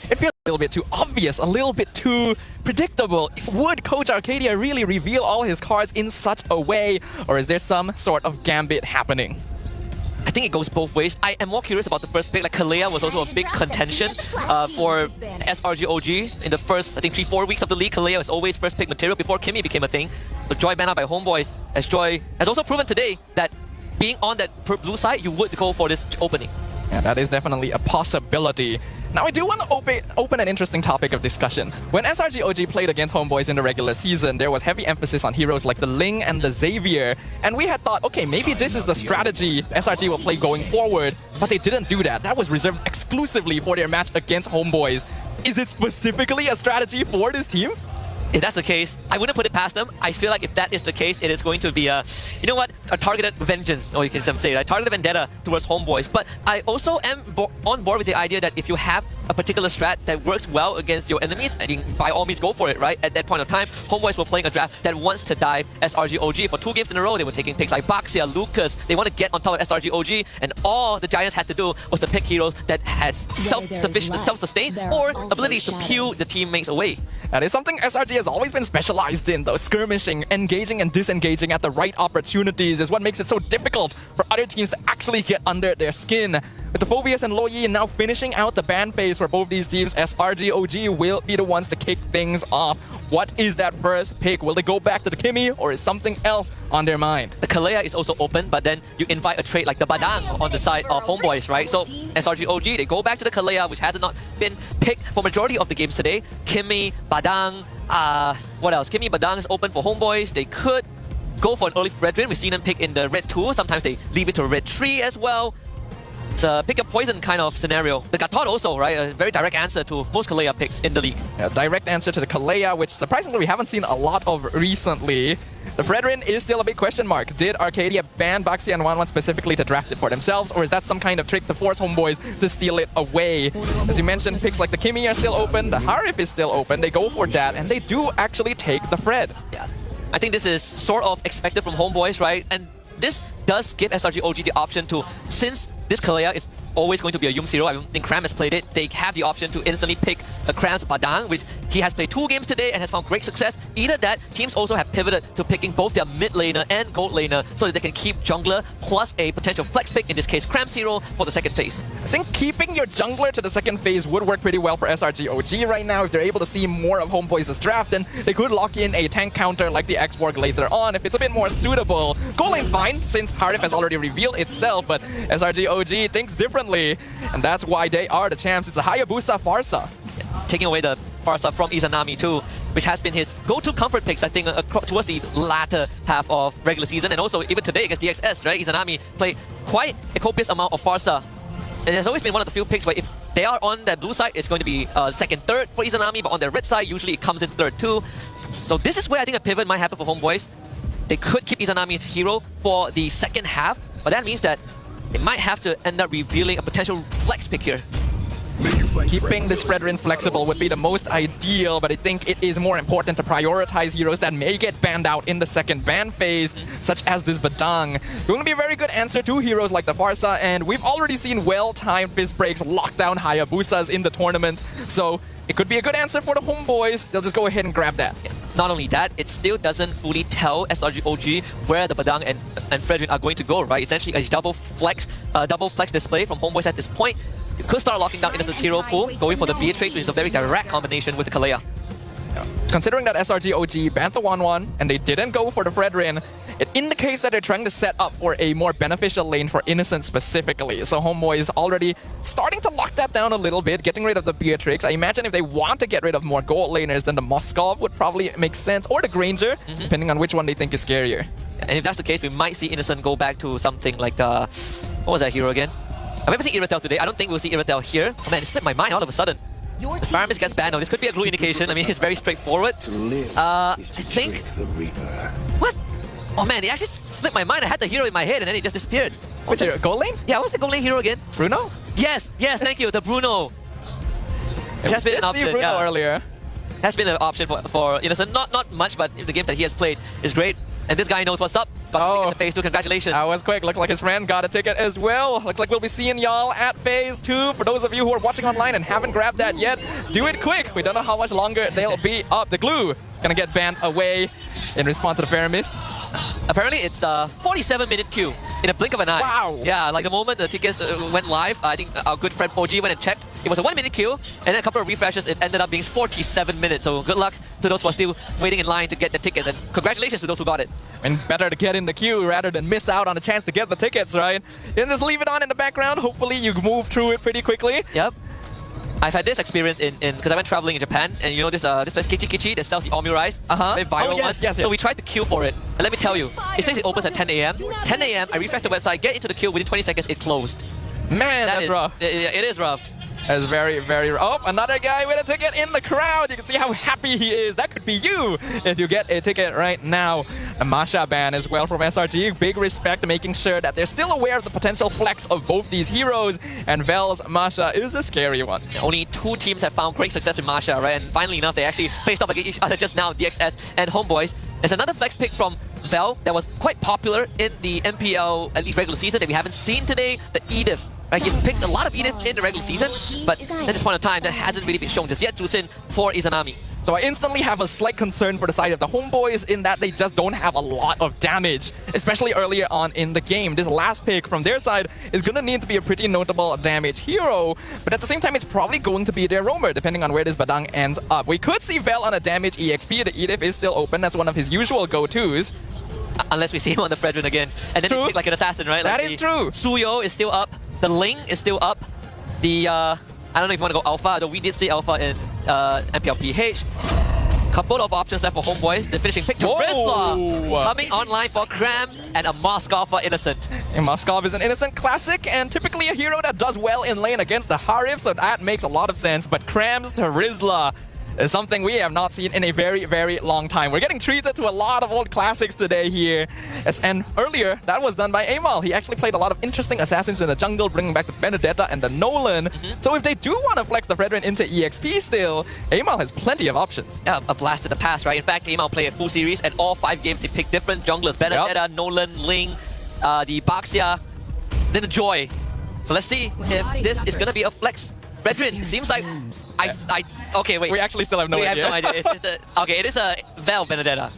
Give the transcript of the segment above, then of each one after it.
it feels a little bit too obvious, a little bit too predictable. Would Coach Arcadia really reveal all his cards in such a way, or is there some sort of gambit happening? I think it goes both ways. I am more curious about the first pick. Like Kalea was also a big contention for SRGOG in the first, I think, 3-4 weeks of the league. Kalea was always first pick material before Kimmy became a thing. So Joy banned out by Homeboys, as Joy has also proven today that being on that blue side, you would go for this opening. Yeah, that is definitely a possibility. Now, I do want to open an interesting topic of discussion. When SRGOG played against Homeboys in the regular season, there was heavy emphasis on heroes like the Ling and the Xavier, and we had thought, okay, maybe this is the strategy SRG will play going forward, but they didn't do that. That was reserved exclusively for their match against Homeboys. Is it specifically a strategy for this team? If that's the case, I wouldn't put it past them. I feel like if that is the case, it is going to be a, you know what, a targeted vengeance, or you can say a targeted vendetta towards Homeboys. But I also am on board with the idea that if you have a particular strat that works well against your enemies, and you by all means go for it, right? At that point of time, Homeboys were playing a draft that wants to dive SRGOG. For 2 games in a row, they were taking picks like Baxia, Lucas. They want to get on top of SRGOG, and all the Giants had to do was to pick heroes that had self-sustain or abilities to peel the teammates away. That is something SRG has always been specialized in, though. Skirmishing, engaging and disengaging at the right opportunities is what makes it so difficult for other teams to actually get under their skin. With the Phobius and Loyi now finishing out the ban phase for both these teams, SRGOG will be the ones to kick things off. What is that first pick? Will they go back to the Kimmy, or is something else on their mind? The Kalea is also open, but then you invite a trade like the Badang on the side of Homeboys, right? So SRGOG, they go back to the Kalea, which has not been picked for majority of the games today. Kimmy, Badang, what else? Kimmy, Badang is open for Homeboys. They could go for an early Fredrin. We've seen them pick in the red 2. Sometimes they leave it to red 3 as well. It's a pick a poison kind of scenario. The Gatot also, right? A very direct answer to most Kalea picks in the league. Yeah, direct answer to the Kalea, which surprisingly we haven't seen a lot of recently. The Fredrin is still a big question mark. Did Arcadia ban Baxi and 1-1 specifically to draft it for themselves, or is that some kind of trick to force Homeboys to steal it away? As you mentioned, picks like the Kimmy are still open, the Harif is still open, they go for that, and they do actually take the Fred. Yeah, I think this is sort of expected from Homeboys, right? And this does give SRGOG the option to, since this Kalea is always going to be a Yum 0. I don't think Kram has played it. They have the option to instantly pick a Kram's Badang, which he has played 2 games today and has found great success. Either that, teams also have pivoted to picking both their mid laner and gold laner so that they can keep jungler plus a potential flex pick, in this case Kram 0, for the second phase. I think keeping your jungler to the second phase would work pretty well for SRGOG right now. If they're able to see more of Homeboys' draft, then they could lock in a tank counter like the X-Borg later on if it's a bit more suitable. Gold lane's fine, since Harif has already revealed itself, but SRGOG thinks differently. And that's why they are the champs. It's a Hayabusa Farsa. Taking away the Farsa from Izanami too, which has been his go-to comfort picks, I think, towards the latter half of regular season. And also even today against DXS, right? Izanami played quite a copious amount of Farsa. And it has always been one of the few picks where if they are on the blue side, it's going to be second, third for Izanami, but on the red side, usually it comes in third too. So this is where I think a pivot might happen for Homeboys. They could keep Izanami's hero for the second half, but that means that they might have to end up revealing a potential flex pick here. Keeping this Fredrin flexible would be the most ideal, but I think it is more important to prioritize heroes that may get banned out in the second ban phase, such as this Badang. Going to be a very good answer to heroes like the Farsa, and we've already seen well-timed fist breaks lock down Hayabusas in the tournament, so it could be a good answer for the Homeboys. They'll just go ahead and grab that. Yeah. Not only that, it still doesn't fully tell SRGOG where the Badang and Fredrin are going to go, right? Essentially a double flex display from Homeboys at this point. You could start locking down Innocent's hero pool, going for the Beatrix, which is a very direct combination with the Kalea. Yeah. Considering that SRGOG banned the 1-1 and they didn't go for the Fredrin, it indicates that they're trying to set up for a more beneficial lane for Innocent specifically. So Homeboy is already starting to lock that down a little bit, getting rid of the Beatrix. I imagine if they want to get rid of more gold laners, then the Moskov would probably make sense, or the Granger, depending on which one they think is scarier. And if that's the case, we might see Innocent go back to something like, what was that hero again? I've never seen Iratel today. I don't think we'll see Iratel here. Oh man, it slipped my mind all of a sudden. Environment gets banned. No, this could be a glue indication. I mean, it's very straightforward. I think... What? Oh man, it actually slipped my mind. I had the hero in my head and then it just disappeared. What's your gold lane? Yeah, what's the gold lane hero again? Bruno? Yes, thank you, the Bruno. It has been an option. Bruno earlier. Has been an option for Innocent. Not much, but the game that he has played is great. And this guy knows what's up. Got a ticket in the phase 2. Congratulations. That was quick. Looks like his friend got a ticket as well. Looks like we'll be seeing y'all at phase 2. For those of you who are watching online and haven't grabbed that yet, do it quick. We don't know how much longer they'll be up. The glue gonna get banned away in response to the fair miss. Apparently, it's a 47-minute queue in a blink of an eye. Wow. Yeah, like the moment the tickets went live, I think our good friend OG went and checked. It was a 1-minute queue, and then a couple of refreshes, it ended up being 47 minutes. So good luck to those who are still waiting in line to get the tickets, and congratulations to those who got it. And better to get in the queue rather than miss out on a chance to get the tickets, right? And just leave it on in the background. Hopefully you move through it pretty quickly. Yep. I've had this experience because I went traveling in Japan, and you know this place Kichi Kichi that sells the omu rice, very viral one. So we tried to queue for it, and let me tell you, it says it opens at 10 a.m. 10 a.m. I refreshed the website, get into the queue, within 20 seconds it closed. Man, that's rough. It is rough. That's very, very rough. Oh, another guy with a ticket in the crowd. You can see how happy he is. That could be you if you get a ticket right now. A Masha ban as well from SRG. Big respect to making sure that they're still aware of the potential flex of both these heroes. And Vel's Masha is a scary one. Only 2 teams have found great success with Masha, right? And finally enough, they actually faced up against each other just now, DXS and Homeboys. There's another flex pick from Vel that was quite popular in the MPL at least regular season that we haven't seen today, the Edith. Right, he's picked a lot of Edith in the regular season, but at this point in time, that hasn't really been shown just yet. Jusin for Izanami. So I instantly have a slight concern for the side of the Homeboys in that they just don't have a lot of damage, especially earlier on in the game. This last pick from their side is going to need to be a pretty notable damage hero, but at the same time, it's probably going to be their roamer, depending on where this Badang ends up. We could see Vel on a damage EXP. The Edith is still open. That's one of his usual go-tos. Unless we see him on the Fredrin again. And then he pick like an assassin, right? Like that is true. Suyo is still up. The Ling is still up. The, I don't know if you want to go Alpha, though we did see Alpha in MPL PH. Couple of options left for Homeboys. The finishing pick to Rizla. Coming online for Cram and a Moskov for Innocent. And Moskov is an Innocent classic and typically a hero that does well in lane against the Harif, so that makes a lot of sense. But Crams to Rizla is something we have not seen in a very, very long time. We're getting treated to a lot of old classics today here. And earlier, that was done by Amal. He actually played a lot of interesting assassins in the jungle, bringing back the Benedetta and the Nolan. So if they do want to flex the Fredrin into EXP still, Amal has plenty of options. Yeah, a blast to the past, right? In fact, Amal played a full series, and all 5 games he picked different junglers. Benedetta, Nolan, Ling, the Baxia, then the Joy. So let's see if this is going to be a flex. Fredrin, seems like okay, wait. We actually still have no idea. We have no idea. Okay, it is a Vel Benedetta.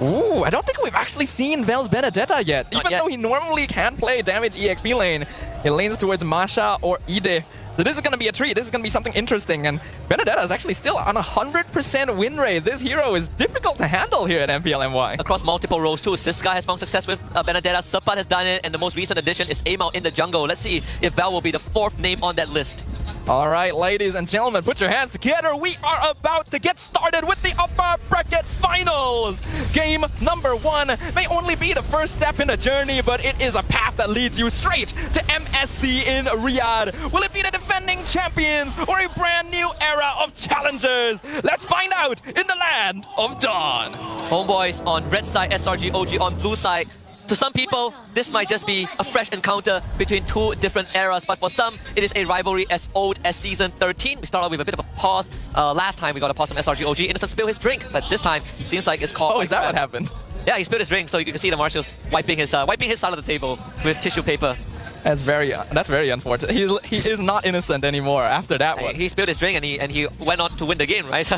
Ooh, I don't think we've actually seen Vel's Benedetta yet. Not Even yet. though he normally can play damage EXP lane, he lanes towards Masha or Edith. So this is going to be a treat. This is going to be something interesting. And Benedetta is actually still on 100% win rate. This hero is difficult to handle here at MPLMY. Across multiple roles too. Siska has found success with Benedetta. Supat has done it. And the most recent addition is Amal in the jungle. Let's see if Vel will be the 4th name on that list. All right, ladies and gentlemen, put your hands together. We are about to get started with the upper bracket finals. Game number 1 may only be the first step in the journey, but it is a path that leads you straight to MSC in Riyadh. Will it be the defending champions or a brand new era of challengers? Let's find out in the land of Dawn. Homeboys on red side, SRG OG on blue side. To some people, this might just be a fresh encounter between 2 different eras, but for some, it is a rivalry as old as Season 13. We start off with a bit of a pause. Last time, we got a pause from SRG OG. Innocent spilled his drink, but this time, it seems like it's called... Oh, is that what happened? Yeah, he spilled his drink, so you can see the Marshals wiping his side of the table with tissue paper. That's very unfortunate. He is not innocent anymore after that one. He spilled his drink and he went on to win the game, right?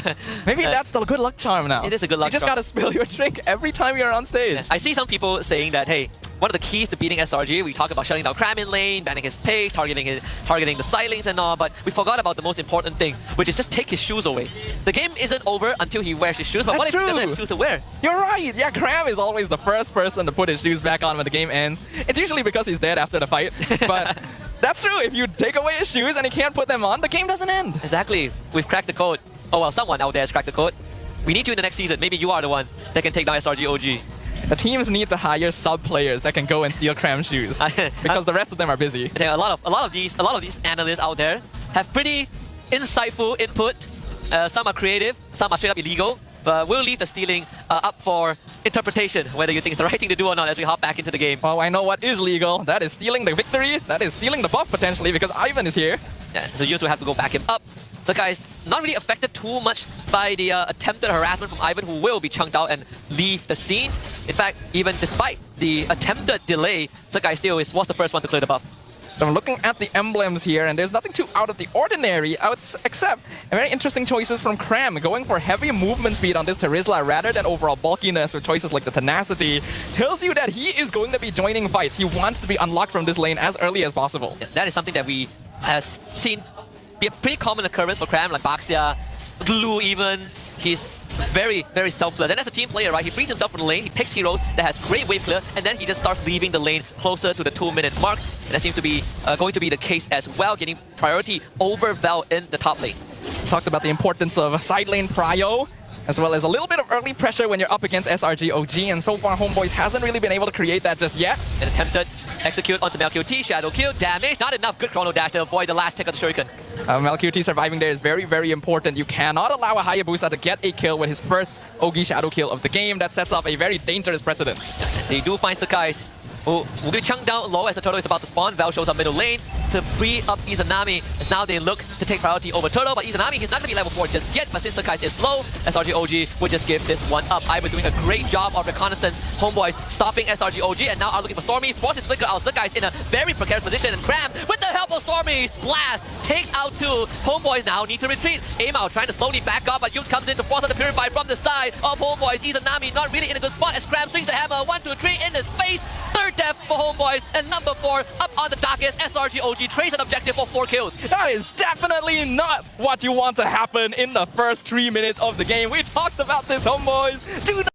Maybe that's the good luck charm now. It is a good luck charm. You just gotta spill your drink every time you're on stage. Yeah. I see some people saying that, hey, one of the keys to beating SRG, we talk about shutting down Cram in lane, banning his pace, targeting the silings and all, but we forgot about the most important thing, which is just take his shoes away. The game isn't over until he wears his shoes, but what if he doesn't have shoes to wear? You're right. Yeah, Cram is always the first person to put his shoes back on when the game ends. It's usually because he's dead after the fight, but that's true. If you take away his shoes and he can't put them on, the game doesn't end. Exactly. We've cracked the code. Oh well, someone out there has cracked the code. We need you in the next season. Maybe you are the one that can take down SRG OG. The teams need to hire sub players that can go and steal Cram shoes because the rest of them are busy. A lot of these analysts out there have pretty insightful input. Some are creative, some are straight up illegal. But we'll leave the stealing up for interpretation, whether you think it's the right thing to do or not as we hop back into the game. Well, I know what is legal. That is stealing the victory. That is stealing the buff potentially because Ivan is here. Yeah, so you will have to go back him up. So guys, not really affected too much by the attempted harassment from Ivan, who will be chunked out and leave the scene. In fact, even despite the attempted delay, Sakai still was the first one to clear the buff. I'm looking at the emblems here, and there's nothing too out of the ordinary, except very interesting choices from Cram, going for heavy movement speed on this Terizla rather than overall bulkiness with choices like the Tenacity. Tells you that he is going to be joining fights. He wants to be unlocked from this lane as early as possible. Yeah, that is something that we have seen be a pretty common occurrence for Cram, like Baxia, Glue even. He's very, very selfless. And as a team player, right, he frees himself from the lane, he picks heroes that has great wave clear, and then he just starts leaving the lane closer to the 2-minute mark. And that seems to be going to be the case as well, getting priority over Val in the top lane. Talked about the importance of side lane prio, as well as a little bit of early pressure when you're up against SRG OG, and so far Homeboys hasn't really been able to create that just yet. An attempted execute onto MelQT, shadow kill, damage, not enough, good chrono dash to avoid the last tick of the shuriken. MelQT surviving there is very, very important. You cannot allow a Hayabusa to get a kill with his first Ogi shadow kill of the game. That sets up a very dangerous precedent. They do find Sakai, who will be chunked down low as the turtle is about to spawn. Val shows up middle lane to free up Izanami, as now they look to take priority over turtle, but Izanami, he's not going to be level 4 just yet, but since Sakai is low, SRG OG would just give this one up. I've been doing a great job of reconnaissance. Homeboys stopping SRG OG, and now are looking for Stormy, forces Flicker out. Sakai's in a very precarious position, and Cram, with the help of Stormy, blast, takes out 2. Homeboys now need to retreat. Amao trying to slowly back up, but Yums comes in to force out the Purify from the side of Homeboys. Izanami not really in a good spot as Cram swings the hammer, 1, 2, 3 in his face. Third death for Homeboys, and number 4 up on the docket. SRG OG trace an objective for 4 kills. That is definitely not what you want to happen in the first 3 minutes of the game. We talked about this, Homeboys. Do not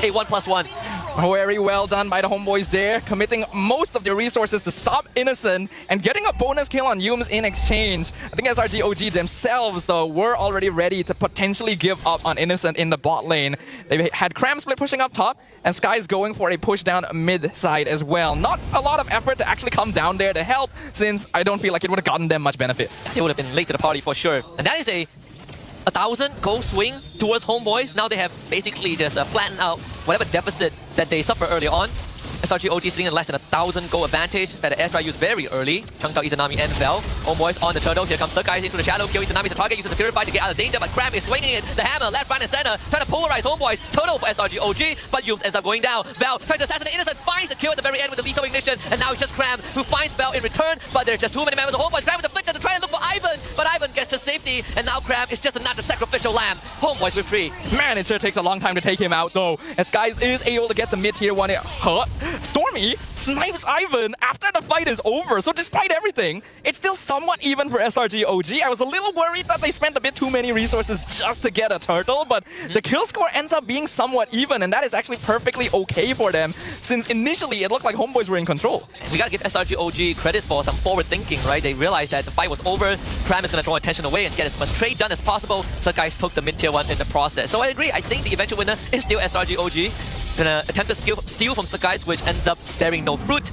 a 1+1. Very well done by the Homeboys there, committing most of their resources to stop Innocent and getting a bonus kill on Yums in exchange. I think SRG OG themselves, though, were already ready to potentially give up on Innocent in the bot lane. They had Cram Split pushing up top, and Sky's going for a push down mid side as well. Not a lot of effort to actually come down there to help, since I don't feel like it would have gotten them much benefit. They would have been late to the party for sure. And that is a 1,000 goal swing towards Homeboys. Now they have basically just flattened out whatever deficit that they suffered earlier on. SRG OG sitting in less than 1,000 gold advantage. Better airstrike used very early. Chunked out Izanami and Vel. Homeboys on the turtle. Here comes Guys into the shadow. Kill Izanami's a target. Uses the Purify to get out of danger, but Cram is swinging it. The hammer left, right, and center. Trying to polarize Homeboys. Turtle for SRG OG, but Yums ends up going down. Vel tries to assassinate Innocent. Finds the kill at the very end with the lethal ignition. And now it's just Cram who finds Vel in return, but there's just too many members of Homeboys. Cram with the flicker to try and look for Ivan, but Ivan gets to safety, and now Cram is just another sacrificial lamb. Homeboys with 3. Man, it sure takes a long time to take him out though, as Guys is able to get the mid-tier 1 hit. Stormy snipes Ivan after the fight is over, so despite everything, it's still somewhat even for SRG OG. I was a little worried that they spent a bit too many resources just to get a turtle, but the kill score ends up being somewhat even, and that is actually perfectly okay for them, since initially it looked like Homeboys were in control. We gotta give SRG OG credits for some forward thinking, right? They realized that the fight was over, Cram is gonna draw attention away and get as much trade done as possible, so Guys took the mid-tier 1 in the process. So I agree, I think the eventual winner is still SRG OG. Gonna attempt to steal from Guys, which ends up bearing no fruit.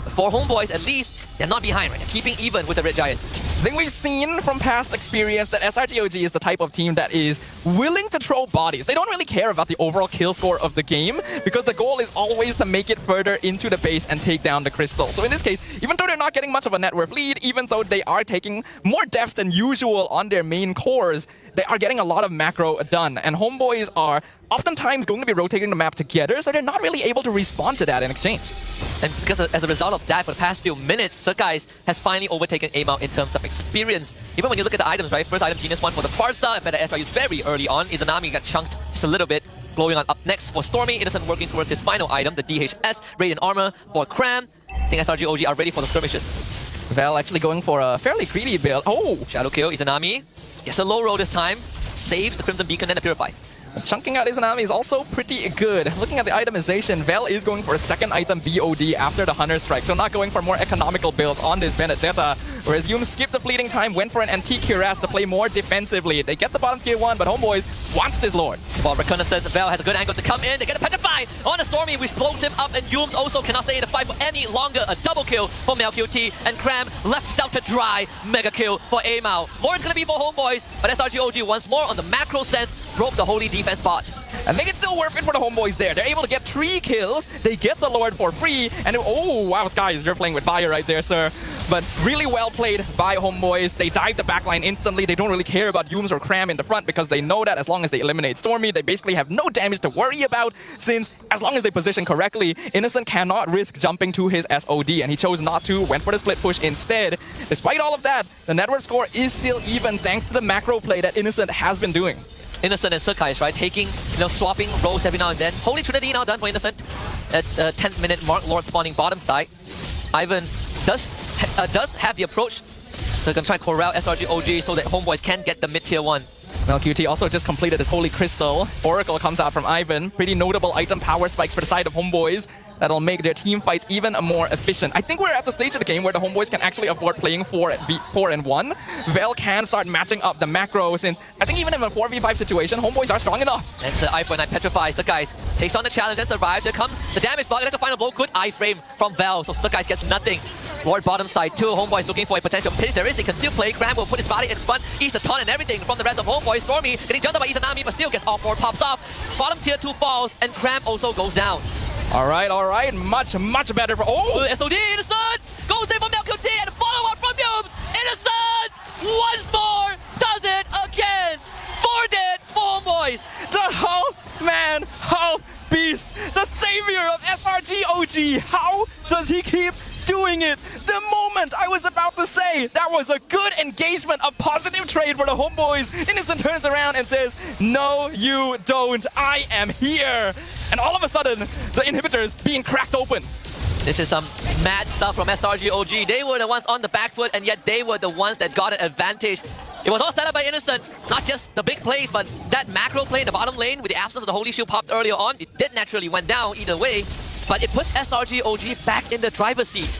For Homeboys, at least, they're not behind, right? They're keeping even with the Red Giant. I think we've seen from past experience that SRG OG is the type of team that is willing to throw bodies. They don't really care about the overall kill score of the game, because the goal is always to make it further into the base and take down the crystal. So in this case, even though they're not getting much of a net worth lead, even though they are taking more deaths than usual on their main cores, they are getting a lot of macro done. And Homeboys are oftentimes going to be rotating the map together, so they're not really able to respond to that in exchange. And because as a result of that, for the past few minutes, Guys has finally overtaken Amao in terms of experience. Even when you look at the items, right? First item, Genius 1 for the Farsa, and better airstrike used very early on. Izanami got chunked just a little bit. Glowing on up next for Stormy. Innocent working towards his final item, the DHS, Radiant Armor for Cram. I think SRG OG are ready for the skirmishes. Vel actually going for a fairly greedy build. Oh! Shadow kill, Izanami. Gets a low roll this time. Saves the Crimson Beacon and the Purify. Chunking out Izanami is also pretty good. Looking at the itemization, Vel is going for a second item BOD after the Hunter Strike, so not going for more economical builds on this Benedetta. Whereas Yum skipped the fleeting time, went for an Antique Cuirass to play more defensively. They get the bottom tier 1, but Homeboys wants this Lord. Spot reconnaissance, Vel has a good angle to come in. They get the Petrify on the Stormy, which blows him up, and Yums also cannot stay in the fight for any longer. A double kill for MelQT, and Cram left out to dry. Mega kill for Amao. More is going to be for Homeboys, but SRG OG once more on the macro sense broke the holy defense spot. I think it's still worth it for the Homeboys there. They're able to get 3 kills, they get the Lord for free, and oh wow, Skies, you're playing with fire right there, sir. But really well played by Homeboys. They dive the backline instantly. They don't really care about Yums or Cram in the front, because they know that as long as they eliminate Stormy, they basically have no damage to worry about, since as long as they position correctly, Innocent cannot risk jumping to his SOD, and he chose not to, went for the split push instead. Despite all of that, the network score is still even thanks to the macro play that Innocent has been doing. Innocent and Guys, right? Taking, swapping roles every now and then. Holy Trinity now done for Innocent. At 10th minute mark, Lord spawning bottom side. Ivan does have the approach, so gonna try and corral SRG OG so that Homeboys can get the mid-tier 1. MelQT also just completed his Holy Crystal. Oracle comes out from Ivan. Pretty notable item power spikes for the side of Homeboys. That'll make their team fights even more efficient. I think we're at the stage of the game where the Homeboys can actually afford playing 4-1. Vel can start matching up the macro, since I think even in a 4v5 situation, Homeboys are strong enough. And I petrifies Guys. Takes on the challenge and survives. Here comes the damage block. That's the final blow. Good iframe from Vel, so Guys gets nothing. Lord bottom side, 2 Homeboys looking for a potential pinch. There is, they can still play. Cram will put his body in front, eats the taunt and everything from the rest of Homeboys. Stormy getting jumped by Izanami, but still gets all 4 pops off. Bottom tier 2 falls, and Cram also goes down. All right. Much better for... Oh! SOD, Innocent! Goes in from MelQT and follow up from Yums! Innocent! Once more! Does it again! 4 dead for Homeboys! The half man, half beast! The savior of SRG OG! How does he keep doing it? The moment I was about to say that was a good engagement, a positive trade for the Homeboys, Innocent turns around and says, no you don't, I am here. And all of a sudden, the inhibitor is being cracked open. This is some mad stuff from SRG OG. They were the ones on the back foot, and yet they were the ones that got an advantage. It was all set up by Innocent, not just the big plays, but that macro play in the bottom lane with the absence of the Holy Shield popped earlier on. It did naturally went down either way, but it puts SRG OG back in the driver's seat.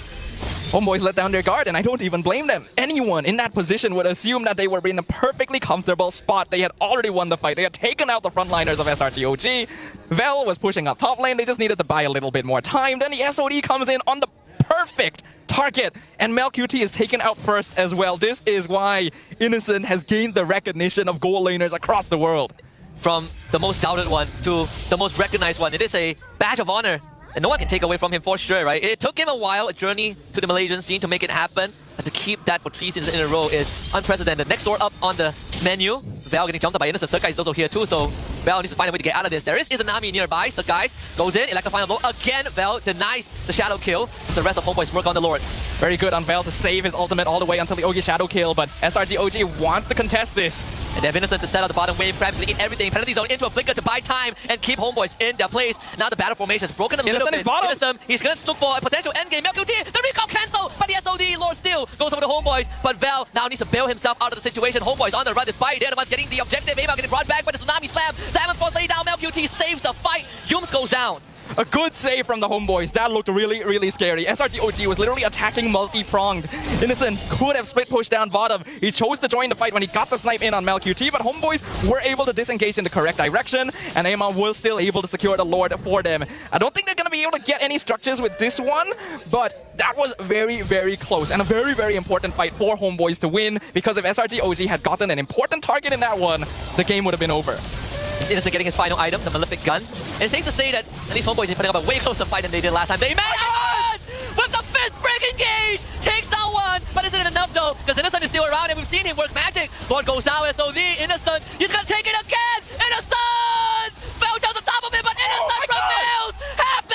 Homeboys let down their guard, and I don't even blame them. Anyone in that position would assume that they were in a perfectly comfortable spot. They had already won the fight. They had taken out the frontliners of SRG OG. Vel was pushing up top lane. They just needed to buy a little bit more time. Then the SOD comes in on the perfect target, and MelQT is taken out first as well. This is why Innocent has gained the recognition of gold laners across the world. From the most doubted one to the most recognized one, it is a badge of honor and no one can take away from him for sure, right? It took him a while, a journey to the Malaysian scene to make it happen. But to keep that for 3 seasons in a row is unprecedented. Next door up on the menu, Val getting jumped up by Innocent. Surkai is also here too, so Val needs to find a way to get out of this. There is Izanami nearby. Surkai goes in, electrifying blow. Again, Val denies the shadow kill. The rest of Homeboys work on the Lord. Very good on Val to save his ultimate all the way until the OG shadow kill, but SRG OG wants to contest this. And they have Innocent to set out the bottom wave, grabs to eat everything. Penalty zone into a flicker to buy time and keep Homeboys in their place. Now the battle formation is broken a little bit. Innocent, he's going to look for a potential endgame. MQT, the recall cancel, but the SOD, Lord still goes over to Homeboys. But Val now needs to bail himself out of the situation. Homeboys on the run despite they're the ones getting the objective. Ava getting brought back by the Tsunami Slam. Salmon Force lay down, MQT saves the fight. Yums goes down. A good save from the Homeboys. That looked really, really scary. SRG OG was literally attacking multi-pronged. Innocent could have split push down bottom. He chose to join the fight when he got the snipe in on MelQT, but Homeboys were able to disengage in the correct direction, and Ama was still able to secure the Lord for them. I don't think they're going to be able to get any structures with this one, but that was very, very close and a very, very important fight for Homeboys to win, because if SRG OG had gotten an important target in that one, the game would have been over. Innocent getting his final item, the Malefic Gun. And it's safe to say that at least Homeboys are putting up a way closer fight than they did last time. They met with the fist break engage! Takes down one, but isn't it enough though? Because Innocent is still around and we've seen him work magic. Lord goes down, SOD, Innocent, he's gonna take it again! Innocent! Fell down the top of it, but Innocent prevails! Half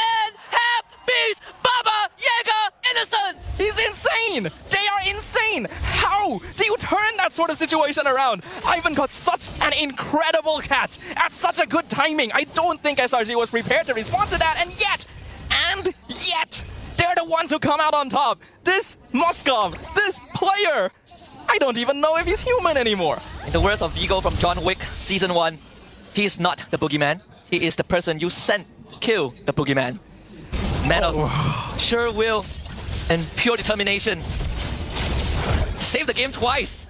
beast, Baba, Jaeger, Innocent! He's insane! They are insane! How do you turn that sort of situation around? Ivan got such an incredible catch at such a good timing. I don't think SRG was prepared to respond to that, and yet, they're the ones who come out on top. This Moskov, this player, I don't even know if he's human anymore. In the words of Vigo from John Wick Season 1, he's not the boogeyman. He is the person you sent to kill the boogeyman. Man of sure will and pure determination. Saved the game twice.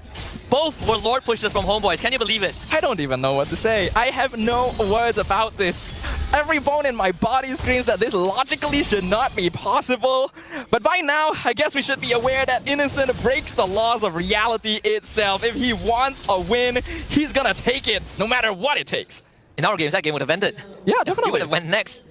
Both were Lord pushes from Homeboys. Can you believe it? I don't even know what to say. I have no words about this. Every bone in my body screams that this logically should not be possible. But by now, I guess we should be aware that Innocent breaks the laws of reality itself. If he wants a win, he's gonna take it, no matter what it takes. In our games, that game would have ended. Yeah, definitely. He would have went next.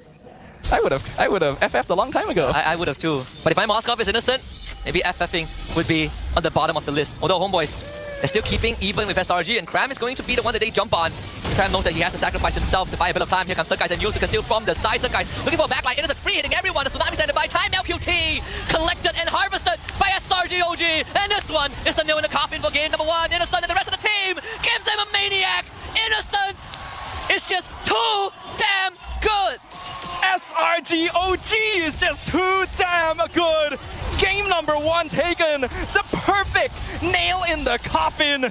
I would have FF'd a long time ago. I would have too. But if my Moskov is Innocent, maybe FFing would be on the bottom of the list. Although Homeboys, they're still keeping even with SRG, and Cram is going to be the one that they jump on. Cram knows that he has to sacrifice himself to buy a bit of time. Here comes Surkai and use to conceal from the side. Surkai looking for a backline. Innocent free hitting everyone. The Tsunami standing by. Time LQT collected and harvested by SRG OG. And this one is the nail in the coffin for game number 1. Innocent and the rest of the team gives them a maniac. Innocent is just too damn good. SRG OG is just too damn good. Game number 1 taken. The perfect nail in the coffin.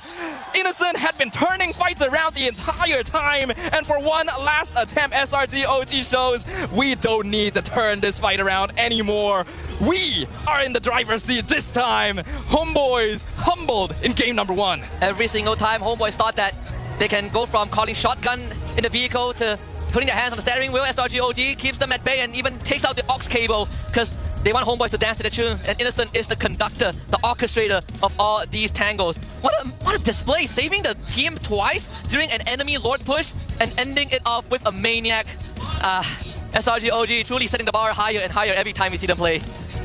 Innocent had been turning fights around the entire time, and for one last attempt, SRG OG shows we don't need to turn this fight around anymore. We are in the driver's seat this time. Homeboys humbled in game number 1. Every single time, Homeboys thought that they can go from calling shotgun in the vehicle to putting their hands on the steering wheel. SRG OG keeps them at bay and even takes out the aux cable because they want Homeboys to dance to the tune, and Innocent is the conductor, the orchestrator of all these tangos. What a display, saving the team twice during an enemy Lord push and ending it off with a maniac. SRG OG truly setting the bar higher and higher every time we see them play.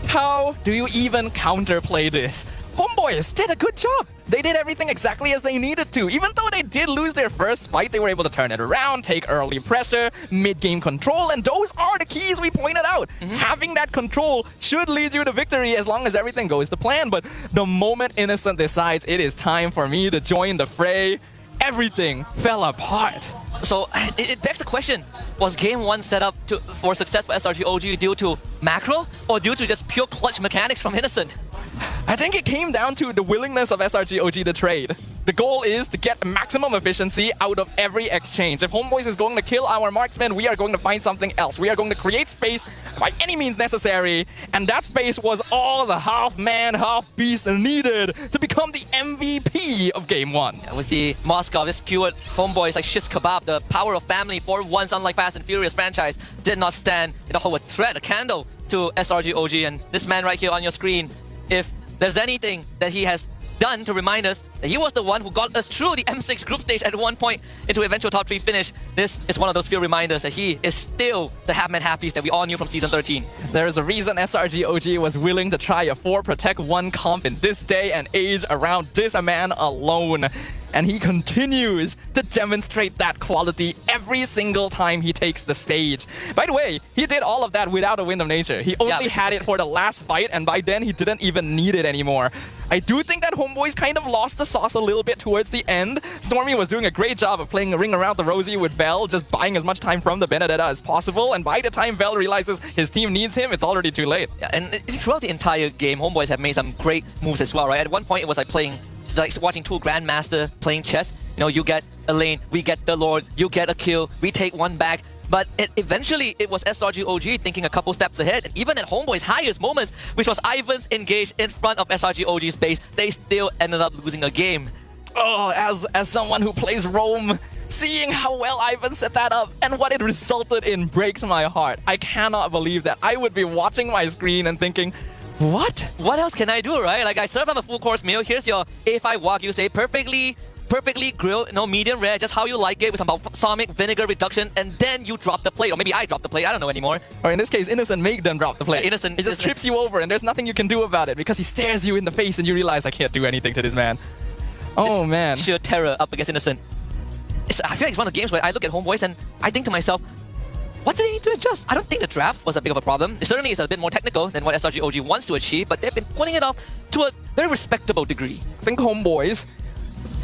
How do you even counterplay this? Homeboys did a good job. They did everything exactly as they needed to. Even though they did lose their first fight, they were able to turn it around, take early pressure, mid-game control, and those are the keys we pointed out. Having that control should lead you to victory as long as everything goes to plan. But the moment Innocent decides it is time for me to join the fray, everything fell apart. So it begs the question, was game 1 set up for success for SRG OG due to macro or due to just pure clutch mechanics from Innocent? I think it came down to the willingness of SRG OG to trade. The goal is to get maximum efficiency out of every exchange. If Homeboys is going to kill our marksman, we are going to find something else. We are going to create space by any means necessary, and that space was all the half-man, half-beast needed to become the MVP of Game 1. With the Moskov, this skewered Homeboys like shish kebab, the power of family for once, unlike Fast and Furious franchise, did not stand in a whole threat, a candle to SRG OG. And this man right here on your screen, if there's anything that he has done to remind us that he was the one who got us through the M6 group stage at one point into eventual top 3 finish. This is one of those few reminders that he is still the Half-Man Half-Piece that we all knew from Season 13. There is a reason SRG OG was willing to try a 4 Protect 1 comp in this day and age around this man alone. And he continues to demonstrate that quality every single time he takes the stage. By the way, he did all of that without a Wind of Nature. He only had it for the last fight, and by then he didn't even need it anymore. I do think that Homeboys kind of lost the sauce a little bit towards the end. Stormy was doing a great job of playing a ring around the Rosie with Vel, just buying as much time from the Benedetta as possible, and by the time Vel realizes his team needs him, it's already too late. Yeah, and throughout the entire game, Homeboys have made some great moves as well, right? At one point, it was like watching two Grandmaster playing chess. You know, you get a lane, we get the Lord, you get a kill, we take one back. But eventually, it was SRG OG thinking a couple steps ahead. And even at Homeboy's highest moments, which was Ivan's engaged in front of SRG OG's base, they still ended up losing a game. Oh, as someone who plays Rome, seeing how well Ivan set that up and what it resulted in breaks my heart. I cannot believe that. I would be watching my screen and thinking, what? What else can I do, right? Like, I served up a full course meal. Here's your A5 Wagyu steak, perfectly grilled, medium rare, just how you like it, with some balsamic vinegar reduction, and then you drop the plate. Or maybe I drop the plate, I don't know anymore. Or in this case, Innocent make them drop the plate. Yeah, Innocent. He just trips you over, and there's nothing you can do about it, because he stares you in the face, and you realize, I can't do anything to this man. Oh, man. Sheer terror up against Innocent. I feel like it's one of the games where I look at Homeboys, and I think to myself, what do they need to adjust? I don't think the draft was a big of a problem. It certainly is a bit more technical than what SRG OG wants to achieve, but they've been putting it off to a very respectable degree. I think Homeboys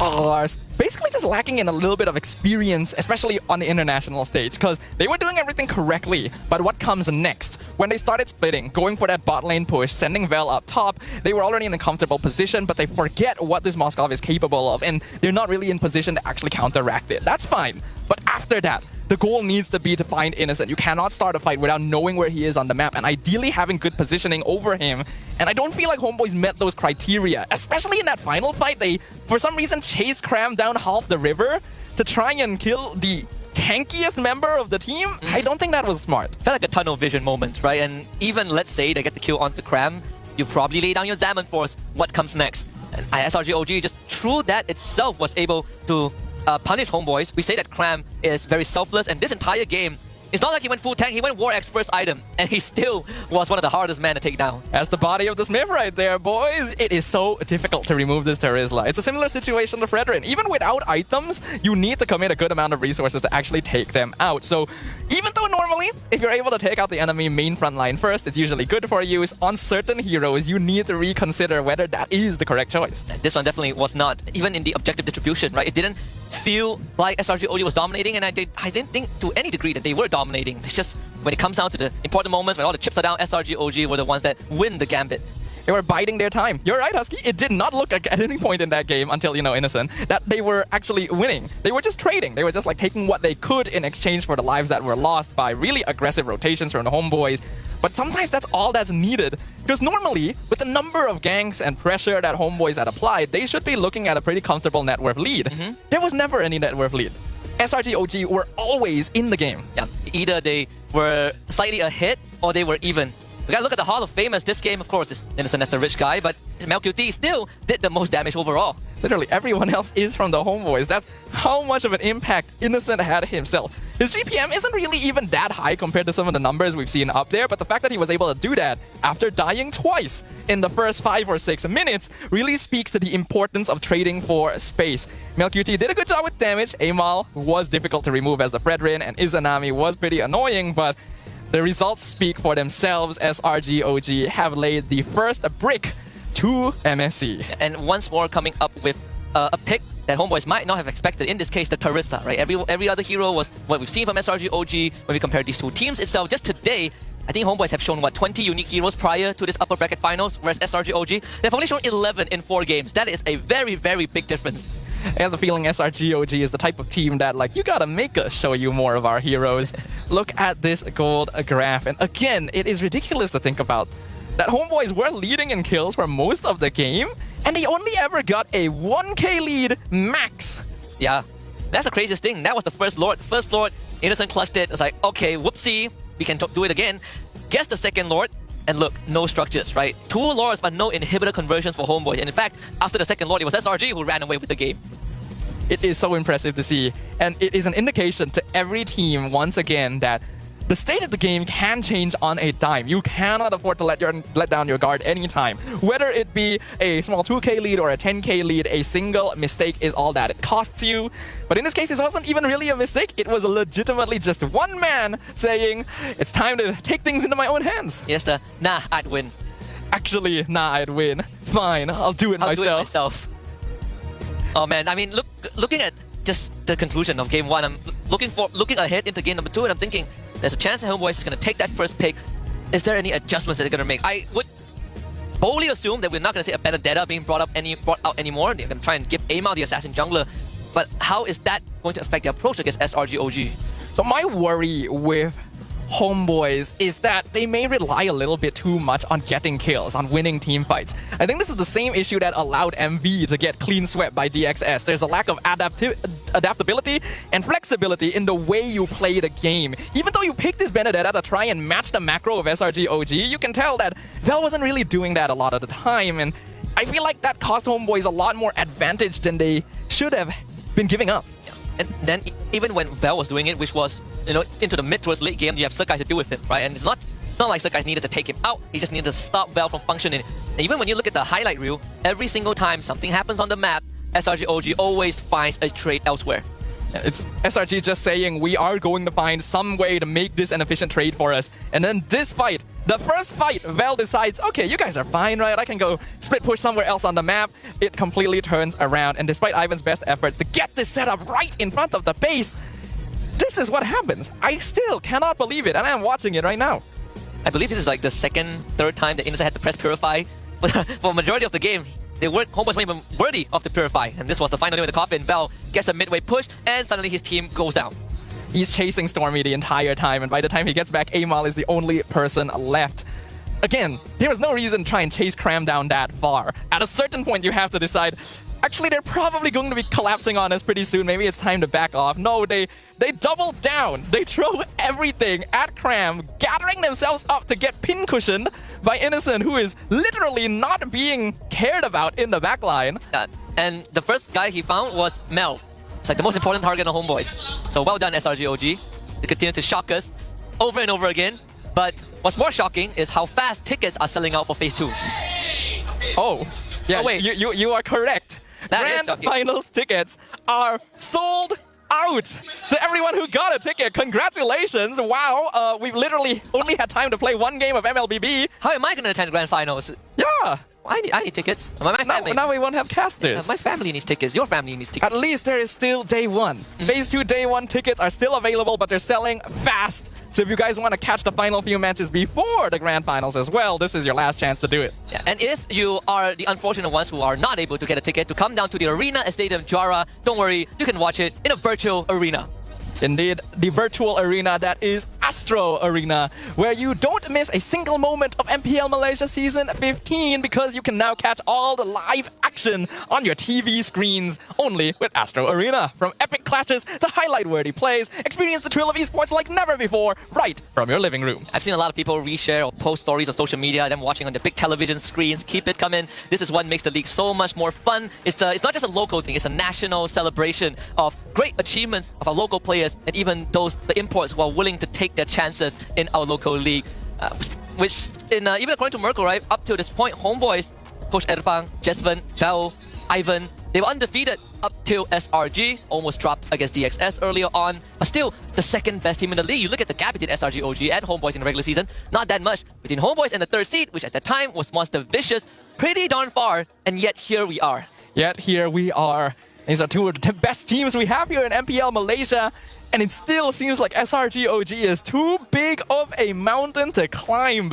are basically just lacking in a little bit of experience, especially on the international stage, because they were doing everything correctly, but what comes next? When they started splitting, going for that bot lane push, sending Vel up top, they were already in a comfortable position, but they forget what this Moskov is capable of, and they're not really in position to actually counteract it. That's fine, but after that, the goal needs to be to find Innocent. You cannot start a fight without knowing where he is on the map, and ideally having good positioning over him. And I don't feel like Homeboys met those criteria, especially in that final fight. They, for some reason, chased Cram down half the river to try and kill the tankiest member of the team. I don't think that was smart. Felt like a tunnel vision moment, right? And even, let's say, they get the kill onto Cram, you probably lay down your Zaman Force. What comes next? And SRG OG, just through that itself, was able to punish Homeboys. We say that Cram is very selfless, and this entire game, it's not like he went full tank, he went War X first item, and he still was one of the hardest men to take down. That's the body of the Smith right there, boys. It is so difficult to remove this Terizla. It's a similar situation to Fredrin. Even without items, you need to commit a good amount of resources to actually take them out. So even though normally, if you're able to take out the enemy main front line first, it's usually good for you, on certain heroes, you need to reconsider whether that is the correct choice. This one definitely was not, even in the objective distribution, right? It didn't feel like SRG OG was dominating, and I didn't think to any degree that they were dominating. It's just when it comes down to the important moments, when all the chips are down, SRG OG were the ones that win the gambit. They were biding their time. You're right, Husky. It did not look like at any point in that game until, Innocent, that they were actually winning. They were just trading. They were just like taking what they could in exchange for the lives that were lost by really aggressive rotations from the Homeboys. But sometimes that's all that's needed. Because normally, with the number of ganks and pressure that Homeboys had applied, they should be looking at a pretty comfortable net worth lead. There was never any net worth lead. SRG OG were always in the game. Yeah, either they were slightly ahead or they were even. We gotta look at the Hall of Famers. This game, of course, is Innocent as the rich guy, but MelQT still did the most damage overall. Literally, everyone else is from the Homeboys. That's how much of an impact Innocent had himself. His GPM isn't really even that high compared to some of the numbers we've seen up there, but the fact that he was able to do that after dying twice in the first 5 or 6 minutes really speaks to the importance of trading for space. MelQT did a good job with damage. Amal was difficult to remove as the Fredrin, and Izanami was pretty annoying, but the results speak for themselves as RGOG have laid the first brick to MSC. And once more coming up with a pick that Homeboys might not have expected, in this case the Terizla, right? Every other hero was what we've seen from SRG-OG when we compare these two teams itself. Just today, I think Homeboys have shown, 20 unique heroes prior to this upper bracket finals, whereas SRG-OG, they've only shown 11 in 4 games. That is a very, very big difference. I have the feeling SRG-OG is the type of team that, you gotta make us show you more of our heroes. Look at this gold graph, and again, it is ridiculous to think about that Homeboys were leading in kills for most of the game, and they only ever got a 1k lead max. Yeah, that's the craziest thing. That was the first Lord. Innocent clutched it. It's like, okay, whoopsie, we can do it again. Guess the second Lord. And look, no structures, right? 2 lords, but no inhibitor conversions for Homeboys. And in fact, after the second lord, it was SRG who ran away with the game. It is so impressive to see, and it is an indication to every team once again that the state of the game can change on a dime. You cannot afford to let down your guard anytime. Whether it be a small 2k lead or a 10k lead, a single mistake is all that it costs you. But in this case, it wasn't even really a mistake. It was legitimately just one man saying, it's time to take things into my own hands. Yes, I'd win. Actually, I'd win. Fine, I'll do it myself. Oh man, I mean, looking at just the conclusion of game 1, I'm looking ahead into game number 2, and I'm thinking, there's a chance that Homeboys is going to take that first pick. Is there any adjustments that they're going to make? I would boldly assume that we're not going to see a better Data being brought out anymore. They're going to try and give Amal the assassin jungler. But how is that going to affect their approach against SRG OG? So my worry with Homeboys is that they may rely a little bit too much on getting kills, on winning team fights. I think this is the same issue that allowed MV to get clean swept by DXS. There's a lack of adaptability and flexibility in the way you play the game. Even though you picked this Benedetta to try and match the macro of SRG OG, you can tell that Vel wasn't really doing that a lot of the time, and I feel like that cost Homeboys a lot more advantage than they should have been giving up. And then even when Vel was doing it, which was, into the mid towards late game, you have Surkais to deal with him, right? And it's not like Surkais needed to take him out. He just needed to stop Vel from functioning. And even when you look at the highlight reel, every single time something happens on the map, SRG OG always finds a trade elsewhere. It's SRG just saying, we are going to find some way to make this an efficient trade for us. And then this fight, the first fight, Vel decides, okay, you guys are fine, right? I can go split push somewhere else on the map. It completely turns around. And despite Ivan's best efforts to get this set up right in front of the base, this is what happens. I still cannot believe it, and I'm watching it right now. I believe this is like the second, third time that Innocent had to press Purify. But for a majority of the game, Homeboys weren't even worthy of the Purify. And this was the final nail in the coffin. Vel gets a midway push, and suddenly his team goes down. He's chasing Stormy the entire time, and by the time he gets back, Amal is the only person left. Again, there was no reason to try and chase Cram down that far. At a certain point, you have to decide, actually, they're probably going to be collapsing on us pretty soon. Maybe it's time to back off. No, they double down. They throw everything at Cram, gathering themselves up to get pincushioned by Innocent, who is literally not being cared about in the backline. And the first guy he found was Mel. It's like the most important target on Homeboys. So well done, SRG OG. They continue to shock us over and over again. But what's more shocking is how fast tickets are selling out for Phase 2. Oh, yeah, wait. You are correct. Grand Finals tickets are sold out to everyone who got a ticket. Congratulations. Wow, we've literally only had time to play one game of MLBB. How am I going to attend Grand Finals? Yeah. I need tickets. My family. Now we won't have casters. My family needs tickets. Your family needs tickets. At least there is still day 1. Phase 2 day 1 tickets are still available, but they're selling fast. So if you guys want to catch the final few matches before the Grand Finals as well, this is your last chance to do it. Yeah, and if you are the unfortunate ones who are not able to get a ticket to come down to the arena Stadium Jara, don't worry, you can watch it in a virtual arena. Indeed, the virtual arena that is Astro Arena, where you don't miss a single moment of MPL Malaysia Season 15 because you can now catch all the live action on your TV screens only with Astro Arena. From epic clashes to highlight-worthy plays, experience the thrill of esports like never before, right from your living room. I've seen a lot of people reshare or post stories on social media, them watching on the big television screens. Keep it coming. This is what makes the league so much more fun. It's not just a local thing, it's a national celebration of great achievements of our local players and even the imports who are willing to take their chances in our local league. Which, even according to Merkel, right, up to this point, Homeboys, Coach Erpang, Jesven, Vel, Ivan, they were undefeated up till SRG, almost dropped against DXS earlier on, but still the second best team in the league. You look at the gap between SRG OG and Homeboys in the regular season, not that much. Between Homeboys and the third seed, which at the time was Monster Vicious, pretty darn far, and yet here we are. Yet here we are. These are two of the best teams we have here in MPL Malaysia, and it still seems like SRG OG is too big of a mountain to climb.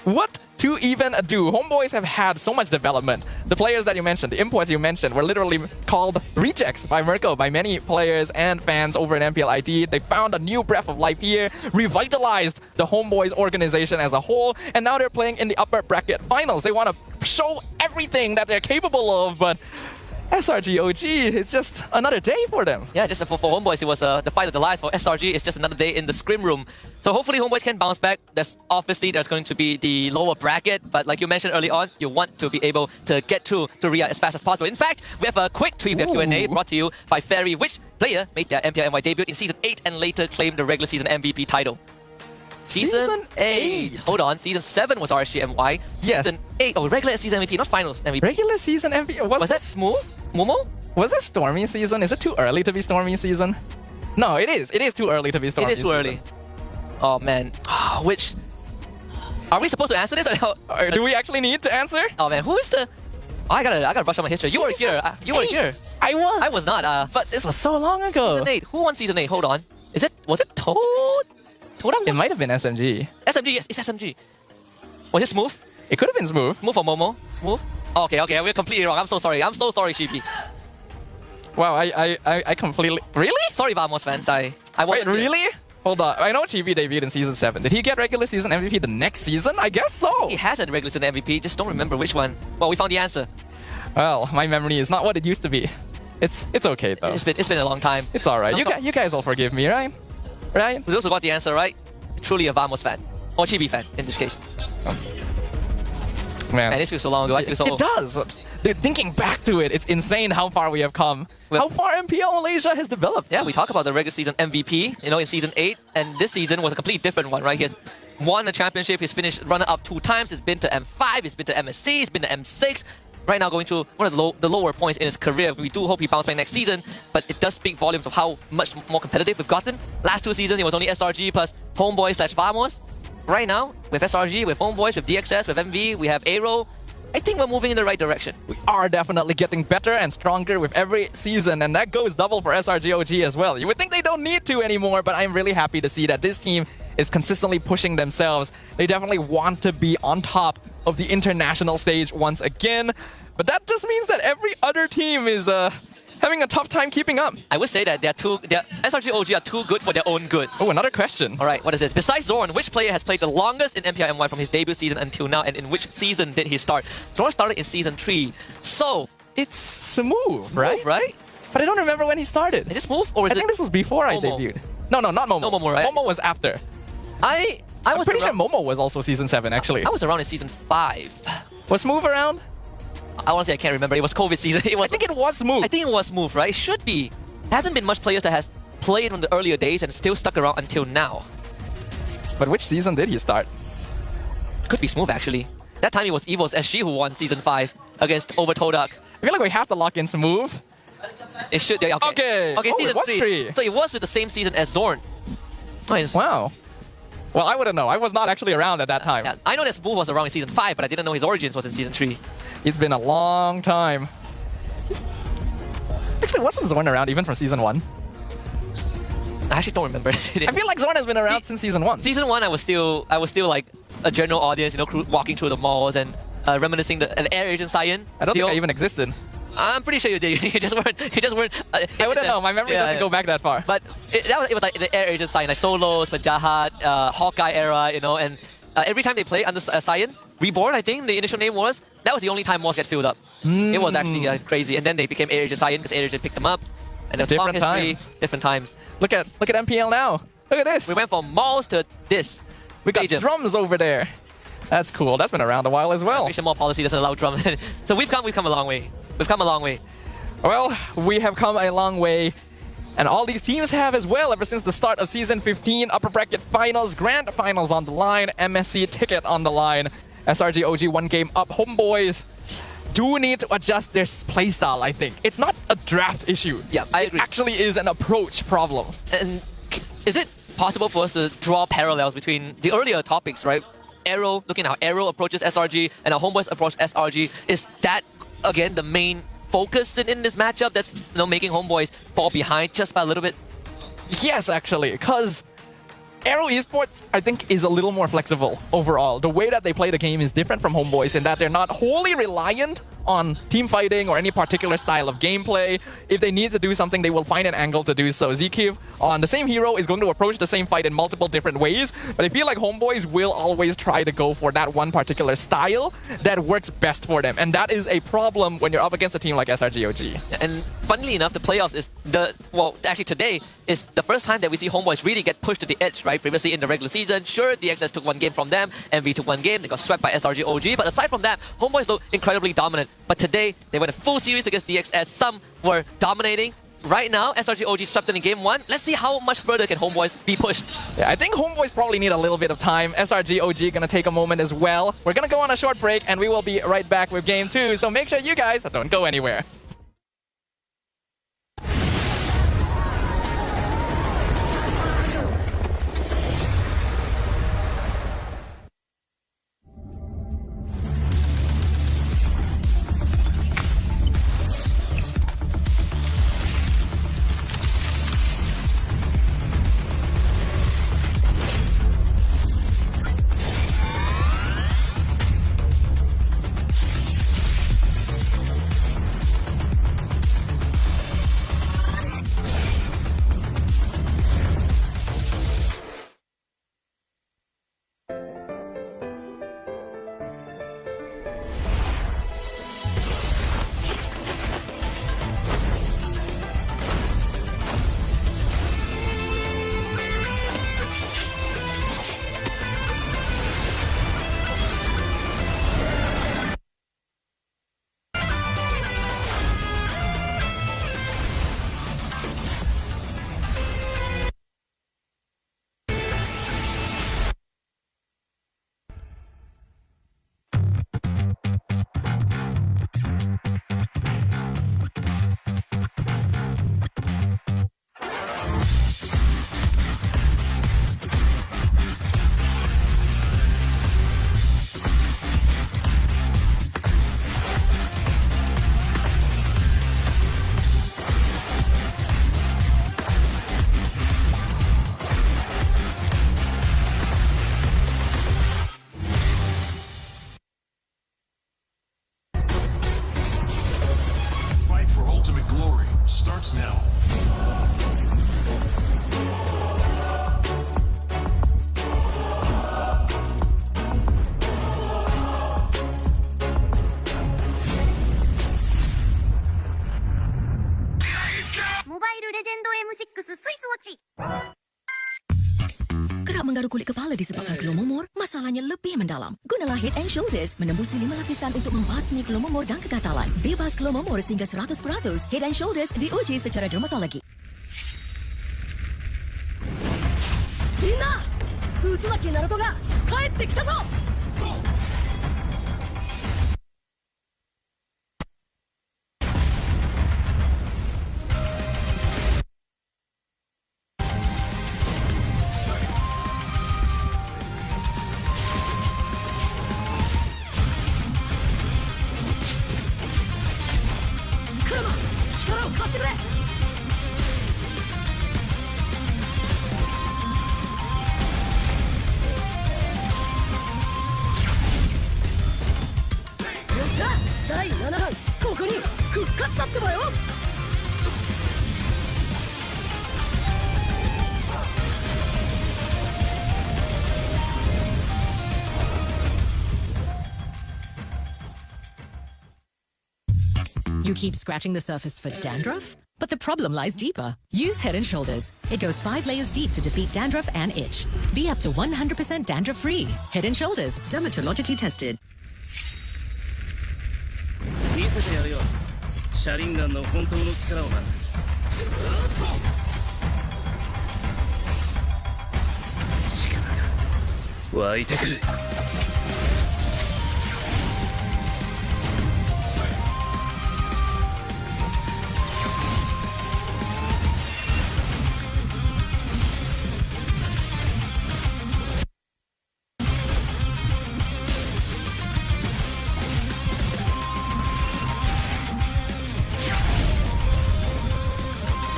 What to even do? Homeboys have had so much development. The players that you mentioned, the imports you mentioned, were literally called rejects by Merkel, by many players and fans over in MPL ID. They found a new breath of life here, revitalized the Homeboys organization as a whole, and now they're playing in the upper bracket finals. They want to show everything that they're capable of, but SRG OG, it's just another day for them. Yeah, just for Homeboys, it was the fight of the lives. For SRG, it's just another day in the scrim room. So hopefully Homeboys can bounce back. There's going to be the lower bracket, but like you mentioned early on, you want to be able to get through to Ria as fast as possible. In fact, we have a quick trivia Q&A brought to you by Fairy. Which player made their MPL debut in Season 8 and later claimed the regular season MVP title? Season 8. Hold on, Season 7 was RSGMY. Yes. Season 8. Oh, regular season MVP, not finals MVP. Regular season MVP. Was that Smooth? Momo? Was it Stormy season? Is it too early to be Stormy season? No, it is. It is too early to be Stormy season. It is too early. Oh man. Which... Are we supposed to answer this? Or do we actually need to answer? Oh man, who is the... Oh, I gotta brush on my history. You were here. You were here. I was. I was not. But this was so long ago. Season 8. Who won Season 8? Hold on. Was it Toad? It might have been SMG. SMG, yes, it's SMG. Was it Smooth? It could have been Smooth. Smooth or Momo? Smooth? Okay, we're completely wrong. I'm so sorry. I'm so sorry, Sheepy. Wow, I completely... Really? Sorry, Vamos fans. I Wait, really? Hold on. I know Chibi debuted in Season 7. Did he get regular season MVP the next season? I guess so. He has a regular season MVP, just don't remember which one. Well, we found the answer. Well, my memory is not what it used to be. It's okay though. It's been a long time. It's alright. You guys will forgive me, right? Right? We also got the answer right. Truly a Vamos fan. Or Chibi fan, in this case. Man, this feels so long ago. I feel so... It does! Dude, thinking back to it, it's insane how far we have come. How far MPL Malaysia has developed. Yeah, we talk about the regular season MVP, in Season 8, and this season was a completely different one, right? He has won the championship, he's finished runner-up 2 times, he's been to M5, he's been to MSC, he's been to M6. Right now going to one of the lower points in his career. We do hope he bounces back next season, but it does speak volumes of how much more competitive we've gotten. Last 2 seasons, it was only SRG plus Homeboy/Vamos. Right now, with SRG, with Homeboys, with DXS, with MV, we have Aero. I think we're moving in the right direction. We are definitely getting better and stronger with every season, and that goes double for SRG OG as well. You would think they don't need to anymore, but I'm really happy to see that this team is consistently pushing themselves. They definitely want to be on top of the international stage once again, but that just means that every other team is having a tough time keeping up. I would say that SRG OG are too good for their own good. Oh, another question. All right, what is this? Besides Zorn, which player has played the longest in MPL from his debut season until now, and in which season did he start? Zorn started in Season 3, so... It's Smooth, right? Right? But I don't remember when he started. Is it Smooth, or is I think this was before Momo? I debuted. No, not Momo. No Momo, right? Momo was after. I'm pretty sure Momo was also Season 7, actually. I was around in Season 5. Was Smooth around? Honestly, I can't remember. It was COVID season. I think it was Smooth. I think it was Smooth, right? It should be. Hasn't been much players that has played from the earlier days and still stuck around until now. But which season did he start? Could be Smooth, actually. That time it was Evil's SG who won Season 5 against Overtodak. I feel like we have to lock in Smooth. It should. Yeah, okay, oh, Season 3. So it was with the same season as Zorn. Nice. Wow. Well, I wouldn't know. I was not actually around at that time. Yeah, I know that Smooth was around in Season 5, but I didn't know his origins was in Season 3. It's been a long time. Actually, wasn't Zorn around even from Season 1? I actually don't remember. I feel like Zorn has been around since Season 1. Season 1, I was still like a general audience, walking through the malls and reminiscing an air agent Cyan. I don't think I even existed. I'm pretty sure you did. You just weren't. I wouldn't know. My memory doesn't go back that far. But it was like the air agent Cyan, like Solos, Penjahat, Hawkeye era, and every time they play under Cyan, Reborn, I think the initial name was, that was the only time malls get filled up. It was actually crazy. And then they became Air Agent Cyan because Air Agent picked them up. And there's long history, different times. Look at MPL now. Look at this. We went from malls to this. We got drums over there. That's cool. That's been around a while as well. Mall policy doesn't allow drums. So we've come a long way. We've come a long way. Well, we have come a long way. And all these teams have as well ever since the start of Season 15. Upper bracket finals, grand finals on the line, MSC ticket on the line. SRG OG 1 game up. Homeboys do need to adjust their playstyle, I think. It's not a draft issue. Yeah, I agree. It actually is an approach problem. And is it possible for us to draw parallels between the earlier topics, right? Aero, looking at how Aero approaches SRG and how Homeboys approach SRG. Is that, again, the main focus in this matchup that's making Homeboys fall behind just by a little bit? Yes, actually, because Aero Esports, I think, is a little more flexible overall. The way that they play the game is different from Homeboys in that they're not wholly reliant on team fighting or any particular style of gameplay. If they need to do something, they will find an angle to do so. Zkiv on the same hero is going to approach the same fight in multiple different ways, but I feel like Homeboys will always try to go for that one particular style that works best for them, and that is a problem when you're up against a team like SRGOG. And funnily enough, the playoffs is actually today is the first time that we see Homeboys really get pushed to the edge, right? Previously in the regular season, sure, DXS took one game from them, MV took one game, they got swept by SRGOG, but aside from that, Homeboys look incredibly dominant. But today, they went a full series against DXS. Some were dominating. Right now, SRGOG swept in game 1. Let's see how much further can Homeboys be pushed. Yeah, I think Homeboys probably need a little bit of time. SRGOG gonna take a moment as well. We're gonna go on a short break, and we will be right back with game 2, so make sure you guys don't go anywhere. Menggaruk kulit kepala disebabkan kelomomor, masalahnya lebih mendalam. Gunalah Head and Shoulders menembus 5 lapisan untuk membasmi kelomomor dan kegatalan. Bebas kelomomor sehingga 100%. Head and Shoulders diuji secara dermatologi. Minna! Uzumaki Naruto ga kaette kita zo! You keep scratching the surface for dandruff? But the problem lies deeper. Use Head and Shoulders. It goes 5 layers deep to defeat dandruff and itch. Be up to 100% dandruff-free. Head and Shoulders, dermatologically tested. 見せてやるよ。シャリンガンの本当の力をな。力が湧いてくる。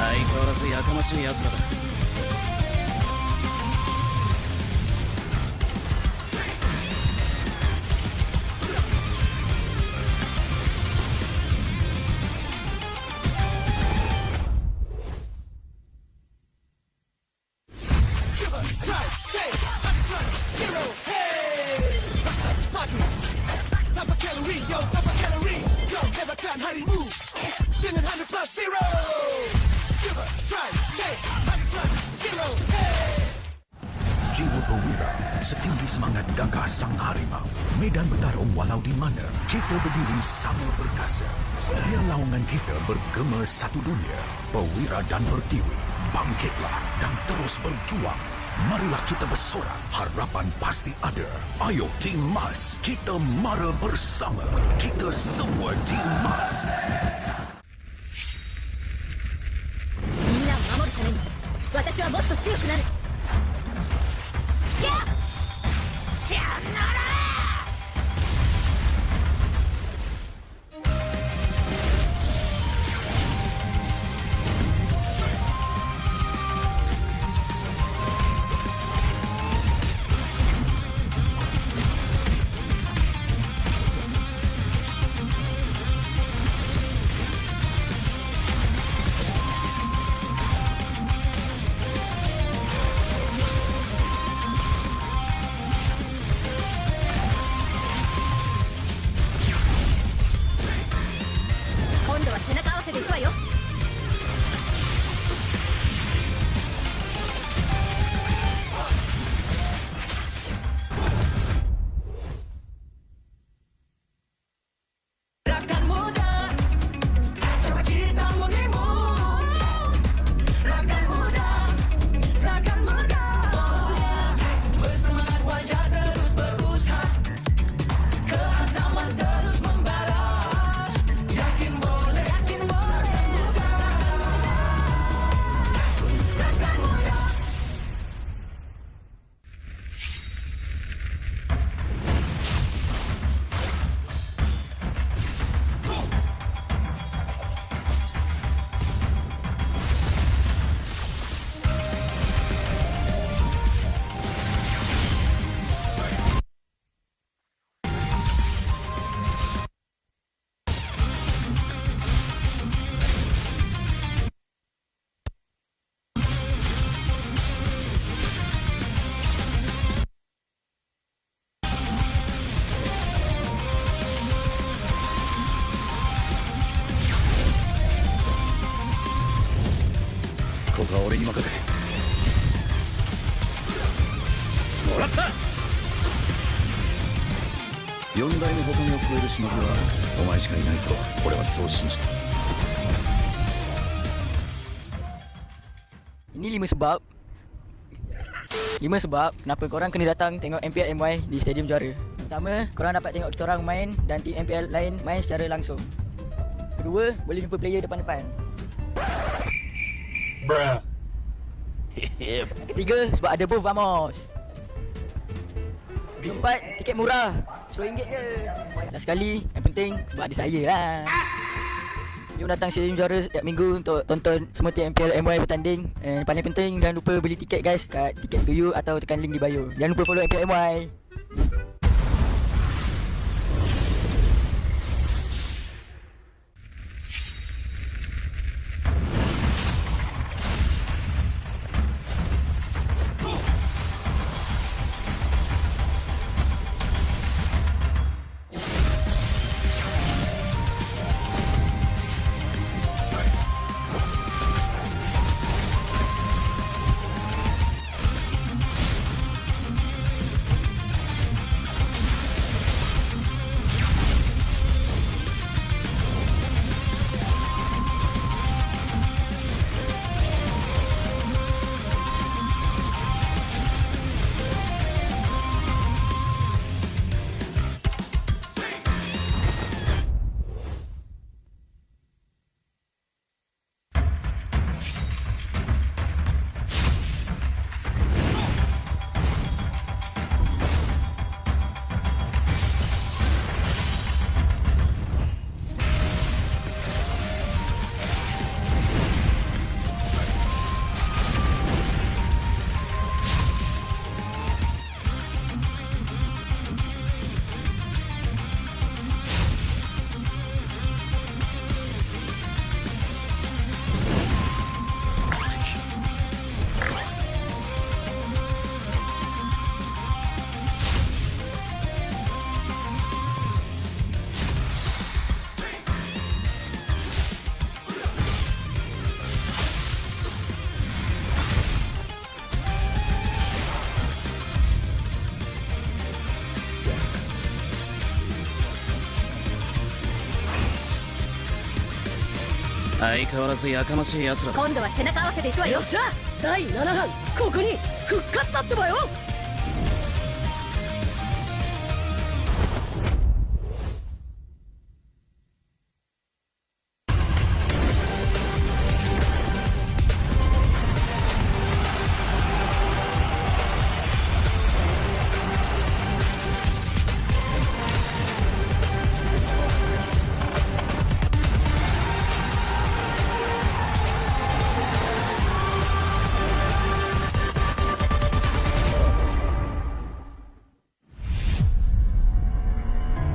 相変わらずやかましい奴らだ。jiwa perwira, setinggi semangat gagah sang harimau. Medan bertarung walau di mana, kita berdiri sama perkasa. Biar lawangan kita bergema satu dunia. Perwira dan pertiwi, bangkitlah dan terus berjuang. Marilah kita bersorak, harapan pasti ada. Ayo Tim Mas, kita mara bersama. Kita semua Tim Mas. みんなを守るために私はもっと強くなる。やっじゃあなら ここは俺に任せ。もらった。4代目ボタンを超える忍びはお前しかいないと俺はそう信じた。 Ini 5 sebab kenapa korang kena datang tengok MPL MY di Stadium Juara. Pertama, korang dapat tengok kita orang main dan tim MPL lain main secara langsung. Kedua, boleh jumpa player depan-depan. Bruh. Ketiga, sebab ada booth Vamos. Keempat, tiket murah, RM10 je. Last sekali, yang penting sebab ada saya lah. Jom datang Stadium Juara setiap minggu untuk tonton semua tim MPL MY bertanding. And paling penting, jangan lupa beli tiket guys kat Ticket to You atau tekan link di bio. Jangan lupa follow MPL MY. 相変わらずやかましい奴らだ。今度は背中合わせでいくわよ。よっしゃ、第7班ここに復活だってばよ。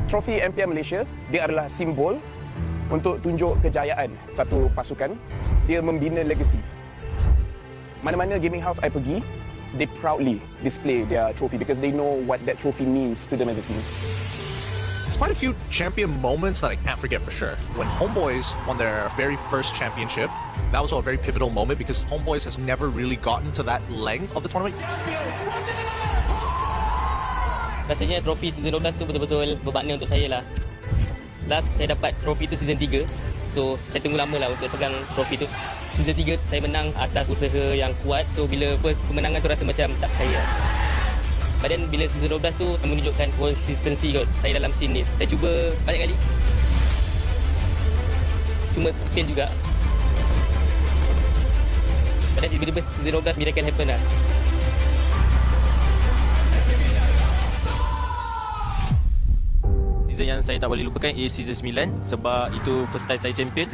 Trofi MPL Malaysia, dia adalah simbol untuk tunjuk kejayaan satu pasukan. Dia membina legasi. Mana-mana gaming house I pergi, they proudly display their trophy because they know what that trophy means to them as a team. There's quite a few champion moments that I can't forget for sure. When Homeboys won their very first championship, that was a very pivotal moment because Homeboys has never really gotten to that length of the tournament. Rasanya trofi season 12 tu betul-betul bermakna untuk saya lah. Last saya dapat trofi tu season 3. So saya tunggu lama lah untuk pegang trofi tu. Season 3 saya menang atas usaha yang kuat. So bila first kemenangan tu rasa macam tak percaya. But then bila season 12 tu menunjukkan konsistensi kot saya dalam scene ni. Saya cuba banyak kali. Cuma fail juga. But then tiba-tiba season 12 miracle happen lah. Season yang saya tak boleh lupakan is season 9 sebab itu first time saya champion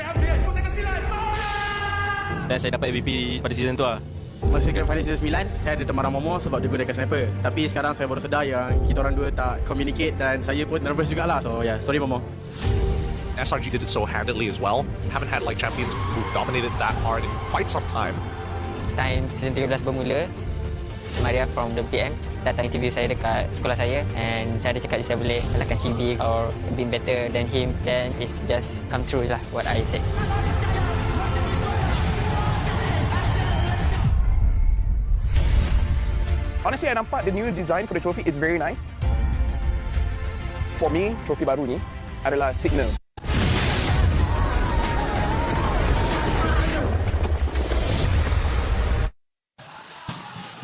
dan saya dapat MVP pada season tu lah. Masa grand final season 9 saya ada teman Momo sebab dia gunakan sniper, tapi sekarang saya baru sedar yang kita orang dua tak communicate dan saya pun nervous jugalah. So yeah, sorry Momo. SRG did it so handedly as well. Haven't had like champions who've dominated that hard in quite some time. Time season 13 bermula, Maria from the BTM datang interview saya dekat sekolah saya and saya ada cakap saya boleh kalahkan Chibi or be better than him, then it's just come true lah what I said. Honestly, I nampak the new design for the trophy is very nice. For me, trophy baru ni adalah signal.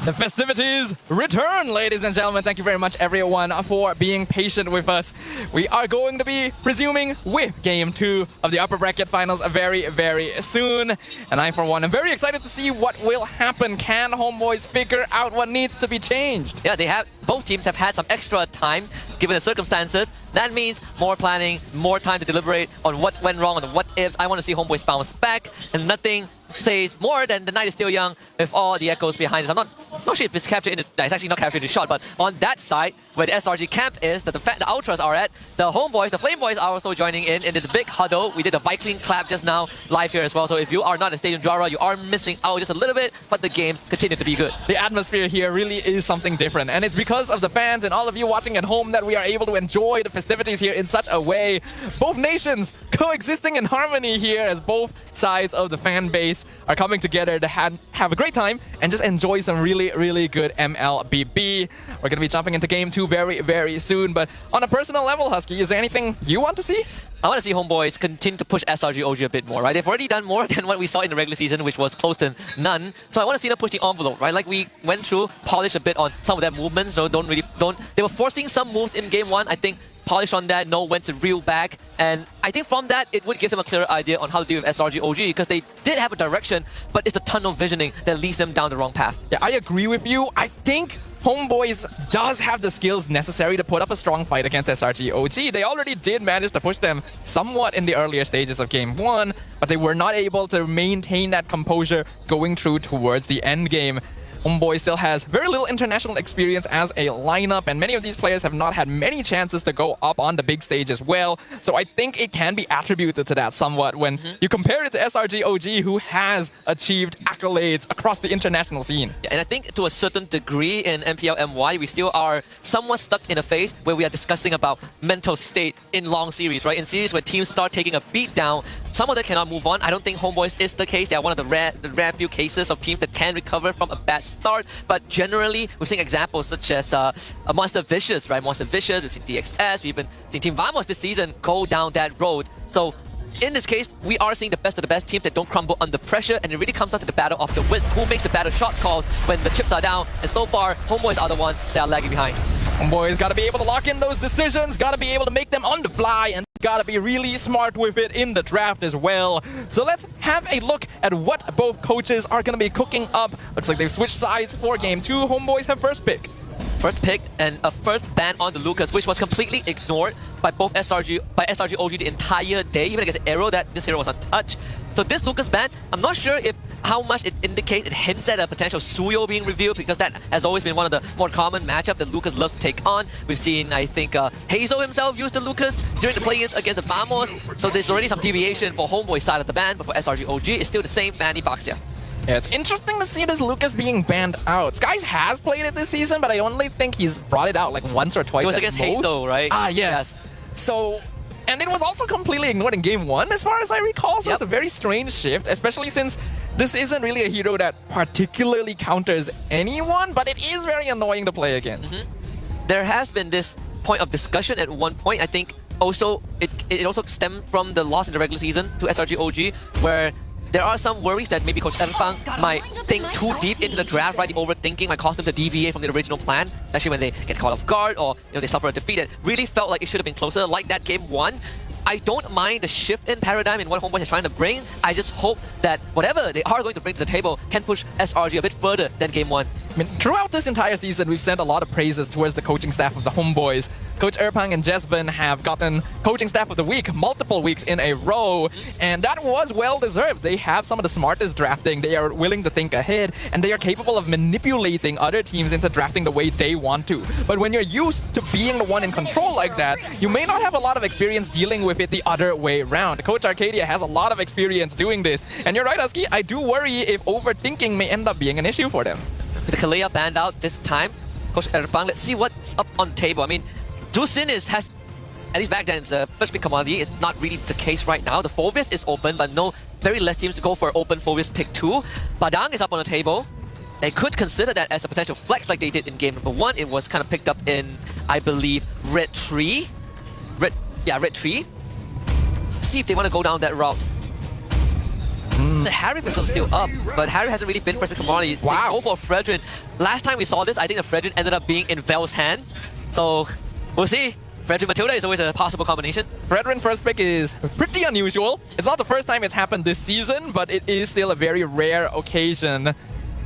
The festivities return, ladies and gentlemen. Thank you very much, everyone, for being patient with us. We are going to be resuming with Game 2 of the upper bracket finals very, very soon. And I, for one, am very excited to see what will happen. Can Homeboys figure out what needs to be changed? Yeah, both teams have had some extra time given the circumstances. That means more planning, more time to deliberate on what went wrong, on the what ifs. I want to see Homeboys bounce back, and nothing stays more than the night is still young with all the echoes behind us. I'm not sure if it's captured in this, it's actually not captured in the shot, but on that side where the SRG camp is, that the Ultras are at, the Homeboys, the Flame Boys are also joining in this big huddle. We did the Viking clap just now live here as well, so if you are not in Stadium Jara, you are missing out just a little bit, but the games continue to be good. The atmosphere here really is something different, and it's because of the fans and all of you watching at home that we are able to enjoy the festivities here in such a way. Both nations coexisting in harmony here as both sides of the fan base are coming together to have a great time and just enjoy some really, really good MLBB. We're going to be jumping into Game 2 very, very soon, but on a personal level, Husky, is there anything you want to see? I want to see Homeboys continue to push SRG OG a bit more, right? They've already done more than what we saw in the regular season, which was close to none. So I want to see them push the envelope, right? Like we went through, polished a bit on some of their movements. They were forcing some moves in Game 1, I think. Polish on that, know when to reel back, and I think from that it would give them a clearer idea on how to deal with SRG OG, because they did have a direction, but it's the tunnel visioning that leads them down the wrong path. Yeah, I agree with you. I think Homeboys does have the skills necessary to put up a strong fight against SRG OG. They already did manage to push them somewhat in the earlier stages of Game 1, but they were not able to maintain that composure going through towards the end game. Homeboy still has very little international experience as a lineup, and many of these players have not had many chances to go up on the big stage as well. So I think it can be attributed to that somewhat when you compare it to SRG OG, who has achieved accolades across the international scene. Yeah, and I think to a certain degree in MPL MY, we still are somewhat stuck in a phase where we are discussing about mental state in long series, right? In series where teams start taking a beat down, some of them cannot move on. I don't think Homeboys is the case. They are one of the rare few cases of teams that can recover from a bad start. But generally, we've seen examples such as Monster Vicious, right? Monster Vicious, we've seen DXS, we've even seen Team Vamos this season go down that road. So in this case, we are seeing the best of the best teams that don't crumble under pressure, and it really comes down to the battle of the wits. Who makes the better shot calls when the chips are down? And so far, Homeboys are the ones that are lagging behind. Homeboys got to be able to lock in those decisions, got to be able to make them on the fly, and got to be really smart with it in the draft as well. So let's have a look at what both coaches are going to be cooking up. Looks like they've switched sides for game 2. Homeboys have first pick. First pick and a first ban on the Lucas, which was completely ignored by both SRG OG the entire day, even against Arrow, that this hero was untouched. So this Lucas ban, I'm not sure if how much it indicates, it hints at a potential Suyo being revealed, because that has always been one of the more common matchup that Lucas loves to take on. We've seen, I think, Hazel himself use the Lucas during the play-ins against the Famos, so there's already some deviation for Homeboy's side of the ban, but for SRG OG, it's still the same Fanny Boxia. Yeah, it's interesting to see this Lucas being banned out. Skies has played it this season, but I only think he's brought it out like once or twice. It was against Hazel, right? Ah, yes. So, and it was also completely ignored in game 1 as far as I recall, so it's a very strange shift, especially since this isn't really a hero that particularly counters anyone, but it is very annoying to play against. There has been this point of discussion at one point, I think also it also stemmed from the loss in the regular season to SRG OG, where there are some worries that maybe Coach Erfang might think too deep into the draft, right? The overthinking might cause them to deviate from the original plan, especially when they get caught off guard or they suffer a defeat. It really felt like it should have been closer, like that game 1. I don't mind the shift in paradigm in what Homeboys is trying to bring. I just hope that whatever they are going to bring to the table can push SRG a bit further than game 1. I mean, throughout this entire season, we've sent a lot of praises towards the coaching staff of the Homeboys. Coach Erpang and Jesben have gotten coaching staff of the week multiple weeks in a row, and that was well deserved. They have some of the smartest drafting, they are willing to think ahead, and they are capable of manipulating other teams into drafting the way they want to. But when you're used to being the one in control like that, you may not have a lot of experience dealing with it the other way around. Coach Arcadia has a lot of experience doing this, and you're right, Husky, I do worry if overthinking may end up being an issue for them. With the Kalea banned out this time, Coach Erpang, let's see what's up on the table. I mean, Drusin has, at least back then, it's a first pick commodity. It's not really the case right now. The Phovis is open, but no, very less teams to go for open Phovis pick 2. Badang is up on the table. They could consider that as a potential flex like they did in game number 1. It was kind of picked up in, I believe, Red 3. Red 3. See if they want to go down that route. The Harry is still up, but Harry hasn't really been first pick commodities. Wow. They go for Fredrin. Last time we saw this, I think the Fredrin ended up being in Vel's hand. So, we'll see. Fredrin Matilda is always a possible combination. Fredrin first pick is pretty unusual. It's not the first time it's happened this season, but it is still a very rare occasion.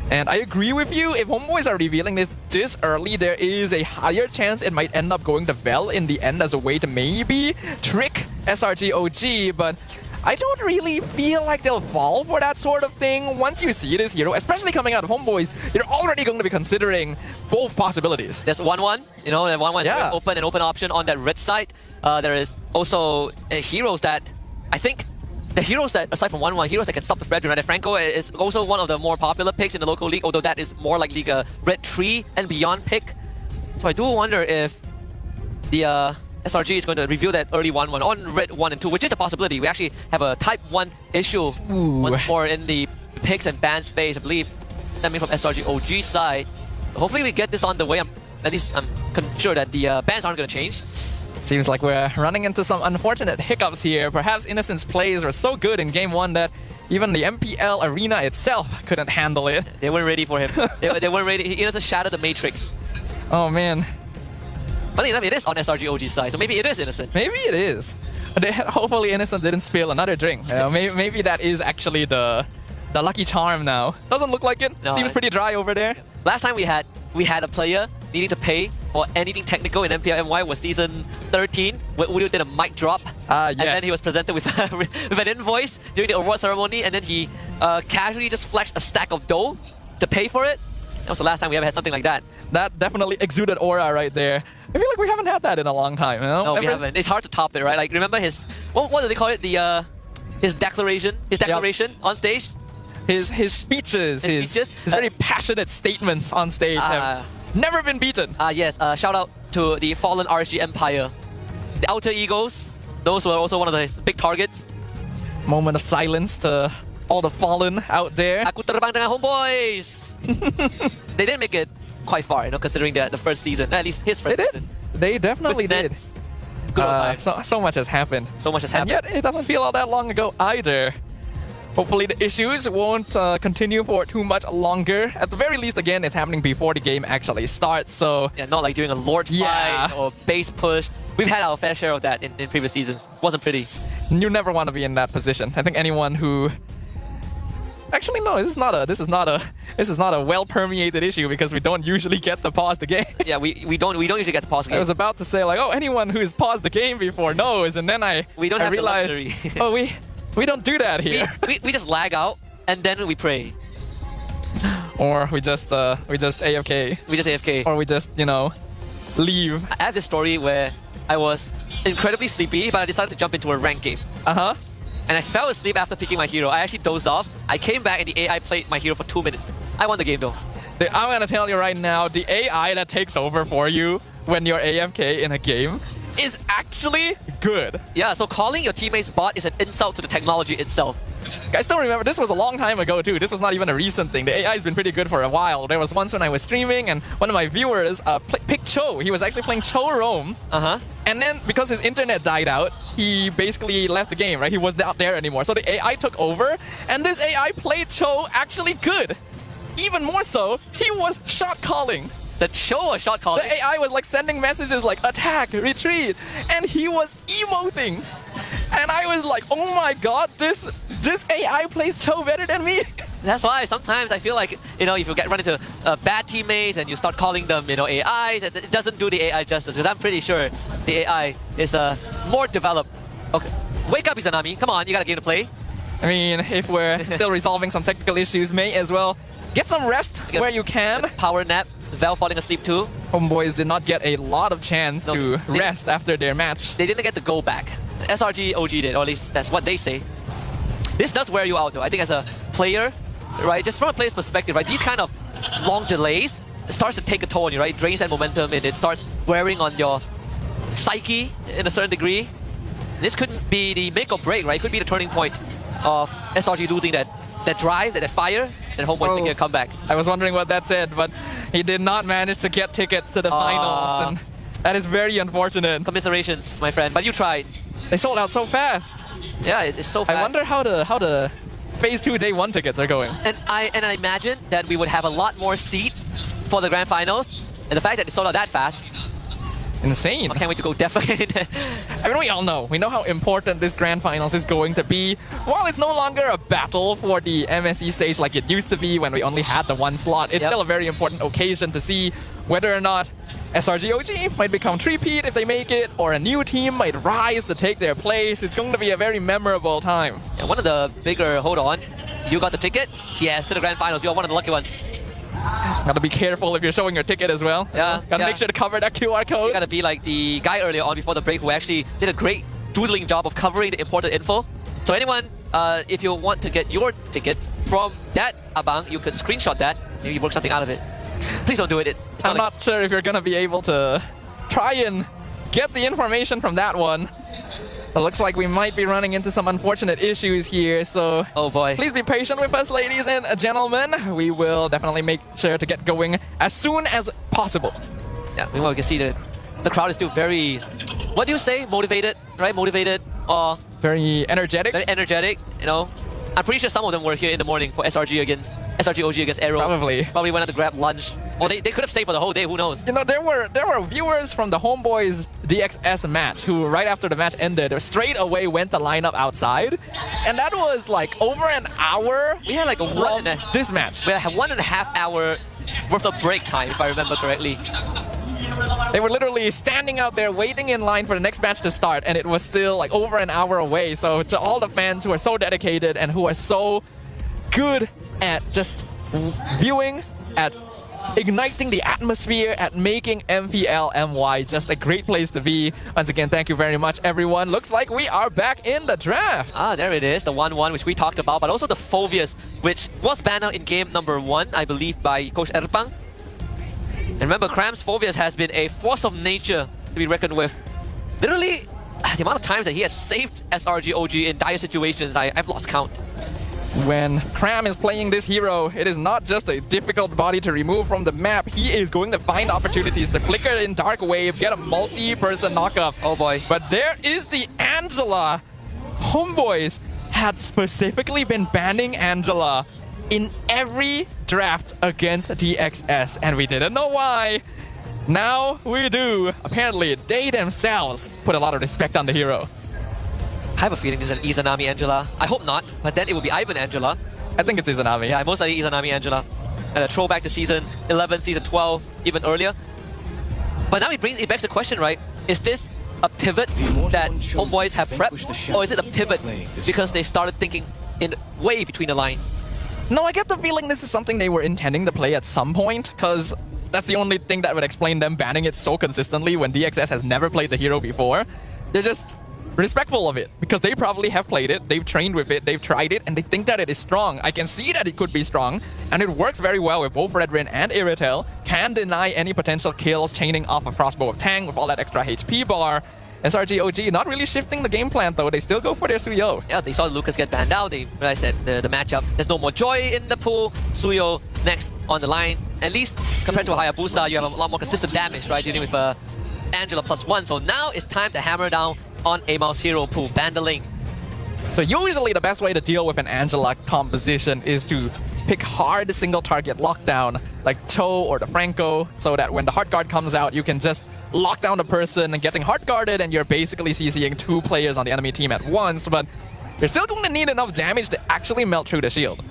And I agree with you, if Homeboys are revealing it this early, there is a higher chance it might end up going to Vel in the end as a way to maybe trick SRG OG, but I don't really feel like they'll fall for that sort of thing. Once you see this hero, especially coming out of Homeboys, you're already going to be considering both possibilities. There's 1-1, you know, and 1-1 is open, an open option on that red side. There is also heroes that, I think, the heroes that, aside from 1-1, heroes that can stop the Fredrin, right? Franco is also one of the more popular picks in the local league, although that is more likely a red 3 and beyond pick. So I do wonder if the SRG is going to reveal that early 1-1 on red 1 and 2, which is a possibility. We actually have a type 1 issue once more in the picks and bans phase, I believe, stemming from SRG OG side. Hopefully we get this on the way. At least I'm sure that the bans aren't going to change. Seems like we're running into some unfortunate hiccups here. Perhaps Innocent's plays were so good in game 1 that even the MPL arena itself couldn't handle it. They weren't ready for him. they weren't ready. Innocent shattered the Matrix. Oh man. Funny enough, it is on SRG OG side, so maybe it is Innocent. Maybe it is. Hopefully Innocent didn't spill another drink. Maybe that is actually the lucky charm now. Doesn't look like it. No, seems pretty dry over there. Last time we had a player needing to pay for anything technical in MPL MY was season 13, where Udio did a mic drop. Yes. And then he was presented with, with an invoice during the award ceremony, and then he casually just flexed a stack of dough to pay for it. That was the last time we ever had something like that. That definitely exuded aura right there. I feel like we haven't had that in a long time, you know? No, we haven't. It's hard to top it, right? Like, remember his, what do they call it? The his declaration on stage? His speeches, his very passionate statements on stage have never been beaten. Yes, shout out to the fallen RSG Empire. The Outer Eagles, those were also one of the big targets. Moment of silence to all the fallen out there. Aku terbang dengan Homeboys! They didn't make it quite far, you know, considering the first season. At least his first season. They definitely did. Good old times. So much has happened. So much has And happened. yet, it doesn't feel all that long ago either. Hopefully the issues won't continue for too much longer. At the very least, again, it's happening before the game actually starts, so... Yeah, not like doing a Lord fight or base push. We've had our fair share of that in previous seasons. Wasn't pretty. You never want to be in that position. I think anyone who... Actually, no, this is not a well-permeated issue because we don't usually get to pause the game. Yeah, we don't usually get to pause the game. I was about to say like, oh, anyone who's paused the game before knows, and then I realized, the luxury. oh, we don't do that here. We just lag out and then we pray. Or we just AFK. We just AFK. Or we just, leave. I have this story where I was incredibly sleepy, but I decided to jump into a ranked game. Uh-huh. And I fell asleep after picking my hero. I actually dozed off. I came back and the AI played my hero for 2 minutes. I won the game though. I'm gonna tell you right now, the AI that takes over for you when you're AFK in a game is actually good. Yeah, so calling your teammates bot is an insult to the technology itself. I still remember, this was a long time ago too. This was not even a recent thing. The AI has been pretty good for a while. There was once when I was streaming and one of my viewers picked Cho. He was actually playing Cho Roam. And then because his internet died out, he basically left the game, right? He was not there anymore. So the AI took over and this AI played Cho actually good. Even more so, he was shot calling. The Cho was shot calling? The AI was like sending messages like attack, retreat, and he was emoting. And I was like, oh my god, this AI plays Cho better than me. That's why sometimes I feel like, if you run into bad teammates and you start calling them, AIs, it doesn't do the AI justice, because I'm pretty sure the AI is more developed. Okay, wake up Izanami, come on, you got a game to play. I mean, if we're still resolving some technical issues, may as well get some rest where you can. Power nap, Val falling asleep too. Homeboys did not get a lot of chance to rest after their match. They didn't get to go back. SRG OG did, or at least that's what they say. This does wear you out though. I think as a player, right, just from a player's perspective, right, these kind of long delays, it starts to take a toll on you, right? It drains that momentum and it starts wearing on your psyche in a certain degree. This could be the make or break, right? It could be the turning point of SRG losing that drive, that fire, and Homeboys making a comeback. I was wondering what that said, but he did not manage to get tickets to the finals, and that is very unfortunate. Commiserations, my friend, but you tried. They sold out so fast. Yeah, it's so fast. I wonder how the Phase 2 Day 1 tickets are going. And I imagine that we would have a lot more seats for the Grand Finals, and the fact that it sold out that fast. Insane. I can't wait to go deaf again. I mean, we all know. We know how important this Grand Finals is going to be. While it's no longer a battle for the MSE stage like it used to be when we only had the one slot, it's still a very important occasion to see whether or not SRG OG might become three-peat if they make it, or a new team might rise to take their place. It's going to be a very memorable time. Yeah, one of the bigger, hold on, you got the ticket? Yes, to the Grand Finals. You're one of the lucky ones. Gotta be careful if you're showing your ticket as well. Yeah. Gotta make sure to cover that QR code. You gotta be like the guy earlier on before the break who actually did a great doodling job of covering the important info. So anyone, if you want to get your tickets from that abang, you could screenshot that, maybe work something out of it. Please don't do it. I'm not sure if you're gonna be able to try and get the information from that one. It looks like we might be running into some unfortunate issues here, so oh boy, please be patient with us, ladies and gentlemen. We will definitely make sure to get going as soon as possible. Yeah, meanwhile, we can see that the crowd is still very, what do you say, motivated, right? Motivated or very energetic. Very energetic, I'm pretty sure some of them were here in the morning for SRG OG against Aero. Probably went out to grab lunch. Or they could have stayed for the whole day, who knows? There were viewers from the Homeboys DXS match who right after the match ended straight away went to line up outside. And that was like over an hour. We had like this match. We had 1.5 hour worth of break time, if I remember correctly. They were literally standing out there waiting in line for the next match to start, and it was still like over an hour away. So to all the fans who are so dedicated and who are so good at just viewing, at igniting the atmosphere, at making MPL MY just a great place to be. Once again, thank you very much, everyone. Looks like we are back in the draft. There it is, the 1-1 which we talked about, but also the Phobias, which was banned out in game number 1, I believe, by Coach Erpang. And remember, Cram's Phobias has been a force of nature to be reckoned with. Literally, the amount of times that he has saved SRG OG in dire situations, I've lost count. When Cram is playing this hero, it is not just a difficult body to remove from the map. He is going to find opportunities to flicker in Dark Wave, get a multi-person knockup. Oh boy. But there is the Angela. Homeboys had specifically been banning Angela in every draft against DXS, and we didn't know why. Now we do. Apparently, they themselves put a lot of respect on the hero. I have a feeling this is an Izanami Angela. I hope not, but then it will be Ivan Angela. I think it's Izanami. Yeah, most likely Izanami Angela. And a throwback to season 11, season 12, even earlier. But now it begs the question, right? Is this a pivot that Homeboys have prepped? Or is it a pivot because they started thinking in way between the lines? No, I get the feeling this is something they were intending to play at some point, because that's the only thing that would explain them banning it so consistently when DXS has never played the hero before. They're just respectful of it, because they probably have played it, they've trained with it, they've tried it, and they think that it is strong. I can see that it could be strong, and it works very well with both Redrin and Iritel. Can deny any potential kills, chaining off a crossbow of Tang with all that extra HP bar. SRG OG not really shifting the game plan though, they still go for their Suyo. Yeah, they saw Lucas get banned out, they realized that the matchup, there's no more joy in the pool. Suyo next on the line. At least compared to Hayabusa, you have a lot more consistent damage, right? Dealing with Angela +1. So now it's time to hammer down on Amal's hero pool, Bandaling. So usually the best way to deal with an Angela composition is to pick hard single target lockdown, like Cho or the Franco, so that when the hard guard comes out, you can just lock down the person and getting hard guarded, and you're basically CCing 2 players on the enemy team at once, but you're still going to need enough damage to actually melt through the shield.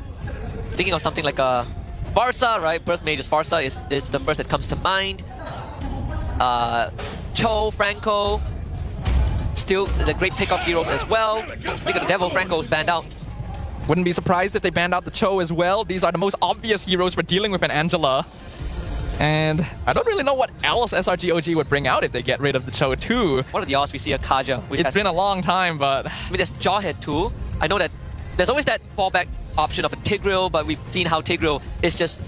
Thinking of something like a Farsa, right? Burst Mage's Farsa is the first that comes to mind. Cho, Franco, still the great pick-up heroes as well. Speaking of the Devil, Franco's banned out. Wouldn't be surprised if they banned out the Cho as well. These are the most obvious heroes for dealing with an Angela. And I don't really know what else SRG OG would bring out if they get rid of the Cho too. What are the odds we see a Kaja? It's been a long time, but... I mean, there's Jawhead too. I know that there's always that fallback option of a Tigreal, but we've seen how Tigreal is just...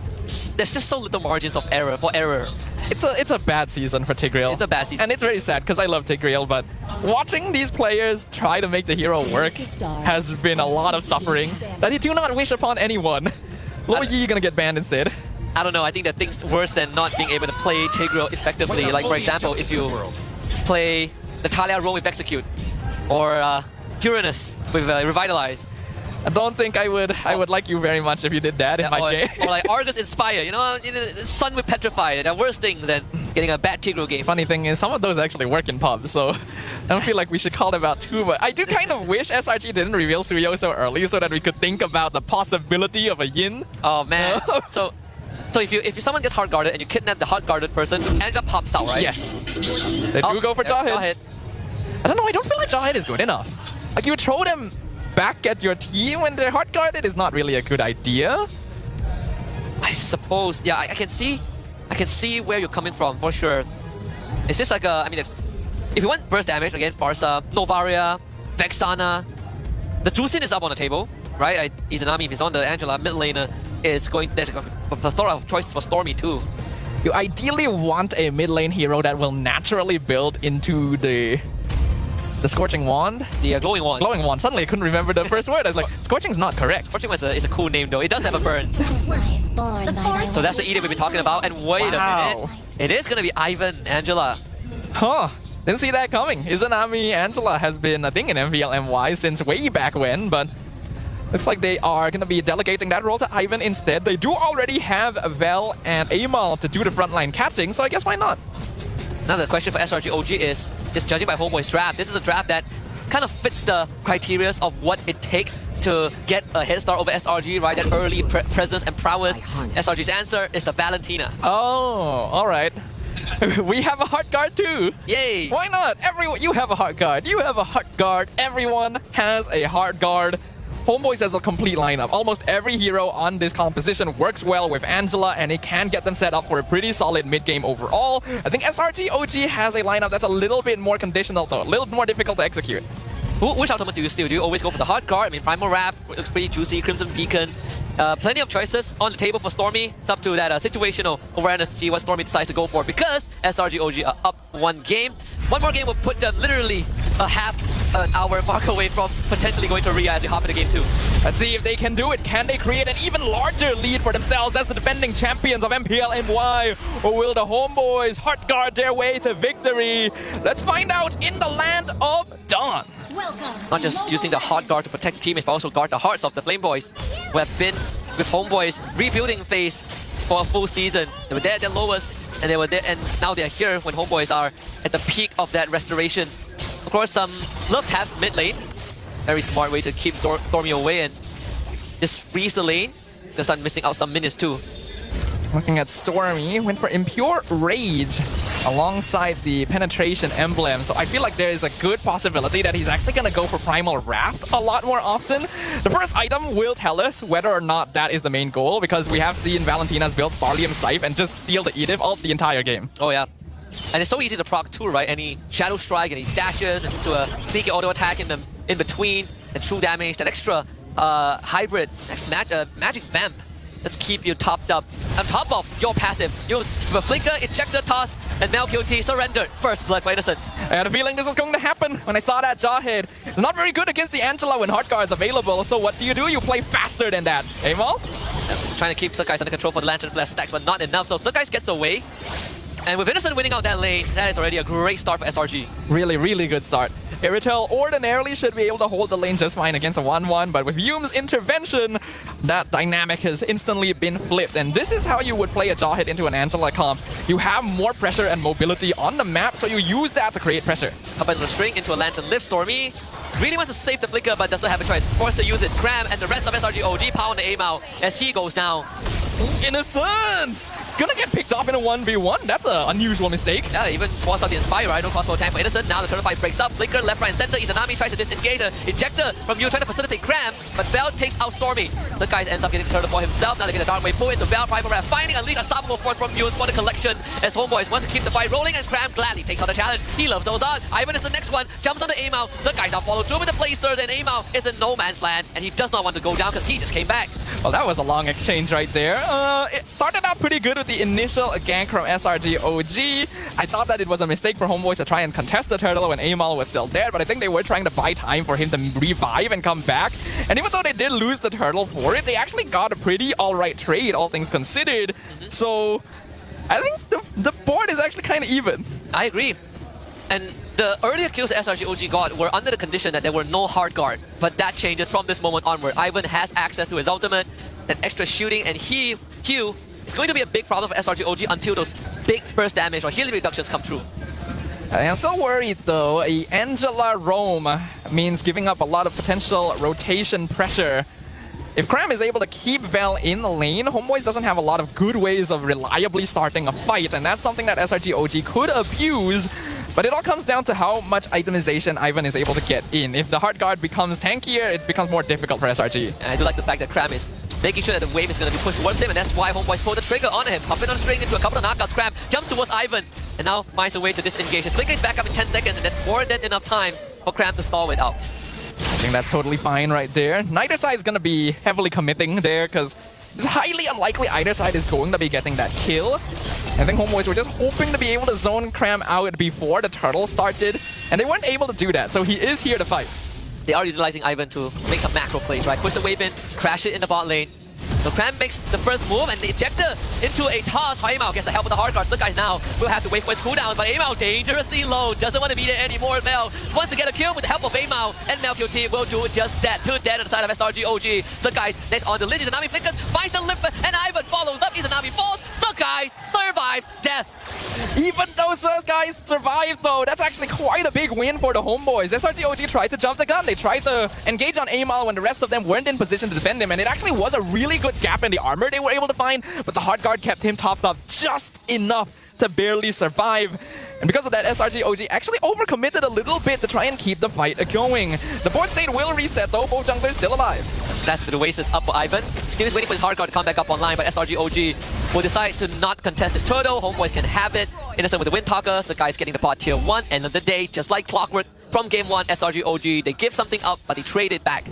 There's just so little margins of error for error. It's a bad season for Tigreal. It's a bad season. And it's very sad because I love Tigreal, but watching these players try to make the hero work has been a lot of suffering that I do not wish upon anyone. Lo Yi gonna get banned instead. I don't know, I think that things worse than not being able to play Tigreal effectively. Like for example, if you play Natalia role with Execute, or Uranus with Revitalize. I don't think I would like you very much if you did that in my game. Or like Argus Inspire, you know, Sun with Petrify. There are worse things than getting a bad Tigreal game. Funny thing is, some of those actually work in pub, so I don't feel like we should call them out too much. I do kind of wish SRG didn't reveal Suyo so early so that we could think about the possibility of a Yin. Oh man. So if someone gets hard guarded and you kidnap the hard guarded person, Angela pops out, right? Yes. They do go for Jawhead. I don't know, I don't feel like Jawhead is good enough. Like you throw them back at your team when they're hard guarded is not really a good idea. I suppose, yeah, I can see where you're coming from for sure. It's just like I mean, if you want burst damage against Farsa, Novaria, Vexana, the Juicin is up on the table, right? Izanami, if he's on the Angela mid laner, is going. There's a plethora of choices for Stormy too. You ideally want a mid lane hero that will naturally build into the Scorching Wand? The Glowing Wand. Glowing Wand. Suddenly I couldn't remember the first word. I was like, Scorching's not correct. Scorching Wand is a cool name though. It does have a burn. So that's the Edith we've been talking about. And wait a minute. It is going to be Ivan Angela. Huh. Didn't see that coming. Izanami Angela has been a thing in MPL MY since way back when, but looks like they are going to be delegating that role to Ivan instead. They do already have Vel and Amal to do the frontline catching, so I guess why not? Now the question for SRG OG is, just judging by Homeboy's draft, this is a draft that kind of fits the criteria of what it takes to get a head start over SRG, right? That early presence and prowess. SRG's answer is the Valentina. Oh, alright. We have a heart guard too. Yay! Why not? Everyone, you have a heart guard. You have a heart guard. Everyone has a heart guard. Homeboys has a complete lineup. Almost every hero on this composition works well with Angela, and it can get them set up for a pretty solid mid-game overall. I think SRG OG has a lineup that's a little bit more conditional though, a little more difficult to execute. Which ultimate do you steal? Do you always go for the hard guard? I mean, Primal Wrath looks pretty juicy, Crimson Beacon. Plenty of choices on the table for Stormy. It's up to that situational awareness to see what Stormy decides to go for, because SRG OG are up one game. One more game will put them literally a half an hour mark away from potentially going to Ria as we hop into game 2. Let's see if they can do it. Can they create an even larger lead for themselves as the defending champions of MPL NY? Or will the homeboys heart guard their way to victory? Let's find out in the land of Dawn. Not just using the hard guard to protect teammates, but also guard the hearts of the Flame Boys, who have been with homeboys rebuilding phase for a full season. They were there at their lowest, and they were there, and now they're here when homeboys are at the peak of that restoration. Of course, some love taps mid lane. Very smart way to keep Stormy away and just freeze the lane. Gonna start missing out some minions too. Looking at Stormy, went for Impure Rage alongside the Penetration emblem. So I feel like there is a good possibility that he's actually going to go for Primal Wrath a lot more often. The first item will tell us whether or not that is the main goal, because we have seen Valentina's build Starlium Scythe and just steal the Edith all the entire game. Oh yeah. And it's so easy to proc too, right? Any Shadow Strike, any dashes into a sneaky auto attack in between, and true damage, that extra hybrid magic vamp. Let's keep you topped up on top of your passive. Use the Flicker, Ejector Toss, and MelQT surrendered. First blood for Innocent. I had a feeling this was going to happen when I saw that Jawhead. It's not very good against the Angela when hard guard is available, so what do? You play faster than that. Amal? Trying to keep Surkais under control for the Lantern Flash stacks, but not enough, so Surkais gets away. And with Innocent winning out that lane, that is already a great start for SRG. Really, really good start. Iritel ordinarily should be able to hold the lane just fine against a 1-1, but with Yume's intervention, that dynamic has instantly been flipped. And this is how you would play a Jawhead into an Angela comp. You have more pressure and mobility on the map, so you use that to create pressure. Up and the string into a Lantern Lift. Stormy really wants to save the Flicker, but doesn't have a choice. Forced to use it. Cram and the rest of SRG OG power on the aim out as he goes down. Innocent! Gonna get picked off in a 1v1. That's an unusual mistake. Yeah, even forced out the Inspire, right? No crossbow tank for Innocent. Now the turtle fight breaks up. Flicker, left, right, and center. Izanami tries to disengage her. Ejector from you trying to facilitate Cram, but Bell takes out Stormy. The guy ends up getting the turtle for himself. Now they get a Dark Wave pull into Bell. Primal Wrath finally unleash unstoppable force from Muse for the collection as homeboys wants to keep the fight rolling, and Cram gladly takes on the challenge. He loves those on. Ivan is the next one. Jumps on the aim out. The guys now follow through with the Blasters, and aim out is in no man's land, and he does not want to go down because he just came back. Well, that was a long exchange right there. It started out pretty good with the initial gank from SRG OG. I thought that it was a mistake for homeboys to try and contest the turtle when Amal was still there, but I think they were trying to buy time for him to revive and come back. And even though they did lose the turtle for it, they actually got a pretty alright trade, all things considered. So I think the board is actually kind of even. I agree. And the earlier kills that SRG OG got were under the condition that there were no hard guard. But that changes from this moment onward. Ivan has access to his ultimate, that extra shooting, and Q is going to be a big problem for SRG OG until those big burst damage or healing reductions come true. I'm still worried though. A Angela roam means giving up a lot of potential rotation pressure. If Cram is able to keep Vel in the lane, homeboys doesn't have a lot of good ways of reliably starting a fight, and that's something that SRG OG could abuse. But it all comes down to how much itemization Ivan is able to get in. If the hard guard becomes tankier, it becomes more difficult for SRG. And I do like the fact that Cram is making sure that the wave is going to be pushed towards him, and that's why homeboys pull the trigger on him. Hopping on the string into a couple of knockouts. Cram jumps towards Ivan, and now finds a way to disengage. His flicker is back up in 10 seconds, and that's more than enough time for Cram to stall it out. I think that's totally fine right there. Neither side is going to be heavily committing there, because it's highly unlikely either side is going to be getting that kill. I think homeboys were just hoping to be able to zone Cram out before the turtle started, and they weren't able to do that, so he is here to fight. They are utilizing Ivan to make some macro plays, right? Push the wave in, crash it in the bot lane. So Cram makes the first move, and the ejector into a toss. Aimao gets the help of the hard guards. The guys now will have to wait for his cooldown, but Aimao dangerously low. Doesn't want to be there anymore. Mel wants to get a kill with the help of Aimao, and MelQT will do just that. 2 dead at the side of SRG OG. So guys, next on the list, Izanami flickers, finds the lift, and Ivan follows up. Izanami falls. So guys, survive death. Even though guys survived though, that's actually quite a big win for the homeboys. SRG OG tried to jump the gun. They tried to engage on Amal when the rest of them weren't in position to defend him, and it actually was a really good gap in the armor they were able to find, but the hard guard kept him topped up just enough to barely survive. And because of that, SRG OG actually overcommitted a little bit to try and keep the fight going. The board state will reset though, both junglers still alive. That's the Oasis up for Ivan. Still is waiting for his hard guard to come back up online, but SRG OG will decide to not contest his turtle. Homeboys can have it. Innocent with the Wind Talker, so guys getting the pot tier 1. End of the day, just like clockwork from game 1, SRG OG, they give something up, but they trade it back.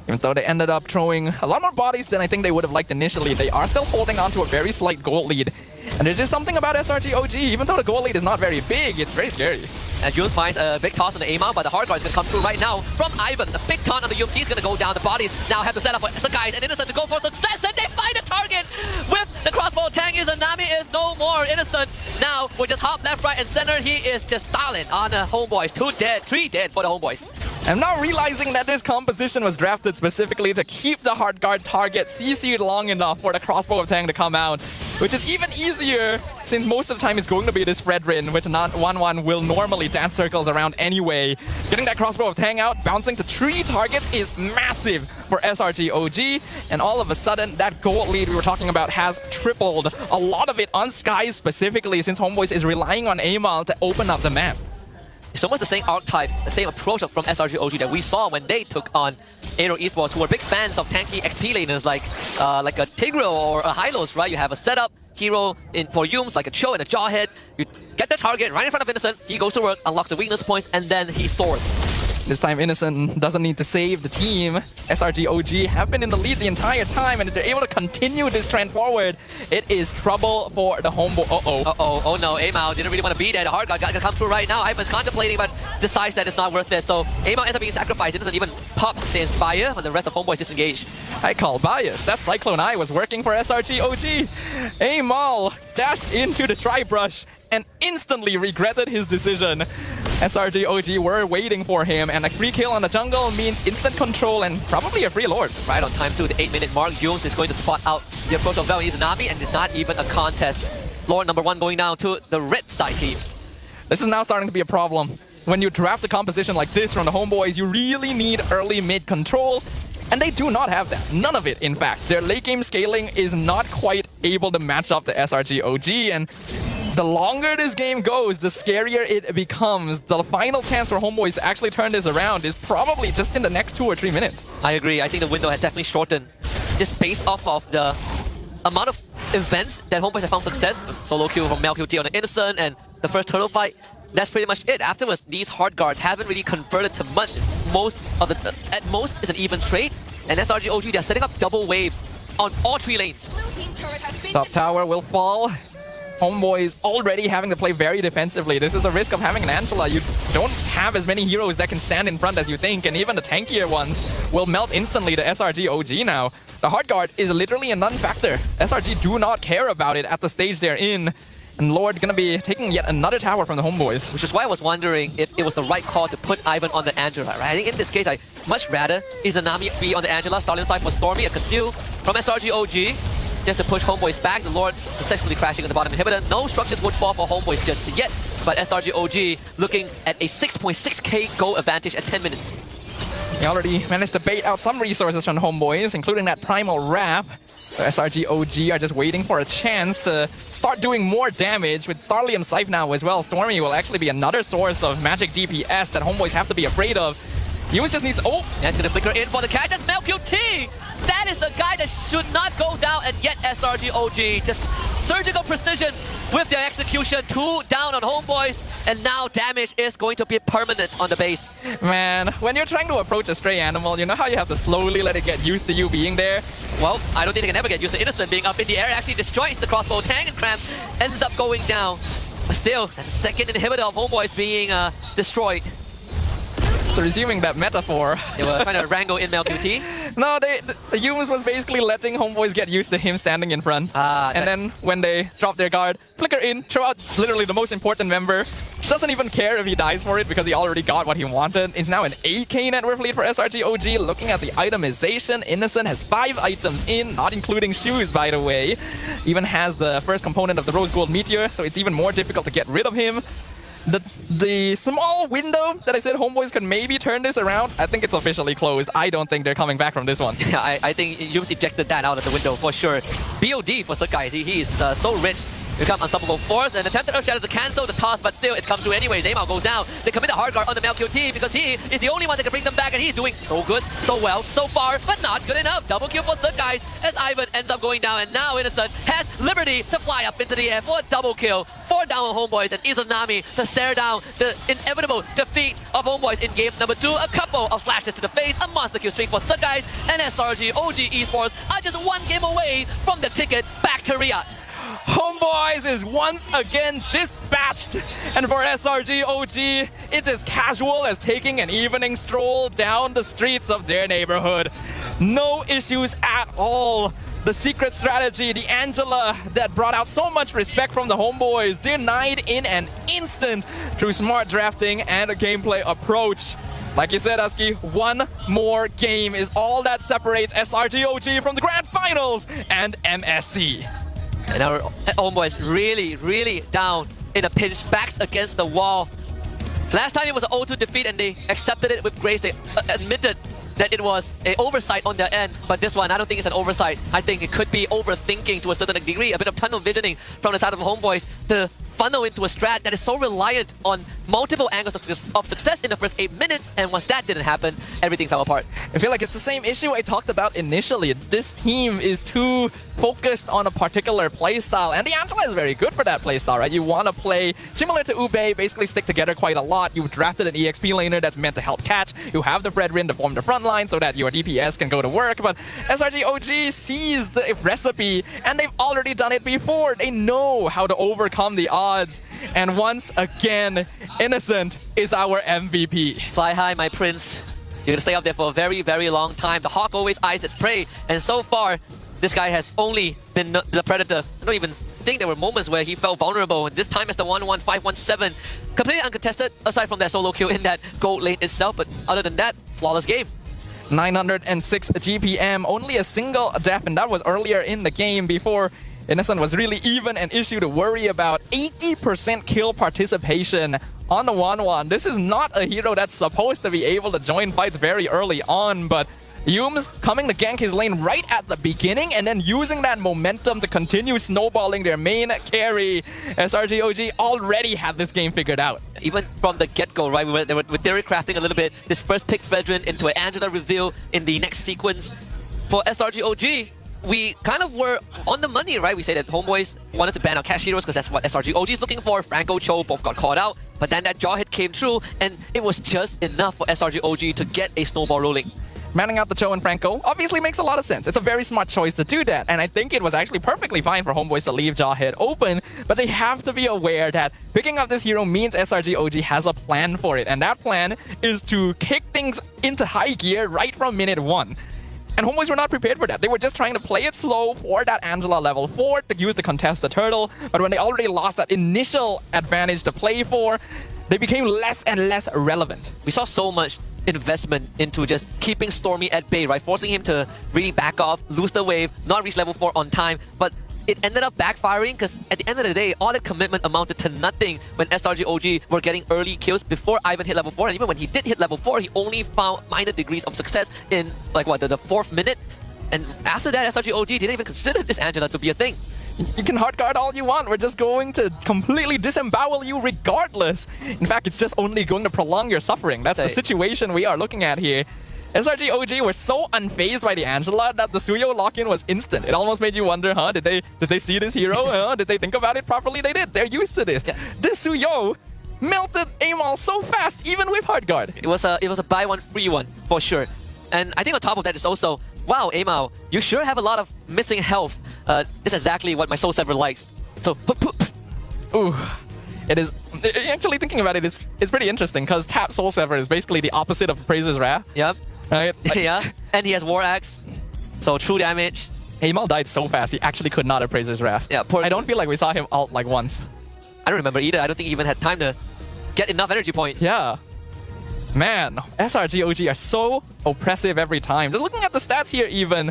Even though they ended up throwing a lot more bodies than I think they would have liked initially, they are still holding on to a very slight gold lead. And there's just something about SRG OG, even though the gold lead is not very big, it's very scary. And Jules finds a big toss on the Aimar, but the hard guard is going to come through right now from Ivan. The big taunt on the UMT is going to go down. The bodies now have to set up for Sakai's and Innocent to go for success, and they find a target with the crossbow tank. Izanami is no more. Innocent now will just hop left, right, and center. He is just styling on the Homeboys. 2 dead, 3 dead for the Homeboys. I'm now realizing that this composition was drafted specifically to keep the hard guard target CC'd long enough for the crossbow of Tang to come out, which is even easier since most of the time it's going to be this Fredrin, which not 1-1 will normally dance circles around anyway. Getting that crossbow of Tang out, bouncing to 3 targets is massive for SRG OG, and all of a sudden that gold lead we were talking about has tripled. A lot of it on Skies specifically, since Homeboys is relying on Amal to open up the map. It's almost the same archetype, the same approach from SRG OG that we saw when they took on Aero Esports, who were big fans of tanky XP laners like a Tigreal or a Hylos, right? You have a setup hero for Yumes, like a Cho and a Jawhead. You get the target right in front of Innocent, he goes to work, unlocks the weakness points, and then he soars. This time Innocent doesn't need to save the team. SRG OG have been in the lead the entire time, and if they're able to continue this trend forward, it is trouble for the Homeboy. Oh no, Amal didn't really want to be there. The hard guard got to come through right now. Ivan's contemplating, but decides that it's not worth it. So Amal ends up being sacrificed. It doesn't even pop the Inspire, when the rest of Homeboys disengage. I call bias. That Cyclone Eye was working for SRG OG. Amal dashed into the Tri-Brush and instantly regretted his decision. SRG OG were waiting for him, and a free kill on the jungle means instant control and probably a free Lord. Right on time too, the 8-minute mark. Yumes is going to spot out the approach of Vel Izanami, and it's not even a contest. Lord number 1 going down to the red side team. This is now starting to be a problem. When you draft a composition like this from the Homeboys, you really need early mid control, and they do not have that. None of it, in fact. Their late game scaling is not quite able to match up to SRG OG, and the longer this game goes, the scarier it becomes. The final chance for Homeboys to actually turn this around is probably just in the next 2 or 3 minutes. I agree. I think the window has definitely shortened. Just based off of the amount of events that Homeboys have found success, the solo kill from MelQT on the Innocent and the first turtle fight, that's pretty much it. Afterwards, these hard guards haven't really converted to much. At most, it's an even trade. And SRG OG, they're setting up double waves on all 3 lanes. Top tower will fall. Homeboys already having to play very defensively. This is the risk of having an Angela. You don't have as many heroes that can stand in front as you think, and even the tankier ones will melt instantly to SRG OG now. The hard guard is literally a non-factor. SRG do not care about it at the stage they're in. And Lord gonna be taking yet another tower from the Homeboys. Which is why I was wondering if it was the right call to put Ivan on the Angela, right? I think in this case, I much rather Izanami be on the Angela, Starling side for Stormy, a conceal from SRG OG. Just to push Homeboys back, the Lord successfully crashing on the bottom inhibitor. No structures would fall for Homeboys just yet, but SRG OG looking at a 6.6k goal advantage at 10 minutes. They already managed to bait out some resources from the Homeboys, including that Primal Wrap. The SRG OG are just waiting for a chance to start doing more damage. With Starlium Scythe now as well, Stormy will actually be another source of magic DPS that Homeboys have to be afraid of. Yumes just needs to... Oh! That's gonna flicker in for the catch. That's MelQT! That is the guy that should not go down, and yet SRG OG just surgical precision with their execution. 2 down on Homeboys, and now damage is going to be permanent on the base. Man, when you're trying to approach a stray animal, you know how you have to slowly let it get used to you being there? Well, I don't think they can ever get used to Innocent being up in the air. It actually destroys the crossbow tank, and Cramp ends up going down. But still, that's the second inhibitor of Homeboys being destroyed. So resuming that metaphor. They were trying to wrangle in MelQT. No, the Yumes was basically letting Homeboys get used to him standing in front. And then when they drop their guard, flicker in, throw out literally the most important member. Doesn't even care if he dies for it because he already got what he wanted. It's now an 8k net worth lead for SRG OG. Looking at the itemization, Innocent has 5 items in, not including shoes, by the way. Even has the first component of the Rose Gold Meteor, so it's even more difficult to get rid of him. The small window that I said Homeboys could maybe turn this around, I think it's officially closed. I don't think they're coming back from this one. Yeah, I think Yumes ejected that out of the window for sure. BOD for Sakai, he is so rich. Become unstoppable force and attempted Earth Shadow to cancel the toss, but still it comes through anyways. Amal goes down. They commit a hard guard on the MelQT because he is the only one that can bring them back, and he's doing so good, so well, so far, but not good enough. Double kill for Sakai as Ivan ends up going down, and now Innocent has liberty to fly up into the air for a double kill. 4 down on Homeboys, and Izanami to stare down the inevitable defeat of Homeboys in game number 2. A couple of slashes to the face, a monster kill streak for Sakai, and SRG OG Esports are just 1 game away from the ticket back to Riyadh. Homeboys is once again dispatched, and for SRG OG, it's as casual as taking an evening stroll down the streets of their neighborhood. No issues at all. The secret strategy, the Angela that brought out so much respect from the Homeboys, denied in an instant through smart drafting and a gameplay approach. Like you said, Husky, one more game is all that separates SRG OG from the Grand Finals and MSC. And our Homeboys really down in a pinch, backs against the wall. Last time it was an 0-2 defeat and they accepted it with grace. They admitted that it was an oversight on their end, but this one, I don't think it's an oversight. I think it could be overthinking to a certain degree, a bit of tunnel visioning from the side of the Homeboys to funnel into a strat that is so reliant on multiple angles of success in the first 8 minutes, and once that didn't happen, everything fell apart. I feel like it's the same issue I talked about initially. This team is too focused on a particular playstyle, and the Angela is very good for that playstyle, right? You want to play similar to Ube, basically stick together quite a lot. You've drafted an EXP laner that's meant to help catch. You have the Fredrin to form the front line so that your DPS can go to work, but SRG OG sees the recipe, and they've already done it before. They know how to overcome the odds, and once again, Innocent is our MVP. Fly high, my prince. You're gonna stay up there for a very long time. The hawk always eyes its prey, and so far, this guy has only been the predator. I don't even think there were moments where he felt vulnerable, and this time it's the 1-1-5-1-7. Completely uncontested, aside from that solo kill in that gold lane itself, but other than that, flawless game. 906 GPM, only a single death, and that was earlier in the game before Innocent was really even an issue to worry about. 80% kill participation on the 1-1. This is not a hero that's supposed to be able to join fights very early on, but Yume's coming to gank his lane right at the beginning and then using that momentum to continue snowballing their main carry. SRG OG already had this game figured out. Even from the get-go, right? They were theory crafting a little bit. This first pick Fredrin into an Angela reveal in the next sequence. For SRG OG, we kind of were on the money, right? We say that Homeboys wanted to ban out cash heroes because that's what SRG OG is looking for. Franco, Cho both got caught out, but then that jaw hit came true, and it was just enough for SRG OG to get a snowball rolling. Manning out the Cho and Franco obviously makes a lot of sense. It's a very smart choice to do that, and I think it was actually perfectly fine for Homeboys to leave Jawhead open, but they have to be aware that picking up this hero means SRG OG has a plan for it, and that plan is to kick things into high gear right from minute 1. And Homeboys were not prepared for that. They were just trying to play it slow for that Angela level 4 to use the contest the turtle, but when they already lost that initial advantage to play for, they became less and less relevant. We saw so much investment into just keeping Stormy at bay, right? Forcing him to really back off, lose the wave, not reach level 4 on time, but it ended up backfiring because at the end of the day, all that commitment amounted to nothing when SRG OG were getting early kills before Ivan hit level 4, and even when he did hit level 4, he only found minor degrees of success in like what, the 4th minute, and after that SRG OG didn't even consider this Angela to be a thing. You can hard guard all you want, we're just going to completely disembowel you regardless. In fact, it's just only going to prolong your suffering. That's the situation we are looking at here. SRG OG were so unfazed by the Angela that the Suyo lock-in was instant. It almost made you wonder, huh? Did they see this hero? Did they think about it properly? They did. They're used to this. Yeah. This Suyo melted Amal so fast, even with hard guard. It was a buy one free one for sure. And I think on top of that is also, wow, Amal, you sure have a lot of missing health. This is exactly what my Soul Sever likes. So, ooh. It is, actually thinking about it, it's pretty interesting because Tap Soul Sever is basically the opposite of Praiser's Wrath. Yep. Right? Like, yeah, and he has War Axe, so true damage. Amal died so fast, he actually could not have Praiser's Wrath. Yeah, I don't feel like we saw him ult like once. I don't remember either. I don't think he even had time to get enough energy points. Yeah. Man, SRG OG are so oppressive every time. Just looking at the stats here even,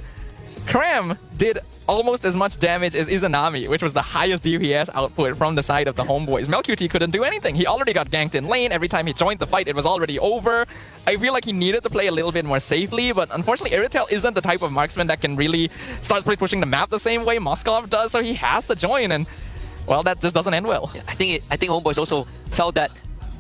Cram did almost as much damage as Izanami, which was the highest DPS output from the side of the Homeboys. MelQT couldn't do anything. He already got ganked in lane. Every time he joined the fight, it was already over. I feel like he needed to play a little bit more safely, but unfortunately, Iritel isn't the type of marksman that can really start pushing the map the same way Moskov does, so he has to join, and well, that just doesn't end well. Yeah, I think Homeboys also felt that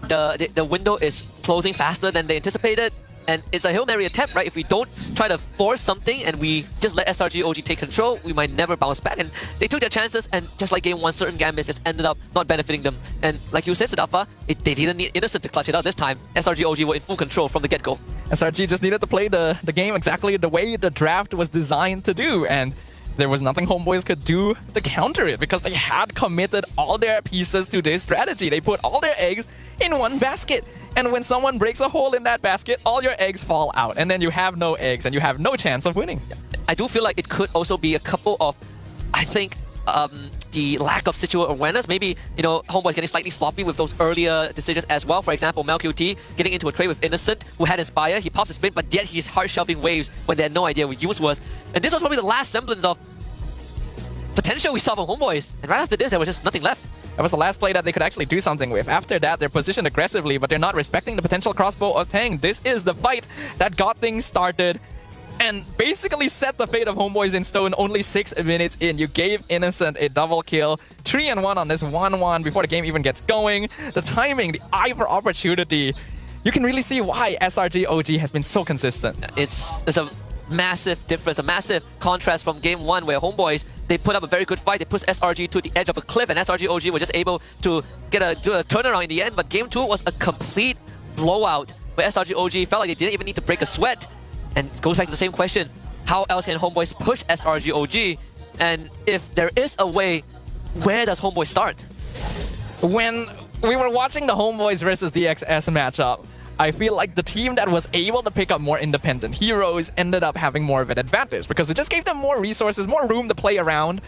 the window is closing faster than they anticipated. And it's a Hail Mary attempt, right? If we don't try to force something and we just let SRG OG take control, we might never bounce back. And they took their chances, and just like game 1, certain gambits just ended up not benefiting them. And like you said, Sadafa, they didn't need Innocent to clutch it out this time. SRG OG were in full control from the get-go. SRG just needed to play the game exactly the way the draft was designed to do. And there was nothing Homeboys could do to counter it because they had committed all their pieces to this strategy. They put all their eggs in one basket. And when someone breaks a hole in that basket, all your eggs fall out. And then you have no eggs and you have no chance of winning. I do feel like it could also be a couple of, I think, the lack of situational awareness. Maybe, you know, Homeboys getting slightly sloppy with those earlier decisions as well. For example, MelQT getting into a trade with Innocent, who had Inspire. He pops his spin, but yet he's hard shoving waves when they had no idea what use was. And this was probably the last semblance of potential we saw from Homeboys. And right after this, there was just nothing left. That was the last play that they could actually do something with. After that, they're positioned aggressively, but they're not respecting the potential crossbow of Tang. This is the fight that got things started and basically set the fate of Homeboys in stone only 6 minutes in. You gave Innocent a double kill, 3-1 on this 1-1 before the game even gets going. The timing, the eye for opportunity. You can really see why SRG OG has been so consistent. It's a massive difference, a massive contrast from game 1 where Homeboys, they put up a very good fight. They pushed SRG to the edge of a cliff and SRG OG were just able to do a turnaround in the end. But game 2 was a complete blowout where SRG OG felt like they didn't even need to break a sweat. And it goes back to the same question. How else can Homeboys push SRG OG? And if there is a way, where does Homeboys start? When we were watching the Homeboys versus DXS matchup, I feel like the team that was able to pick up more independent heroes ended up having more of an advantage because it just gave them more resources, more room to play around.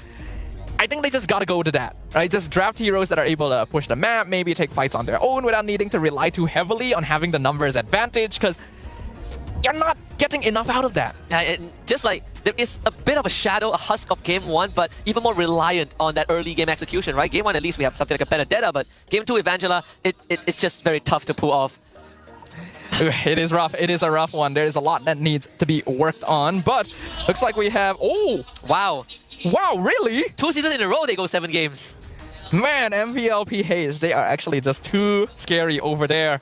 I think they just gotta go to that, right? Just draft heroes that are able to push the map, maybe take fights on their own without needing to rely too heavily on having the numbers advantage, because you're not getting enough out of that. Yeah, just like there is a bit of a shadow, a husk of game 1, but even more reliant on that early game execution, right? Game 1, at least we have something like a Benedetta, but game 2 with Angela, it's just very tough to pull off. It is rough. It is a rough one. There is a lot that needs to be worked on, but looks like we have... Oh! Wow. Wow, really? 2 seasons in a row, they go 7 games. Man, MPL PH, they are actually just too scary over there.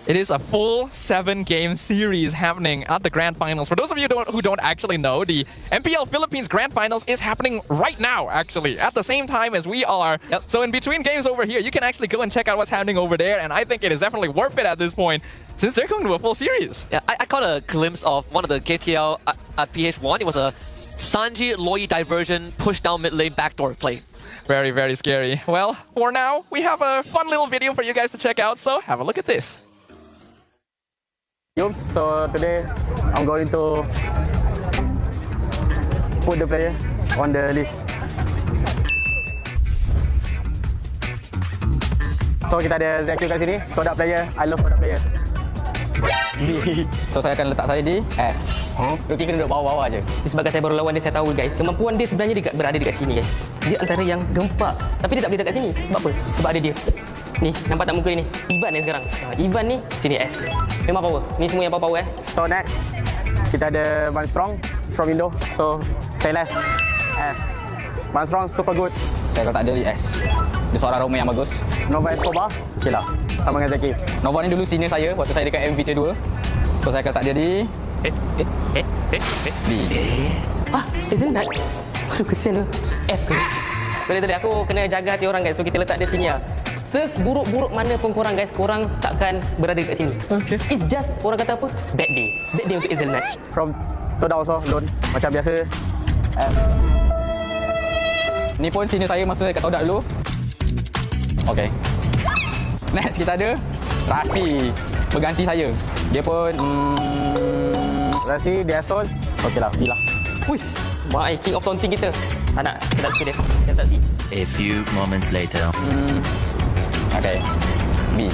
It is a full 7-game series happening at the Grand Finals. For those of you who don't actually know, the MPL Philippines Grand Finals is happening right now, actually, at the same time as we are. Yep. So in between games over here, you can actually go and check out what's happening over there, and I think it is definitely worth it at this point, since they're going to a full series. Yeah, I caught a glimpse of one of the KTL at PH1. It was a Sanji Loi diversion push down mid lane backdoor play. Very, very scary. Well, for now, we have a fun little video for you guys to check out, so have a look at this. So today I'm going to put the player on the list. So kita ada ZQ kat sini, product player. I love product player. So saya akan letak saya di F. Rookie kena duduk bawah-bawah je. Disebabkan saya baru lawan dia, saya tahu guys, kemampuan dia sebenarnya berada dekat sini guys. Dia antara yang gempak, tapi dia tak boleh dekat sini. Sebab apa? Sebab ada dia. Ni, nampak tak muka dia ni? Ivan ni sekarang. Ivan ni, sini S. Memang power. Ni semua yang power So next, kita ada Van Strong from Indo. So, say less. S. Van Strong, super good. Saya letak dia di S. Dia seorang Roma yang bagus. Nova Escobar, okay lah. Sama dengan Zaki. Nova ni dulu senior saya waktu saya dekat MVC 2. So saya akan letak dia di D. Isn't that? Aduh, kesian tu. F ke? Boleh, aku kena jaga hati orang guys. So kita letak dia sini lah. Seburuk-buruk mana pun korang guys, korang takkan berada dekat sini. Okay. It's just, orang kata apa? Bad day. Bad day untuk Hazelnut. From Toda also, Don. Macam biasa. Ni pun senior saya masa dekat Toda dulu. Okay. Next kita ada Rasi. Berganti saya. Dia pun... Rasi, dia Sol. Okay lah, bila. Wish. Wah, king of taunting kita. Tak nak, kita tak suka dia. Kita tak si. A few moments later. Okay. B.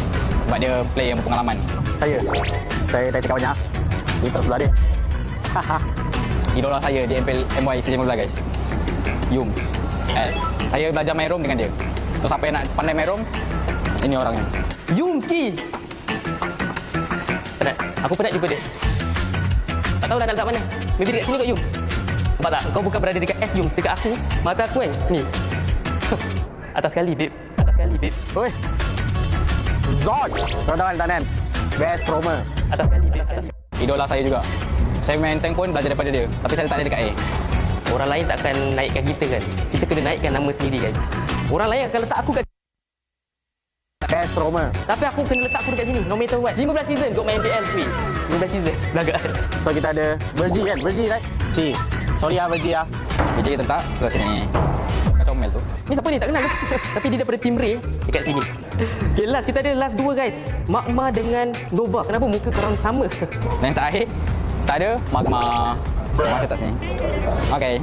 Sebab dia player yang berpengalaman. Saya dah cakap banyak. Ini tak sebelah dia. Idola saya di MPL MY season 15 guys. Yum. S. Saya belajar main roam dengan dia. So siapa yang nak pandai main roam, ini orangnya. Yumki. Penat. Aku penat jumpa dia. Tak tahu dah nak letak mana. Maybe dekat sini kot Yum. Nampak tak? Kau bukan berada dekat S Yum. Dekat aku. Mata aku kan. Ni. Atas sekali babe. Atas sekali babe. Oi. Zod. Tuan-tuan tanan. Best roamer. Atas sekali babe. Atas sekali. Idola saya juga. Saya main tank pun belajar daripada dia. Tapi saya letak dia dekat A. Orang lain takkan naikkan kita kan. Kita kena naikkan nama sendiri guys. Orang lain akan letak aku kat best roamer. Tapi aku kena letak aku dekat sini. No matter what. 15 season got main MPL free. 15 season. Belagak. So kita ada Virgie kan? Virgie right? Si. Sorry Virgie BJ kita letak ke sini. Kat comel tu. Ni siapa ni? Tak kenal. Tapi dia daripada tim Ray dekat sini. Okay, last. Kita ada last 2 guys. Magma dengan Nova. Kenapa muka korang sama? Dan yang terakhir, tak ada Magma. Magma saya tak sini. Okay.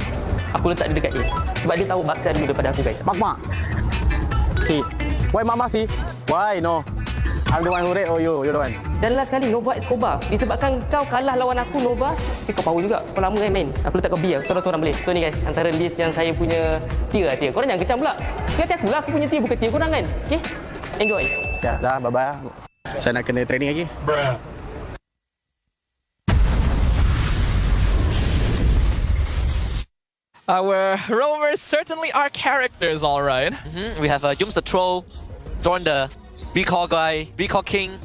Aku letak dia dekat dia. Sebab dia tahu baksa dulu daripada aku guys. Magma. Si. Why Mama si? Why no? I'm the one who red or you're the one? Dan last kali Nova Escobar. Disebabkan kau kalah lawan aku Nova, tapi kau power juga. Kau lama kan main. Aku letak kau B lah. Seorang-seorang boleh. So ni guys, antara list yang saya punya tier lah tier. Korang jangan kecam pula. Sekali aku lah aku punya tier bukan tier korang kan. Okay? Enjoy. Ya, dah bye-bye. Saya nak kena training lagi. Our roamers certainly are characters, all right. We have Jums the Troll, Zorn the Recall guy, Recall King.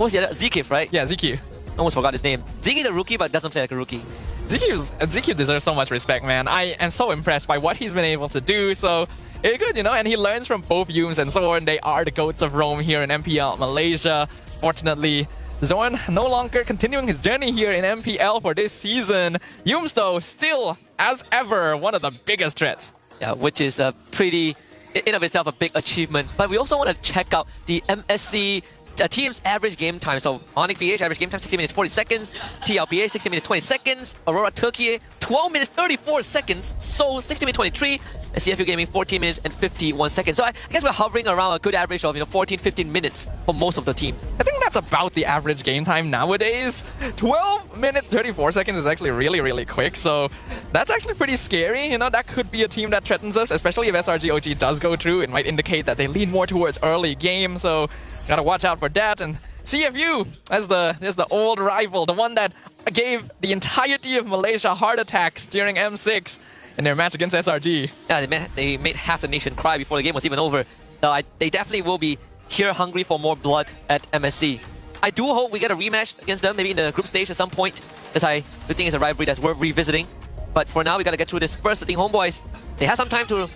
What was the other? Zikif, right? Yeah, ZQ. Almost forgot his name. Ziki the rookie, but doesn't play like a rookie. ZQ deserves so much respect, man. I am so impressed by what he's been able to do. So it's good, you know, and he learns from both Yums and Zorn. They are the goats of Rome here in MPL Malaysia. Fortunately, Zorn no longer continuing his journey here in MPL for this season. Yums, though, still, as ever, one of the biggest threats. Yeah, which is a pretty, in of itself, a big achievement. But we also want to check out the MSC team's average game time. So Onic PH average game time 60 minutes 40 seconds, TLPA 60 minutes 20 seconds, Aurora Turkey 12 minutes 34 seconds, Seoul 60 minutes 23, and CFU Gaming 14 minutes and 51 seconds. So I guess we're hovering around a good average of 14-15 minutes for most of the teams. I think that's about the average game time nowadays. 12 minutes 34 seconds is actually really quick, so that's actually pretty scary. You know, that could be a team that threatens us, especially if SRG OG does go through. It might indicate that they lean more towards early game, so gotta watch out for that. And CFU as the old rival, the one that gave the entirety of Malaysia heart attacks during M6 in their match against SRG. Yeah, they made half the nation cry before the game was even over. They definitely will be here hungry for more blood at MSC. I do hope we get a rematch against them, maybe in the group stage at some point, as I do think it's a rivalry that's worth revisiting. But for now, we gotta get through this first. I think Homeboys, they have some time to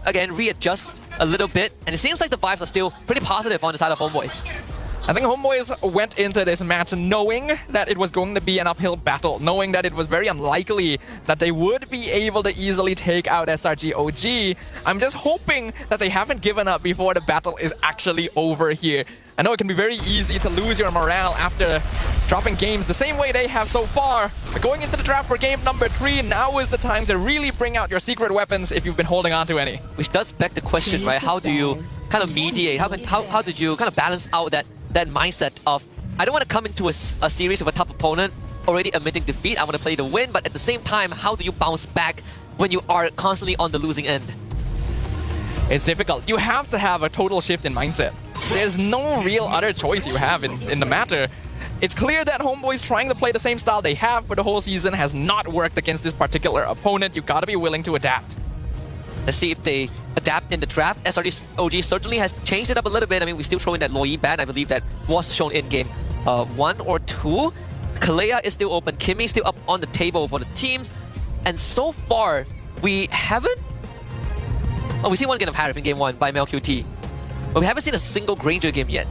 again readjust a little bit, and it seems like the vibes are still pretty positive on the side of Homeboys. I think Homeboys went into this match knowing that it was going to be an uphill battle, knowing that it was very unlikely that they would be able to easily take out SRG OG. I'm just hoping that they haven't given up before the battle is actually over here. I know it can be very easy to lose your morale after dropping games the same way they have so far. But going into the draft for game number 3, now is the time to really bring out your secret weapons if you've been holding on to any. Which does beg the question, right? How do you kind of mediate? How did you kind of balance out that mindset of, I don't want to come into a series with a tough opponent already admitting defeat, I want to play to win, but at the same time, how do you bounce back when you are constantly on the losing end? It's difficult. You have to have a total shift in mindset. There's no real other choice you have in the matter. It's clear that Homeboys trying to play the same style they have for the whole season has not worked against this particular opponent. You gotta be willing to adapt. Let's see if they adapt in the draft. SRG OG certainly has changed it up a little bit. I mean, we still throw in that Loi ban. I believe that was shown in game 1 or 2. Kalea is still open. Kimmy still up on the table for the teams. And so far, we haven't... Oh, we see one game of Harif in game 1 by MelQT. But we haven't seen a single Granger game yet.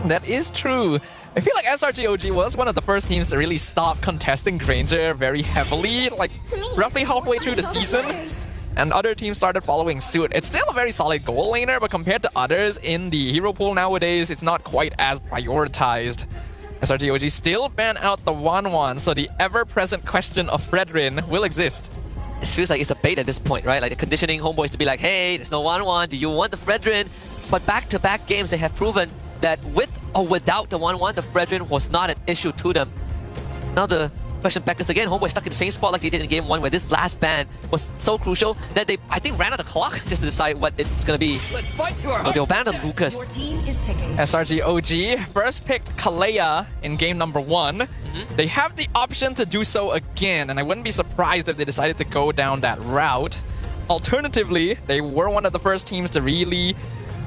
That is true. I feel like SRG OG was one of the first teams to really stop contesting Granger very heavily, like roughly halfway through the season. And other teams started following suit. It's still a very solid goal laner, but compared to others in the hero pool nowadays, it's not quite as prioritized. SRG OG still ban out the 1-1, so the ever-present question of Fredrin will exist. It feels like it's a bait at this point, right? Like the conditioning Homeboys to be like, hey, there's no 1-1, do you want the Fredrin? But back-to-back games, they have proven that with or without the 1-1, the Fredrin was not an issue to them. Now the question back is again, Homeboys stuck in the same spot like they did in game 1, where this last ban was so crucial that they, I think, ran out the clock just to decide what it's gonna be. Let's fight to our they'll ban the Lucas. SRG OG first picked Kalea in game number 1. They have the option to do so again, and I wouldn't be surprised if they decided to go down that route. Alternatively, they were one of the first teams to really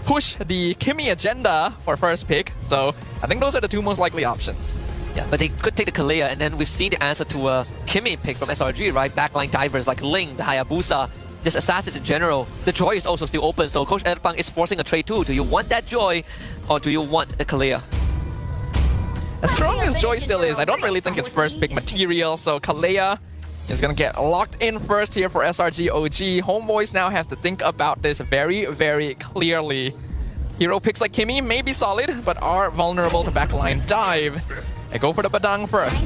push the Kimmy agenda for first pick, so I think those are the two most likely options. Yeah, but they could take the Kalea, and then we've seen the answer to a Kimmy pick from SRG, right? Backline divers like Ling, the Hayabusa, just assassins in general. The Joy is also still open, so Coach Erpang is forcing a trade too. Do you want that Joy, or do you want the Kalea? As strong as Joy still is, I don't really think it's first pick material, so Kalea is going to get locked in first here for SRG OG. Homeboys now have to think about this very, very clearly. Hero picks like Kimmy may be solid, but are vulnerable to backline dive. They go for the Badang first.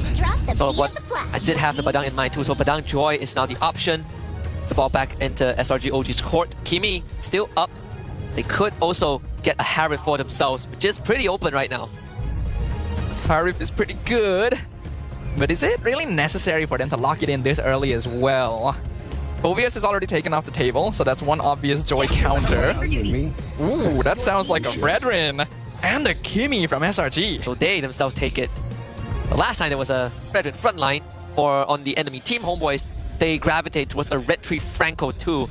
So what I did have the Badang in mind too. So Badang Joy is now the option. The ball back into SRG OG's court. Kimmy still up. They could also get a Harif for themselves, which is pretty open right now. Harif is pretty good, but is it really necessary for them to lock it in this early as well? Phobius is already taken off the table, so that's one obvious Joy counter. Ooh, that sounds like a Fredrin and a Kimmy from SRG. So they themselves take it. The last time there was a Fredrin frontline or on the enemy team, Homeboys, they gravitate towards a Red Tree Franco too.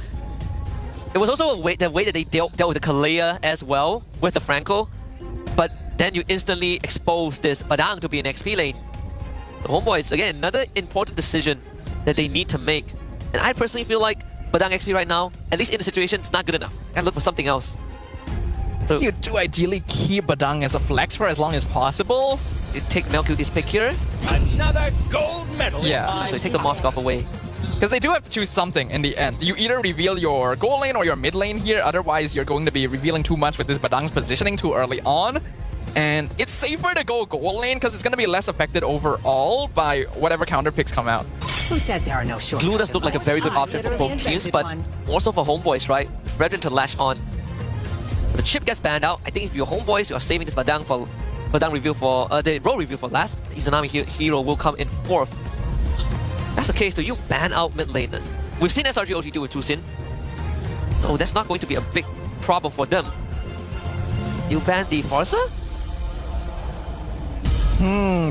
It was also the way that they dealt with the Kalea as well with the Franco, but then you instantly expose this Badang to be an XP lane. So Homeboys, again, another important decision that they need to make. And I personally feel like Badang XP right now, at least in the situation, it's not good enough. And look for something else. So you do ideally keep Badang as a flex for as long as possible. You take Melq's pick here. Another gold medal. Yeah, so you take the Moskov away. Because they do have to choose something in the end. You either reveal your goal lane or your mid lane here, otherwise you're going to be revealing too much with this Badang's positioning too early on. And it's safer to go goal lane because it's going to be less affected overall by whatever counter picks come out. Who said there are no shortcuts? Glue does look like a very good option for both teams, but more so for Homeboys, right? Fredrin to lash on. So the chip gets banned out. I think if you're Homeboys, you are saving this Badang for Badang review for the role review for last. Izanami hero will come in 4th. That's the case, do you ban out mid laners? We've seen SRG OG do with Tusin, so that's not going to be a big problem for them. You ban the Farsa?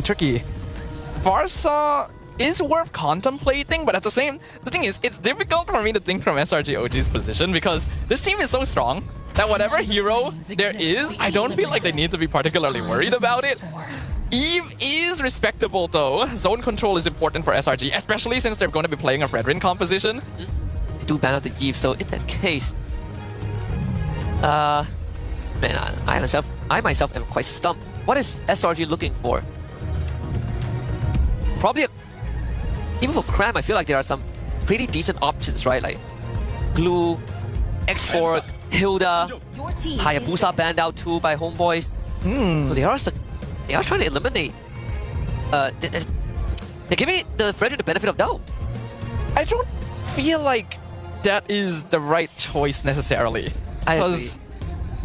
Tricky. Farsa is worth contemplating, but at the thing is, it's difficult for me to think from SRG OG's position because this team is so strong that whatever hero there is, I don't feel like they need to be particularly worried about it. Eve is respectable though. Zone control is important for SRG, especially since they're going to be playing a Fredrin composition. They do ban out the Eve, so in that case, man, I myself am quite stumped. What is SRG looking for? Probably, even for Cram, I feel like there are some pretty decent options, right? Like Glue, Export, Hilda, Hayabusa banned out too by Homeboys. So they are trying to eliminate. They're giving the Fredrin the benefit of doubt. I don't feel like that is the right choice necessarily. Because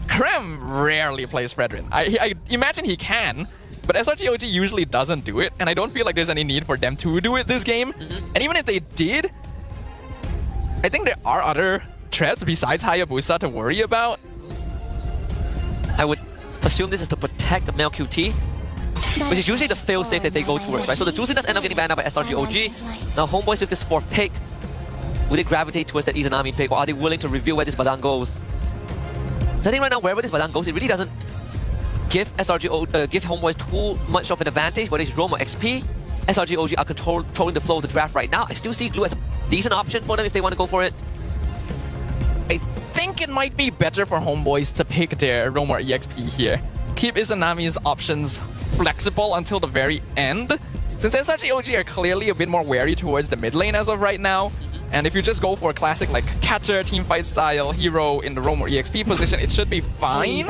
Krem rarely plays Fredrin. I imagine he can, but SRG OG usually doesn't do it, and I don't feel like there's any need for them to do it this game. And even if they did, I think there are other threats besides Hayabusa to worry about. I would assume this is to protect the male QT, which is usually the fail-safe that they go towards, right? So the Tusin does end up getting banned out by SRG OG. Now Homeboys with this 4th pick, will they gravitate towards that Izanami pick, or are they willing to reveal where this Badang goes? So I think right now, wherever this Badang goes, it really doesn't give give Homeboys too much of an advantage, whether it's Roam or XP. SRG OG are controlling the flow of the draft right now. I still see Glue as a decent option for them if they want to go for it. I think it might be better for Homeboys to pick their Roam or EXP here. Keep Izanami's options flexible until the very end, since SRG OG are clearly a bit more wary towards the mid lane as of right now. And if you just go for a classic like catcher, teamfight style hero in the Roam or EXP position, it should be fine.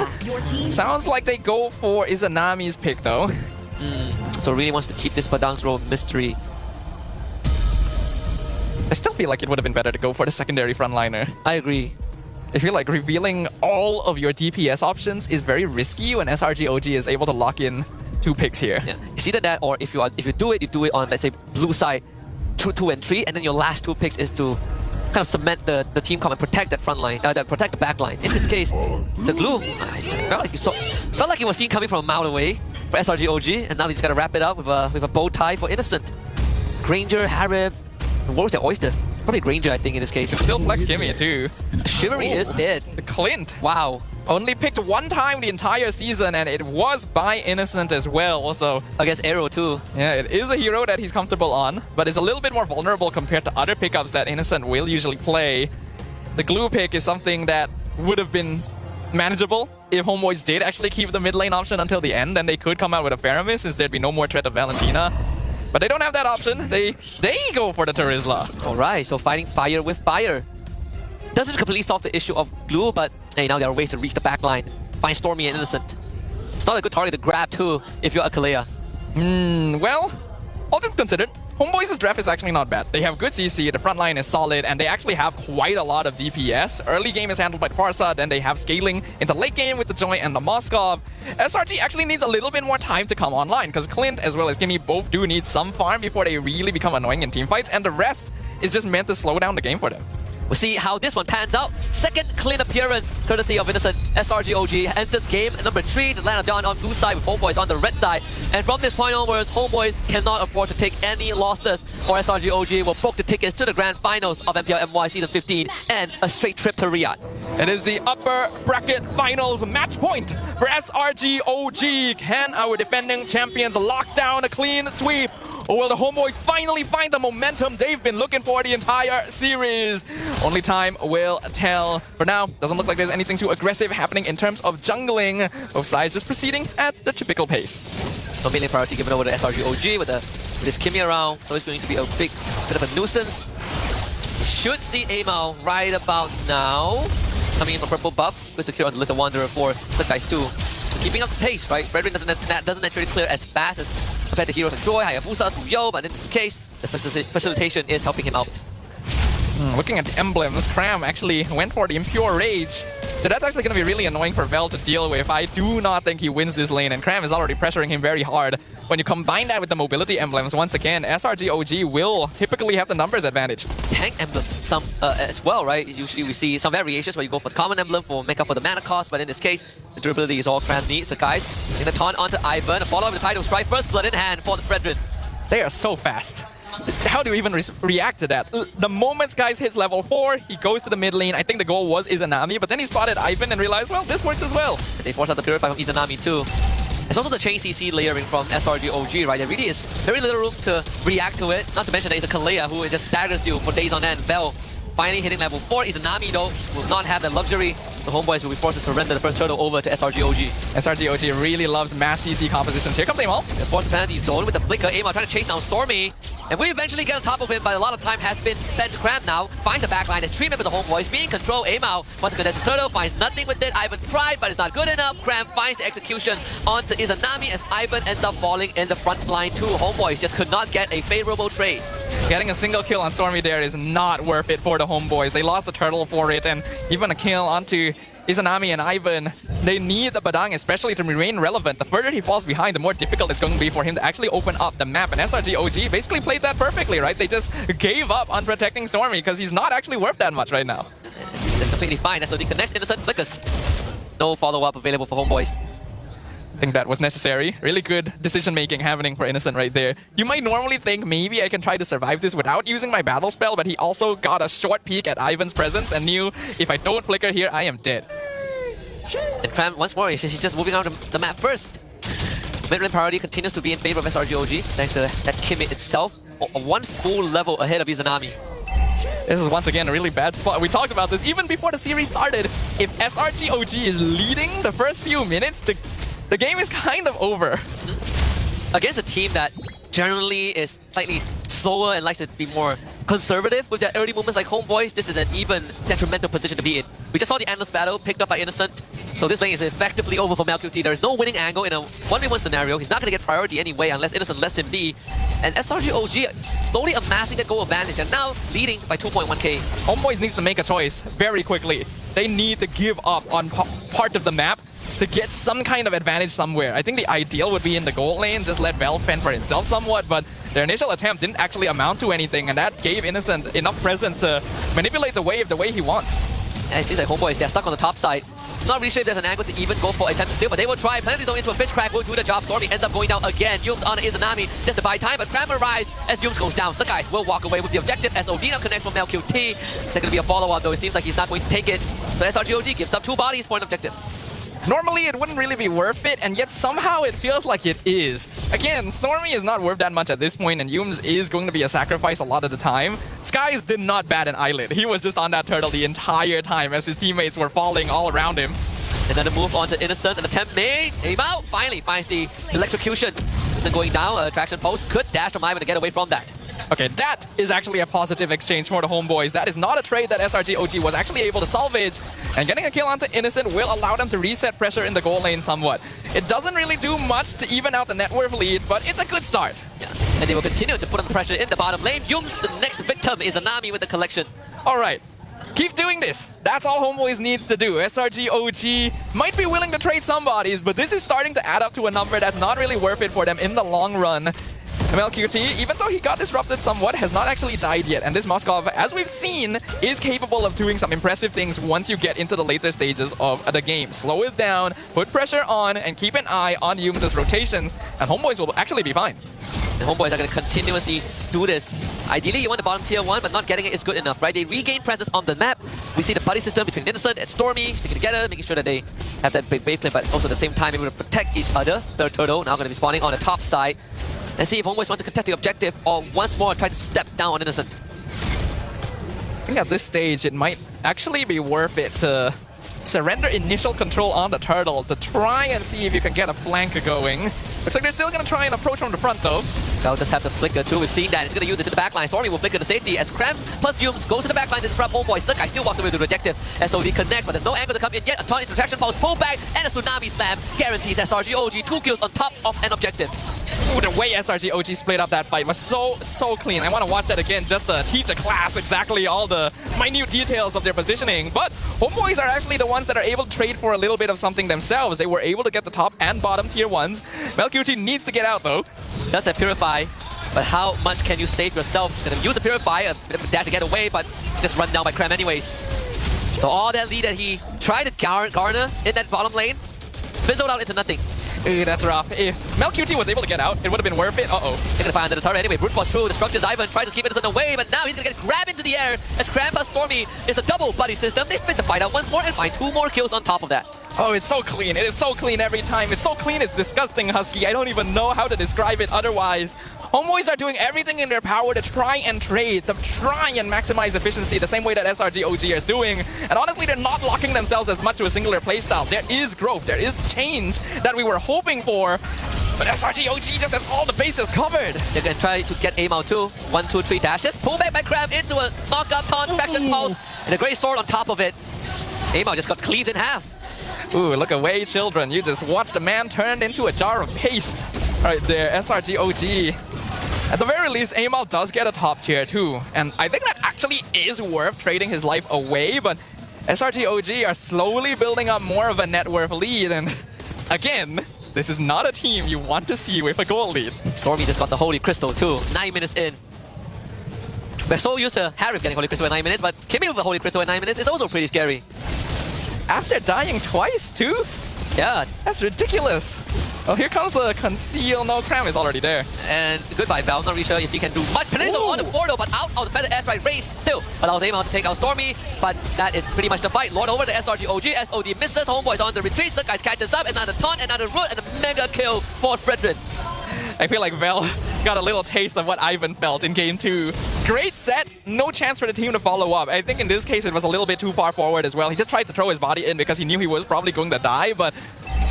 Sounds like they go for Izanami's pick though. So really wants to keep this Badang's role mystery. I still feel like it would have been better to go for the secondary frontliner. I agree. I feel like revealing all of your DPS options is very risky when SRG OG is able to lock in 2 picks here. Yeah, it's either that, or if you do it, you do it on, let's say, blue side 2 and 3, and then your last 2 picks is to kind of cement the team comp and protect that front line, protect the back line. In this case, the Glue, I felt like you were seen coming from a mile away for SRG OG, and now he's got to wrap it up with a bow tie for Innocent. Granger, Harif, what was the Oyster? Probably Granger, I think, in this case. Still flex Kimmy too. Chivalry is dead. The Clint. Wow. Only picked 1 time the entire season, and it was by Innocent as well, so... Against Arrow too. Yeah, it is a hero that he's comfortable on, but is a little bit more vulnerable compared to other pickups that Innocent will usually play. The Glue pick is something that would have been manageable if Homeboys did actually keep the mid lane option until the end, then they could come out with a Faramis since there'd be no more threat of Valentina. But they don't have that option. They go for the Terizla. Alright, so fighting fire with fire. Doesn't completely solve the issue of glue, but hey, now there are ways to reach the backline. Find Stormy and Innocent. It's not a good target to grab too if you're Akalea. Well, all things considered, Homeboys' draft is actually not bad. They have good CC, the front line is solid, and they actually have quite a lot of DPS. Early game is handled by Farsa, then they have scaling into late game with the Joy and the Moskov. SRG actually needs a little bit more time to come online, because Clint as well as Gimme both do need some farm before they really become annoying in teamfights, and the rest is just meant to slow down the game for them. We'll see how this one pans out. Second clean appearance, courtesy of Innocent. SRG OG enters game number 3 to land down on blue side with Homeboys on the red side. And from this point onwards, Homeboys cannot afford to take any losses, or SRG OG will book the tickets to the grand finals of MPL MY Season 15 and a straight trip to Riyadh. It is the upper bracket finals match point for SRG OG. Can our defending champions lock down a clean sweep? Or will the Homeboys finally find the momentum they've been looking for the entire series? Only time will tell. For now, doesn't look like there's anything too aggressive happening in terms of jungling. Both sides just proceeding at the typical pace. No melee priority given over to SRG OG with this Kimmy around, so it's going to be a big bit of a nuisance. We should see Amao right about now. Coming in for purple buff, with secure on the Little Wanderer for the guys too. So keeping up the pace, right? Brethren doesn't naturally clear as fast as compared to heroes like Joy, Hayabusa, Suyo, but in this case, the facilitation is helping him out. Looking at the emblems, Cram actually went for the Impure Rage. So that's actually going to be really annoying for Vel to deal with. I do not think he wins this lane, and Cram is already pressuring him very hard. When you combine that with the mobility emblems, once again, SRG OG will typically have the numbers advantage. Tank emblem some as well, right? Usually we see some variations where you go for the common emblem for make up for the mana cost, but in this case, the durability is all Cram needs. So guys, taking the taunt onto Ivan, a follow-up with the Tidal Strike, first blood in hand for the Brethren. They are so fast. How do you even react to that? The moment Skies hits level 4, he goes to the mid lane. I think the goal was Izanami, but then he spotted Ivan and realized, well, this works as well. And they force out the Purify from Izanami too. It's also the chain CC layering from SRG OG, right? There really is very little room to react to it. Not to mention that it's a Kalea who just staggers you for days on end. Bell finally hitting level 4. Izanami though will not have the luxury. The Homeboys will be forced to surrender the first turtle over to SRG OG. SRG OG really loves mass CC compositions. Here comes Amal. The force penalty zone with the flicker. Amal trying to chase down Stormy. And we eventually get on top of him, but a lot of time has been spent. Cram now finds the backline. There's 3 members of Homeboys being control. Amal wants to connect his turtle, finds nothing with it. Ivan tried, but it's not good enough. Cram finds the execution onto Izanami as Ivan ends up falling in the front line too. Homeboys just could not get a favorable trade. Getting a single kill on Stormy there is not worth it for the Homeboys. They lost the turtle for it, and even a kill onto Izanami and Ivan. They need the Badang especially to remain relevant. The further he falls behind, the more difficult it's going to be for him to actually open up the map. And SRG OG basically played that perfectly, right? They just gave up on protecting Stormy because he's not actually worth that much right now. That's completely fine. SOD connects, Innocent flickers. No follow-up available for Homeboys. I think that was necessary. Really good decision-making happening for Innocent right there. You might normally think maybe I can try to survive this without using my battle spell, but he also got a short peek at Ivan's presence and knew if I don't flicker here, I am dead. And Cram, once more, he's just moving out of the map first. Mid-lane priority continues to be in favor of SRG OG, thanks to that Kimmy itself. One full level ahead of Izanami. This is once again a really bad spot. We talked about this even before the series started. If SRG OG is leading the first few minutes, the game is kind of over. Against a team that generally is slightly slower and likes to be more conservative with their early movements like Homeboys, this is an even detrimental position to be in. We just saw the Endless Battle picked up by Innocent, so this lane is effectively over for MelQT. There is no winning angle in a 1v1 scenario. He's not going to get priority anyway unless Innocent lets him be. And SRG OG slowly amassing that goal advantage and now leading by 2.1k. Homeboys needs to make a choice very quickly. They need to give up on part of the map to get some kind of advantage somewhere. I think the ideal would be in the gold lane, just let Vel fend for himself somewhat, but their initial attempt didn't actually amount to anything, and that gave Innocent enough presence to manipulate the wave the way he wants. And it seems like Homeboys, they're stuck on the top side. Not really sure if there's an angle to even go for attempt to steal, but they will try. Penalty zone into a fish crack will do the job. Stormy ends up going down again. Yumes on Izanami just to buy time, but Cram arrives as Yumes goes down. So guys will walk away with the objective as Odina connects from MelQT. It's going to be a follow-up though. It seems like he's not going to take it. So SRGOG gives up 2 bodies for an objective. Normally it wouldn't really be worth it, and yet somehow it feels like it is. Again, Stormy is not worth that much at this point, and Yumes is going to be a sacrifice a lot of the time. Skies did not bat an eyelid. He was just on that turtle the entire time as his teammates were falling all around him. And then a move onto Innocent, an attempt made. Aim out, finally finds the electrocution. Isn't going down. Attraction post could dash from Ivan to get away from that. Okay, that is actually a positive exchange for the homeboys. That is not a trade that SRG OG was actually able to salvage. And getting a kill onto Innocent will allow them to reset pressure in the goal lane somewhat. It doesn't really do much to even out the net worth lead, but it's a good start. Yeah. And they will continue to put on the pressure in the bottom lane. Yums, the next victim, is Anami with the collection. Alright, keep doing this. That's all homeboys needs to do. SRG OG might be willing to trade some bodies, but this is starting to add up to a number that's not really worth it for them in the long run. MLQT, even though he got disrupted somewhat, has not actually died yet. And this Moskov, as we've seen, is capable of doing some impressive things once you get into the later stages of the game. Slow it down, put pressure on, and keep an eye on Yums' rotations, and homeboys will actually be fine. The homeboys are going to continuously do this. Ideally, you want the bottom tier 1, but not getting it is good enough, right? They regain presence on the map. We see the buddy system between Innocent and Stormy sticking together, making sure that they have that big wave play, but also at the same time able to protect each other. Third turtle now going to be spawning on the top side. Let's see if homeboys want to contest the objective or once more try to step down on Innocent. I think at this stage, it might actually be worth it to surrender initial control on the turtle to try and see if you can get a flank going. Looks like they're still going to try and approach from the front though. Gal does have the flicker too, we've seen that. It's going to use it to the backline. Stormy will flicker to safety as Cram plus Yums goes to the backline to disrupt homeboys. Sukai still walks away with the objective. SOD connects, but there's no angle to come in yet. A ton into traction pulse, pull back, and a tsunami slam guarantees SRG OG 2 kills on top of an objective. Ooh, the way SRG OG split up that fight was so clean. I want to watch that again just to teach a class exactly all the minute details of their positioning. But homeboys are actually the ones that are able to trade for a little bit of something themselves. They were able to get the top and bottom tier 1s. MLQT needs to get out though. Does that Purify, but how much can you save yourself? Gonna use the Purify, a bit of a dash to get away, but just run down by Cram anyways. So all that lead that he tried to garner in that bottom lane fizzled out into nothing. Ooh, that's rough. If MelQT was able to get out, it would have been worth it. Uh-oh. They're gonna find under the turret anyway. Brute force through, destructions Ivan tries to keep Innocent away, but now he's gonna get grabbed into the air as Cram plus Stormy is a double buddy system. They split the fight out once more and find 2 more kills on top of that. Oh, it's so clean. It is so clean every time. It's so clean, it's disgusting, Husky. I don't even know how to describe it otherwise. Homeboys are doing everything in their power to try and trade, to try and maximize efficiency the same way that SRG OG is doing. And honestly, they're not locking themselves as much to a singular playstyle. There is growth, there is change that we were hoping for. But SRG OG just has all the bases covered. They're gonna try to get aim out too. 1, 2, 3 dashes. Pull back by Cram into a knockup taunt, traction pulse, and a great sword on top of it. Aim out just got cleaved in half. Ooh, look away, children. You just watched a man turned into a jar of paste. Right there, SRG OG. At the very least, Amal does get a top tier too. And I think that actually is worth trading his life away, but SRG OG are slowly building up more of a net worth lead. And again, this is not a team you want to see with a goal lead. Stormy just got the Holy Crystal too, 9 minutes in. We're so used to Harif getting Holy Crystal in 9 minutes, but Kimmy with the Holy Crystal in 9 minutes is also pretty scary. After dying twice too? Yeah. That's ridiculous. Oh, here comes the conceal. No, Cram is already there. And goodbye, Val. Not really sure if he can do much. Penalty on the portal, but out of the feather airstrike range still allows Amal to take out Stormy. But that is pretty much the fight. Lord over the SRG OG. SOD misses. Homeboys on the retreat. The guys catches up. Another taunt, another root, and a mega kill for Fredrin. I feel like Vel got a little taste of what Ivan felt in Game 2. Great set, no chance for the team to follow up. I think in this case it was a little bit too far forward as well. He just tried to throw his body in because he knew he was probably going to die, but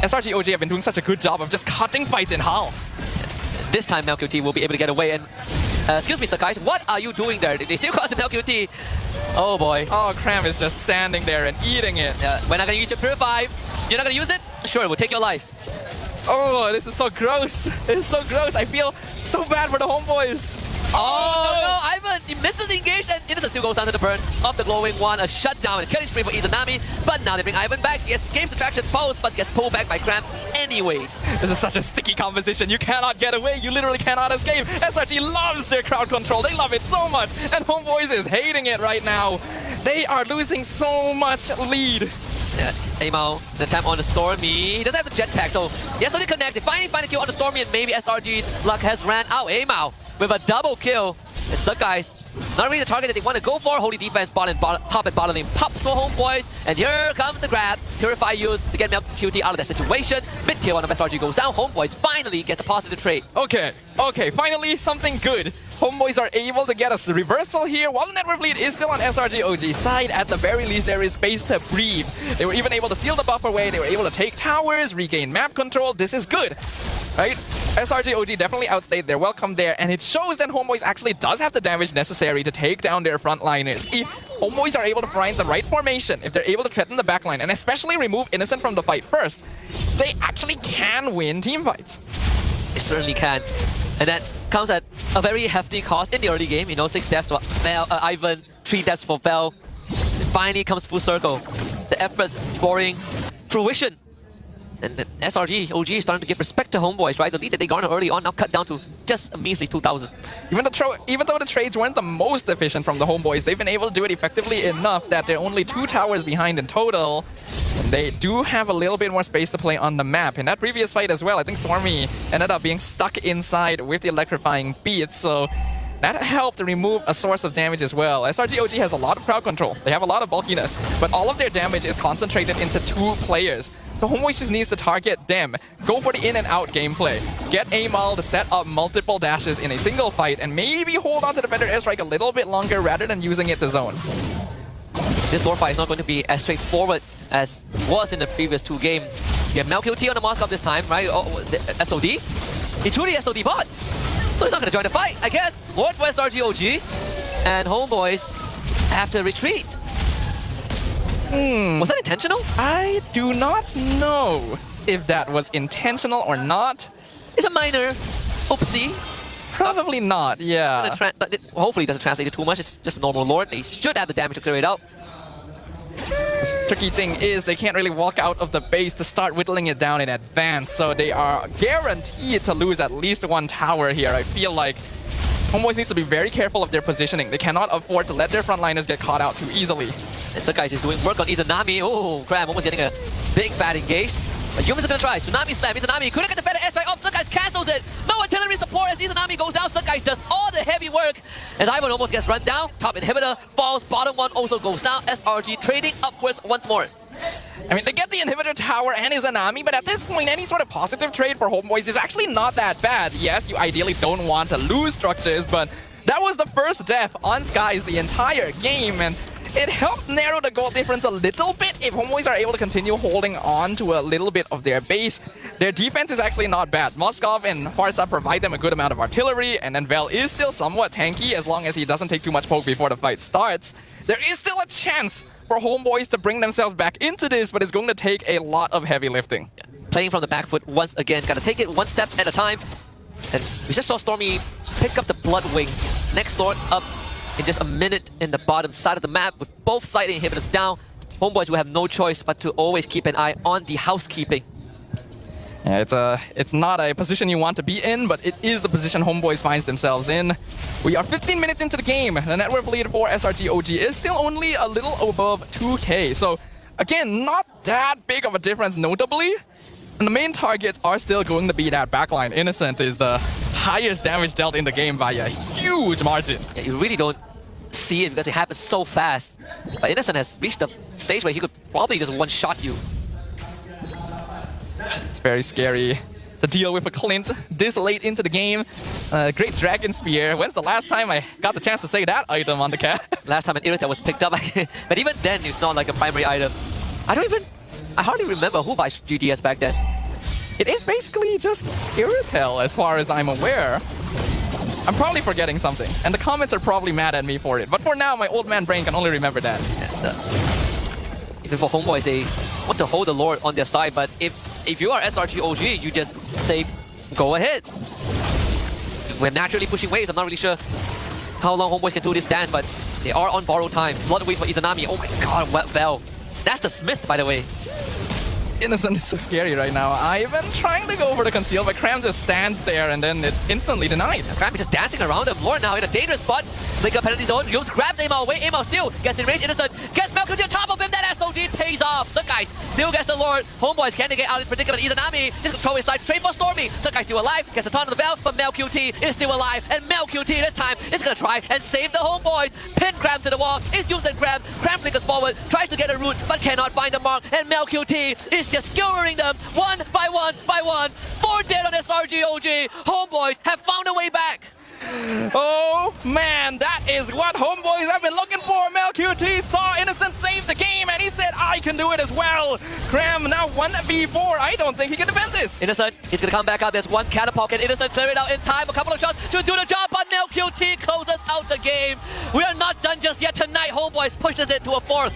SRG OG have been doing such a good job of just cutting fights in Hall. This time MelQT will be able to get away and... excuse me, Sakai, what are you doing there? They still got the MelQT. Oh boy. Oh, Cram is just standing there and eating it. We're not going to use your Purify. You're not going to use it? Sure, we'll take your life. Oh, this is so gross. This is so gross. I feel so bad for the homeboys. Oh no, Ivan, he misses the engage and Innocent still goes down to the burn of the glowing one. A shutdown and killing spree for Izanami. But now they bring Ivan back. He escapes the traction post, but gets pulled back by Cram anyways. This is such a sticky composition. You cannot get away. You literally cannot escape. SRG loves their crowd control. They love it so much. And homeboys is hating it right now. They are losing so much lead. Amal, the time on the Stormy. He doesn't have the jetpack, so he has to connect. They finally find a kill on the Stormy, and maybe SRG's luck has ran out. Amal with a double kill. It's the guys. Not really the target that they want to go for. Holy defense, top and bottom lane pops for homeboys. And here comes the grab. Purify used to get MelQT out of that situation. Mid tier 1 of SRG goes down. Homeboys finally gets a positive trade. Okay, finally something good. Homeboys are able to get a reversal here while the network lead is still on SRG OG's side. At the very least, there is space to breathe. They were even able to steal the buff away. They were able to take towers, regain map control. This is good, right? SRG OG definitely outstayed their welcome there, and it shows that Homeboys actually does have the damage necessary to take down their frontliners. If Homeboys are able to find the right formation, if they're able to threaten the backline, and especially remove Innocent from the fight first, they actually can win team fights. It certainly can. And that comes at a very hefty cost in the early game. You know, 6 deaths for Ivan, 3 deaths for Vel. It finally comes full circle. The efforts boring fruition. And the SRG OG is starting to give respect to Homeboys, right? The lead that they garnered early on now cut down to just a measly 2,000. Even though the trades weren't the most efficient from the Homeboys, they've been able to do it effectively enough that they're only 2 towers behind in total. And they do have a little bit more space to play on the map. In that previous fight as well, I think Stormy ended up being stuck inside with the electrifying beats, so that helped remove a source of damage as well. SRG OG has a lot of crowd control. They have a lot of bulkiness, but all of their damage is concentrated into 2 players. So Homeboys just needs to target them, go for the in and out gameplay, get Amal to set up multiple dashes in a single fight, and maybe hold on to the better airstrike a little bit longer rather than using it to zone. This lore fight is not going to be as straightforward as it was in the previous 2 games. You have MelQT on the Moskov this time, right? Oh, the SOD. He threw the SOD bot, so he's not going to join the fight, I guess. Lord for SRG OG, and Homeboys have to retreat. Was that intentional? I do not know if that was intentional or not. It's a minor oopsie. Probably not, yeah. Hopefully it doesn't translate too much. It's just a normal Lord. They should have the damage to clear it out. Tricky thing is they can't really walk out of the base to start whittling it down in advance, so they are guaranteed to lose at least 1 tower here. I feel like Homeboys needs to be very careful of their positioning. They cannot afford to let their frontliners get caught out too easily. And Suckeyes is doing work on Izanami. Oh, Cram almost getting a big fat engage. But Humans are gonna try. Tsunami slam. Izanami couldn't get the better airstrike off. Suckeyes cancels it. No artillery support as Izanami goes down. Suckeyes does all the heavy work as Ivan almost gets run down. Top inhibitor falls. Bottom one also goes down. SRG trading upwards once more. I mean, they get the inhibitor tower and Izanami, but at this point, any sort of positive trade for Homeboys is actually not that bad. Yes, you ideally don't want to lose structures, but that was the first death on Skies the entire game, and it helped narrow the goal difference a little bit if Homeboys are able to continue holding on to a little bit of their base. Their defense is actually not bad. Moskov and Farsa provide them a good amount of artillery, and then Vel is still somewhat tanky as long as he doesn't take too much poke before the fight starts. There is still a chance for Homeboys to bring themselves back into this, but it's going to take a lot of heavy lifting. Playing from the back foot once again. Gotta take it 1 step at a time. And we just saw Stormy pick up the Blood Wing. Next Lord up in just a minute in the bottom side of the map with both side inhibitors down. Homeboys will have no choice but to always keep an eye on the housekeeping. Yeah, it's not a position you want to be in, but it is the position Homeboys finds themselves in. We are 15 minutes into the game. The net worth lead for SRG OG is still only a little above 2k. So again, not that big of a difference notably. And the main targets are still going to be that backline. Innocent is the highest damage dealt in the game by a huge margin. Yeah, you really don't see it because it happens so fast. But Innocent has reached a stage where he could probably just one-shot you. It's very scary to deal with a Clint this late into the game. Great Dragon Spear. When's the last time I got the chance to say that item on the cat? Last time an Irrita was picked up. But even then, it's not like a primary item. I hardly remember who buys GDS back then. It is basically just Irritel as far as I'm aware. I'm probably forgetting something, and the comments are probably mad at me for it. But for now, my old man brain can only remember that. Yes, even for Homeboys, they want to hold the Lord on their side, but if you are SRG OG, you just say, go ahead. We're naturally pushing waves. I'm not really sure how long Homeboys can do this dance, but they are on borrowed time. Blood waves for Izanami. Oh my god, what Vel. That's the Smith, by the way. Innocent is so scary right now. Ivan trying to go for the conceal, but Cram just stands there and then it's instantly denied. Cram is just dancing around him. Lord now in a dangerous spot. Flicker penalty zone. Yums grabs Amal away. Amal still gets in range. Innocent gets Malcolm on top of him. That SOD pays off. Suckeyes still gets the Lord. Homeboys can't get out of this predicament. Izanami just control his life. Trade for Stormy. Suckeyes still alive. Gets a ton on the bell, but MelQT is still alive. And MelQT this time is going to try and save the Homeboys. Pin Cram to the wall. It's Yums and Cram. Cram flickers forward. Tries to get a root, but cannot find the mark. And MelQT is just skewering them one by one by one. 4 dead on SRG OG. Homeboys have found a way back. Oh man, that is what Homeboys have been looking for. MelQT saw Innocent save the game and he said, I can do it as well. Cram now 1v4. I don't think he can defend this. Innocent, he's gonna come back out. There's one catapult. Can Innocent clear it out in time? A couple of shots to do the job, but now QT closes out the game. We are not done just yet tonight. Homeboys pushes it to a 4th.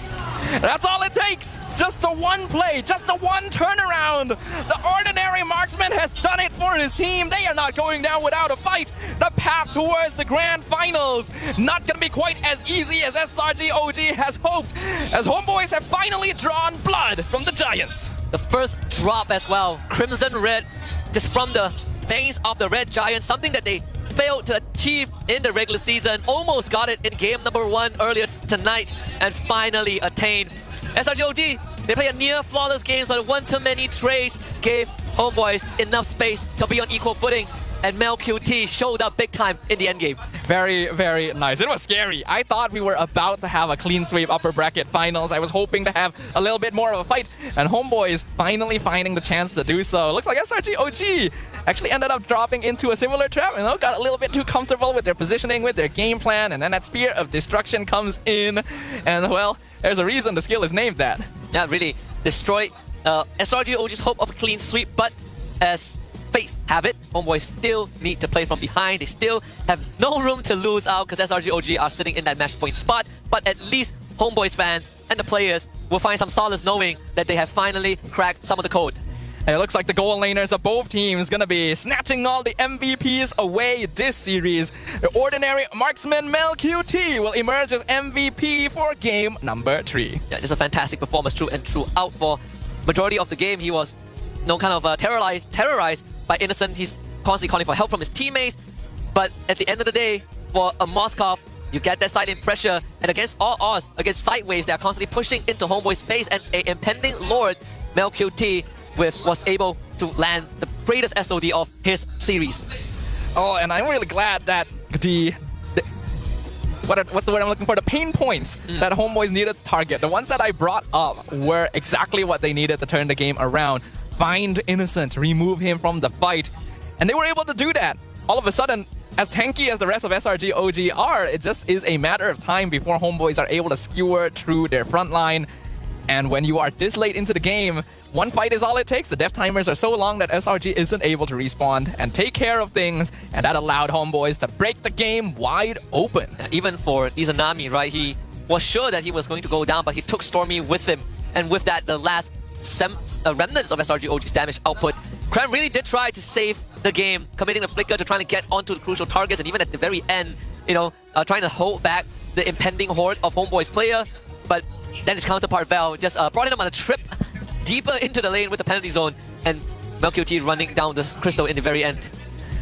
That's all it takes. Just the one play, just the one turnaround. The ordinary marksman has done it for his team. They are not going down without a fight. The path towards the grand finals not going to be quite as easy as SRG OG has hoped, as Homeboys have finally drawn blood from the Giants. The first drop as well. Crimson Red, just from the veins of the Red Giants, something that they failed to achieve in the regular season. Almost got it in game number 1 earlier tonight and finally attained. SRGOG, they play a near flawless game, but one too many trades gave Homeboys enough space to be on equal footing. And Mel QT showed up big time in the endgame. Very, very nice. It was scary. I thought we were about to have a clean sweep upper bracket finals. I was hoping to have a little bit more of a fight, and Homeboys finally finding the chance to do so. Looks like SRG OG actually ended up dropping into a similar trap, got a little bit too comfortable with their positioning, with their game plan, and then that Spear of Destruction comes in, and well, there's a reason the skill is named that. Yeah, really destroyed SRG OG's hope of a clean sweep, but as fates have it, Homeboys still need to play from behind. They still have no room to lose out because SRG OG are sitting in that match point spot, but at least Homeboys fans and the players will find some solace knowing that they have finally cracked some of the code. It looks like the goal laners of both teams going to be snatching all the MVPs away this series. The ordinary marksman Mel QT will emerge as MVP for game number 3. Yeah, just a fantastic performance through and throughout. For majority of the game, he was terrorized by Innocent. He's constantly calling for help from his teammates. But at the end of the day, for a Moskov, you get that side in pressure. And against all odds, against sideways, they're constantly pushing into Homeboy's space. And an impending Lord, Mel QT, was able to land the greatest SOD of his series. Oh, and I'm really glad that what's the word I'm looking for? The pain points that Homeboys needed to target. The ones that I brought up were exactly what they needed to turn the game around. Find Innocent, remove him from the fight. And they were able to do that. All of a sudden, as tanky as the rest of SRG OG are, it just is a matter of time before Homeboys are able to skewer through their front line. And when you are this late into the game, one fight is all it takes. The death timers are so long that SRG isn't able to respawn and take care of things, and that allowed Homeboys to break the game wide open. Even for Izanami, right, he was sure that he was going to go down, but he took Stormy with him. And with that, the last remnants of SRG OG's damage output, Cram really did try to save the game, committing a flicker to trying to get onto the crucial targets, and even at the very end, trying to hold back the impending horde of Homeboy's player. But then his counterpart Val just brought him on a trip deeper into the lane with the penalty zone, and MelQT running down this crystal in the very end.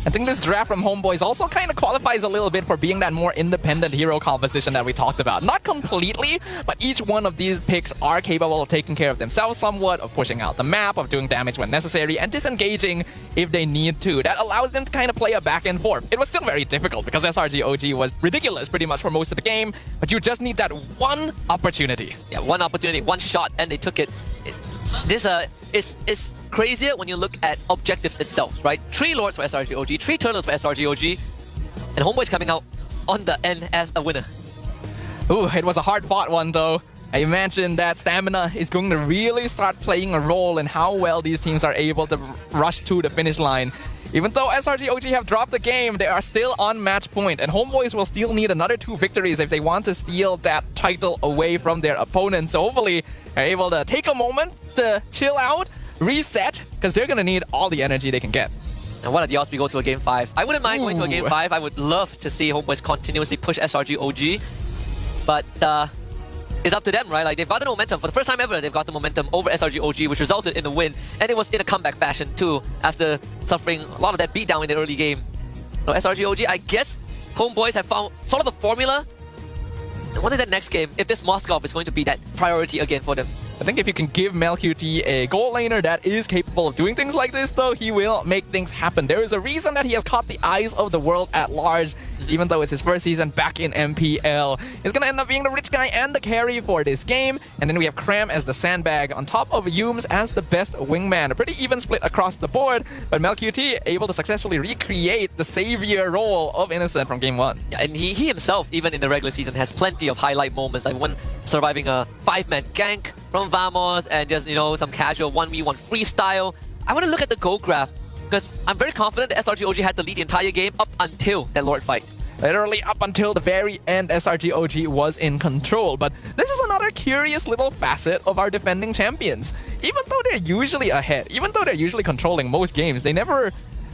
I think this draft from Homeboys also kind of qualifies a little bit for being that more independent hero composition that we talked about. Not completely, but each one of these picks are capable of taking care of themselves somewhat, of pushing out the map, of doing damage when necessary, and disengaging if they need to. That allows them to kind of play a back and forth. It was still very difficult because SRG OG was ridiculous pretty much for most of the game, but you just need that one opportunity. Yeah, one opportunity, one shot, and they took it. It's crazier when you look at objectives itself, right? 3 Lords for SRG OG, 3 Turtles for SRG OG, and Homeboy's coming out on the end as a winner. Ooh, it was a hard-fought one though. I imagine that stamina is going to really start playing a role in how well these teams are able to rush to the finish line. Even though SRG OG have dropped the game, they are still on match point, and Homeboys will still need another 2 victories if they want to steal that title away from their opponents. So hopefully they're able to take a moment to chill out, reset, because they're going to need all the energy they can get. And what are the odds we go to a game 5? I wouldn't mind going to a game 5. I would love to see Homeboys continuously push SRG OG, but it's up to them, right? Like, they've got the momentum. For the first time ever, they've got the momentum over SRG OG, which resulted in a win. And it was in a comeback fashion, too, after suffering a lot of that beatdown in the early game. So SRG OG, I guess Homeboys have found sort of a formula. I wonder that next game, if this Moskov is going to be that priority again for them. I think if you can give MelQT a goal laner that is capable of doing things like this, though, he will make things happen. There is a reason that he has caught the eyes of the world at large. even though it's his first season back in MPL. He's gonna end up being the rich guy and the carry for this game. And then we have Cram as the sandbag on top of Yums as the best wingman. A pretty even split across the board, but MelQT able to successfully recreate the savior role of Innocent from game 1. Yeah, and he himself, even in the regular season, has plenty of highlight moments. Like one surviving a 5-man gank from Vamos and just, some casual 1v1 freestyle. I want to look at the goal graph because I'm very confident that SRG OG had the lead the entire game up until that Lord fight. Literally up until the very end, SRG OG was in control. But this is another curious little facet of our defending champions. Even though they're usually ahead, even though they're usually controlling most games, they never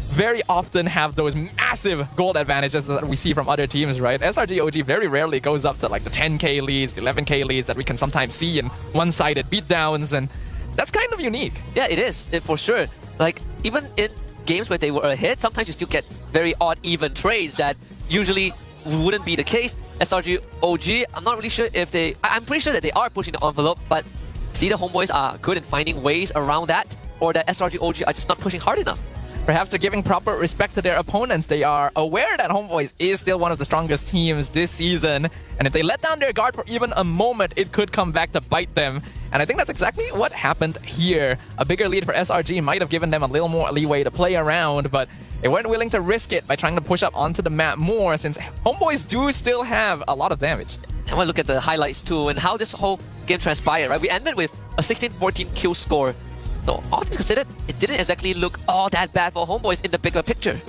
very often have those massive gold advantages that we see from other teams, right? SRG OG very rarely goes up to like the 10k leads, the 11k leads that we can sometimes see in one-sided beatdowns, and that's kind of unique. Yeah, it is, for sure. Like, even in games where they were ahead, sometimes you still get very odd even trades that usually wouldn't be the case. SRG OG, I'm not really sure if I'm pretty sure that they are pushing the envelope, but see, the Homeboys are good in finding ways around that, or that SRG OG are just not pushing hard enough. Perhaps they're giving proper respect to their opponents. They are aware that Homeboys is still one of the strongest teams this season, and if they let down their guard for even a moment, it could come back to bite them. And I think that's exactly what happened here. A bigger lead for SRG might have given them a little more leeway to play around, but they weren't willing to risk it by trying to push up onto the map more, since Homeboys do still have a lot of damage. I want to look at the highlights too, and how this whole game transpired, right? We ended with a 16-14 kill score. So all things considered, it didn't exactly look all that bad for Homeboys in the bigger picture.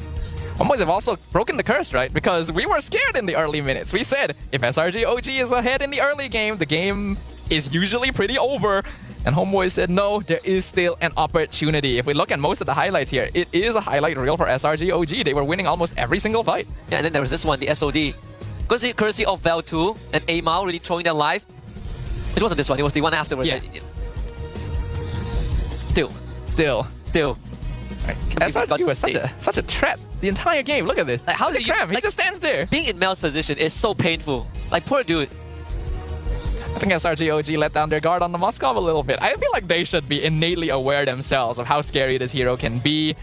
Homeboys have also broken the curse, right? Because we were scared in the early minutes. We said, if SRG OG is ahead in the early game, the game is usually pretty over. And Homeboys said, no, there is still an opportunity. If we look at most of the highlights here, it is a highlight reel for SRG OG. They were winning almost every single fight. Yeah, and then there was this one, the SOD. Courtesy of Val2 and Amal really throwing their life. It wasn't this one, it was the one afterwards. Yeah. Right? Still. Right. SRG was such a threat the entire game. Look at this. Like, how do you? Cram, he just stands there. Being in Mel's position is so painful. Like, poor dude. I think SRG OG let down their guard on the Moskov a little bit. I feel like they should be innately aware themselves of how scary this hero can be.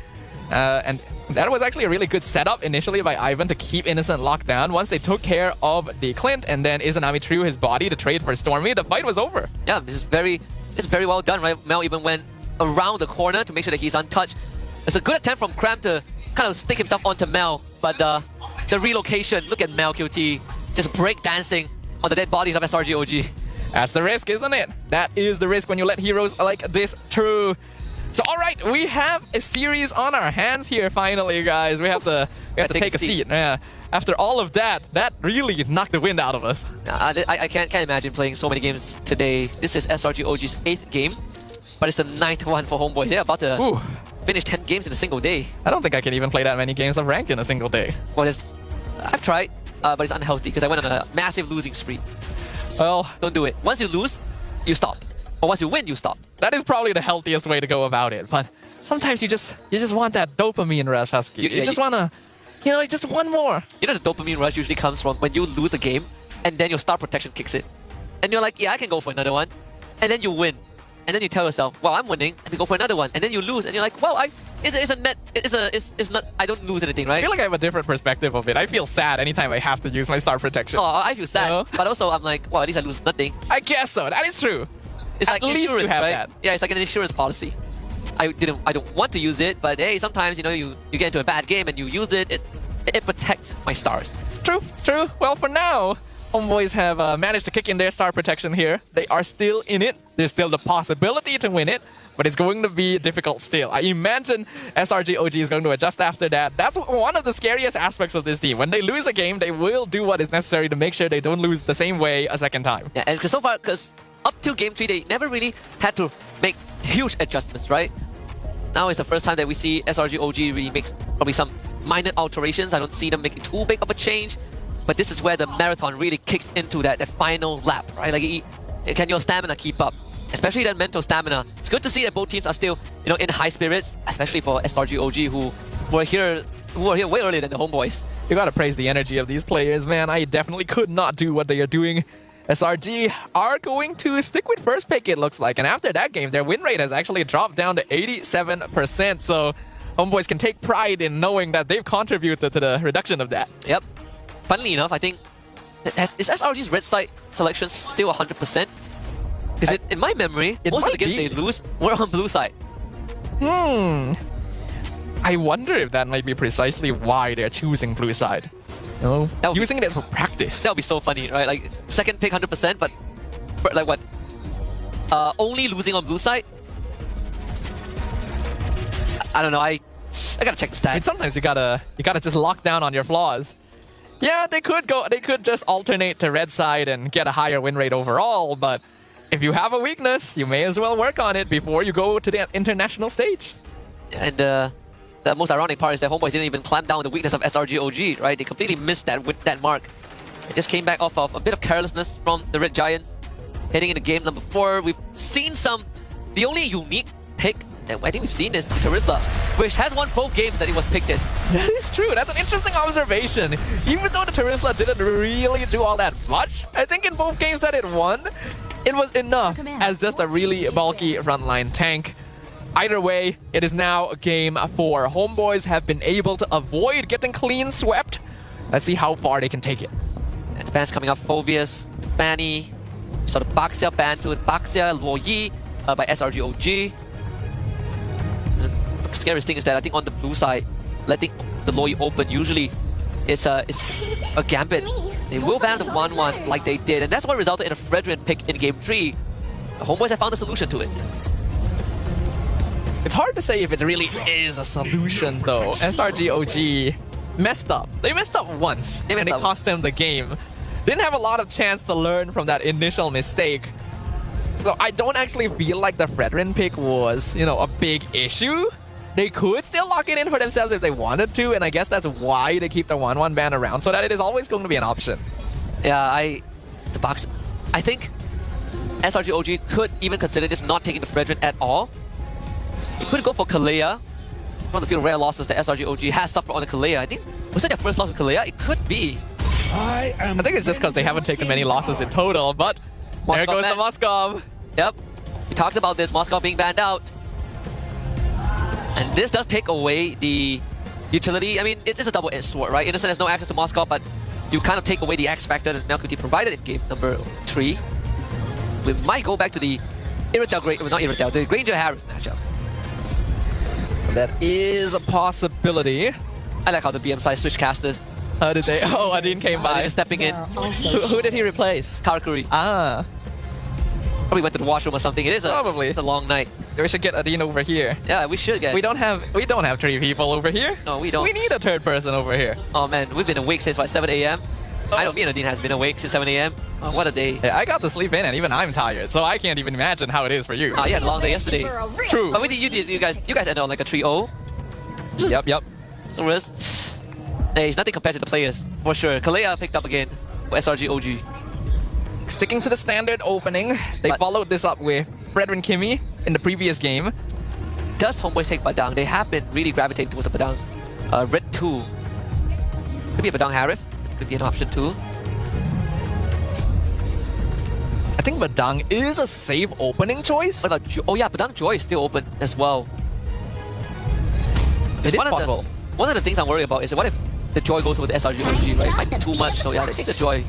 And that was actually a really good setup initially by Ivan to keep Innocent locked down. Once they took care of the Clint and then Izanami threw his body to trade for Stormy, the fight was over. Yeah, it's very well done, right? Mel even went around the corner to make sure that he's untouched. It's a good attempt from Cram to kind of stick himself onto Mel, but the relocation, look at Mel QT, just break dancing on the dead bodies of SRG OG. That's the risk, isn't it? That is the risk when you let heroes like this through. So all right, we have a series on our hands here finally, guys. We have to take a seat. Yeah. After all of that really knocked the wind out of us. I can't imagine playing so many games today. This is SRG OG's 8th game, but it's the 9th one for Homeboys. They're about to finish 10 games in a single day. I don't think I can even play that many games of ranked in a single day. Well, I've tried, but it's unhealthy because I went on a massive losing spree. Well, don't do it. Once you lose, you stop. Or once you win, you stop. That is probably the healthiest way to go about it. But sometimes you just want that dopamine rush, Husky. You just want to, just one more. You know, the dopamine rush usually comes from when you lose a game and then your star protection kicks in. And you're like, yeah, I can go for another one. And then you win. And then you tell yourself, well, I'm winning. Let me go for another one. And then you lose. And you're like, well, it's not, I don't lose anything, right? I feel like I have a different perspective of it. I feel sad anytime I have to use my star protection. Oh, I feel sad. But also, I'm like, well, at least I lose nothing. I guess so. That is true. It's at like least insurance, you have right? that. Yeah, it's like an insurance policy. I don't want to use it, but hey, sometimes you get into a bad game and you use it. It protects my stars. True. Well, for now, Homeboys have managed to kick in their star protection here. They are still in it. There's still the possibility to win it, but it's going to be difficult still. I imagine SRG OG is going to adjust after that. That's one of the scariest aspects of this team. When they lose a game, they will do what is necessary to make sure they don't lose the same way a second time. Yeah, and because up till game 3, they never really had to make huge adjustments, right? Now it's the first time that we see SRG OG really make probably some minor alterations. I don't see them making too big of a change, but this is where the marathon really kicks into that final lap, right? Like, can your stamina keep up? Especially that mental stamina. It's good to see that both teams are still, in high spirits, especially for SRG OG, who were here way earlier than the Homeboys. You gotta praise the energy of these players, man. I definitely could not do what they are doing. SRG are going to stick with first pick, it looks like. And after that game, their win rate has actually dropped down to 87%. So Homeboys can take pride in knowing that they've contributed to the reduction of that. Yep. funnily enough, I think is SRG's red side selection still 100%? Because in my memory, most of the games they lose were on blue side. I wonder if that might be precisely why they're choosing blue side. No, using it for practice. That would be so funny, right? Like second pick 100%, but for, like what? Only losing on blue side. I don't know. I gotta check the stats. I mean, sometimes you gotta just lock down on your flaws. Yeah, they could just alternate to red side and get a higher win rate overall, but if you have a weakness, you may as well work on it before you go to the international stage. And the most ironic part is that Homeboys didn't even clamp down on the weakness of SRG OG, right? They completely missed that mark. It just came back off of a bit of carelessness from the Red Giants. Heading into game number 4, we've seen the only unique pick that I think we've seen is Terisla, which has won both games that it was picked in. That is true. That's an interesting observation. Even though the Terisla didn't really do all that much, I think in both games that it won, it was enough as just a really bulky frontline tank. Either way, it is now game 4. Homeboys have been able to avoid getting clean swept. Let's see how far they can take it. And the bans coming up: Phobius, Fanny. We saw the Baxia ban to it, Baxia, Luo Yi by SRG OG. The scariest thing is that I think on the blue side, letting the Luo Yi open usually it's a gambit. They will ban the 1-1 like they did, and that's what resulted in a Fredrin pick in game 3. The Homeboys have found a solution to it. It's hard to say if it really is a solution though. SRG OG messed up. They messed up once, and it cost them the game. Didn't have a lot of chance to learn from that initial mistake. So I don't actually feel like the Fredrin pick was, a big issue. They could still lock it in for themselves if they wanted to, and I guess that's why they keep the 1-1 ban around, so that it is always going to be an option. Yeah, I think SRG OG could even consider just not taking the Fredrin at all. They could go for Kalea. One of the few rare losses that SRG OG has suffered on the Kalea. I think, was that their first loss with Kalea? It could be. I think it's just because they haven't taken many losses in total, but there goes the Moskov. Yep, we talked about this, Moskov being banned out. And this does take away the utility. I mean, it is a double-edged sword, right? In a sense, there's no access to Moskov, but you kind of take away the X factor that Melkuti provided in game number 3. We might go back to the the Granger Harris matchup. That is a possibility. I like how the BM side switch casters. How did they? Oh, Adin came by. Stepping in. Who did he replace? Karakuri. Ah. Probably went to the washroom or something. It's a long night. We should get Adin over here. Yeah, we should get. We don't have 3 people over here. No, we don't. We need a third person over here. Oh man, we've been awake since 7 a.m. I know me and Adin has been awake since 7 a.m. What a day. Yeah, I got to sleep in and even I'm tired, so I can't even imagine how it is for you. Oh, you had a long day yesterday. True. But you guys ended on like a 3-0. Yep. Hey, it's nothing compared to the players, for sure. Kalea picked up again for SRG OG. Sticking to the standard opening, they followed this up with Fredrin Kimmy in the previous game. Does Homeboys take Badang? They have been really gravitating towards the Badang. Red 2. Could be a Badang Harif. Could be an option too. I think Badang is a safe opening choice. What about oh yeah, Badang Joy is still open as well. It is possible. One of the things I'm worried about is what if the Joy goes with the SRG OG, right? Might be too much, so yeah, they take the Joy.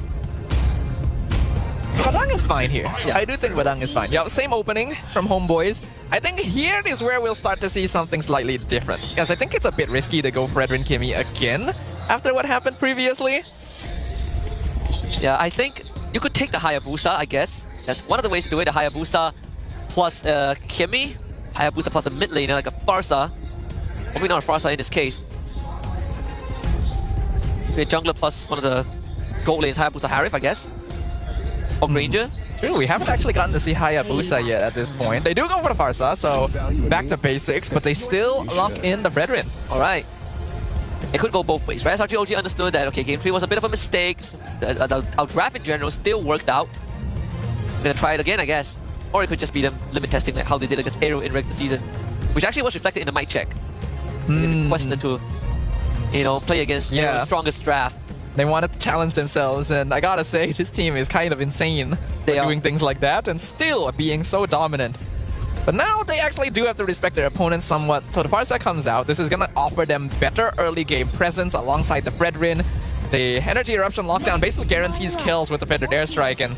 Badang is fine here. Yeah, I do think Badang is fine. Yeah, same opening from Homeboys. I think here is where we'll start to see something slightly different. Because I think it's a bit risky to go Fredrin Kimmy again after what happened previously. Yeah, I think you could take the Hayabusa, I guess. That's one of the ways to do it, the Hayabusa plus Kimmy. Hayabusa plus a mid laner, like a Farsa. Maybe not a Farsa in this case. Maybe a jungler plus one of the gold lanes, Hayabusa Harif, I guess. Or Granger. True, we haven't actually gotten to see Hayabusa yet at this point. They do go for the Farsa, so back to basics, but they still lock in the Fredrin. Alright. It could go both ways, right? SRG OG understood that, okay, game 3 was a bit of a mistake. Our draft in general still worked out. We're gonna try it again, I guess. Or it could just be them limit testing like how they did against Aero in regular season. Which actually was reflected in the mic check. They requested to, play against Aero's strongest draft. They wanted to challenge themselves, and I gotta say, this team is kind of insane for doing things like that and still being so dominant. But now they actually do have to respect their opponents somewhat. So the Farsa comes out. This is gonna offer them better early game presence alongside the Fredrin. The energy eruption lockdown basically guarantees kills with the feathered airstrike, and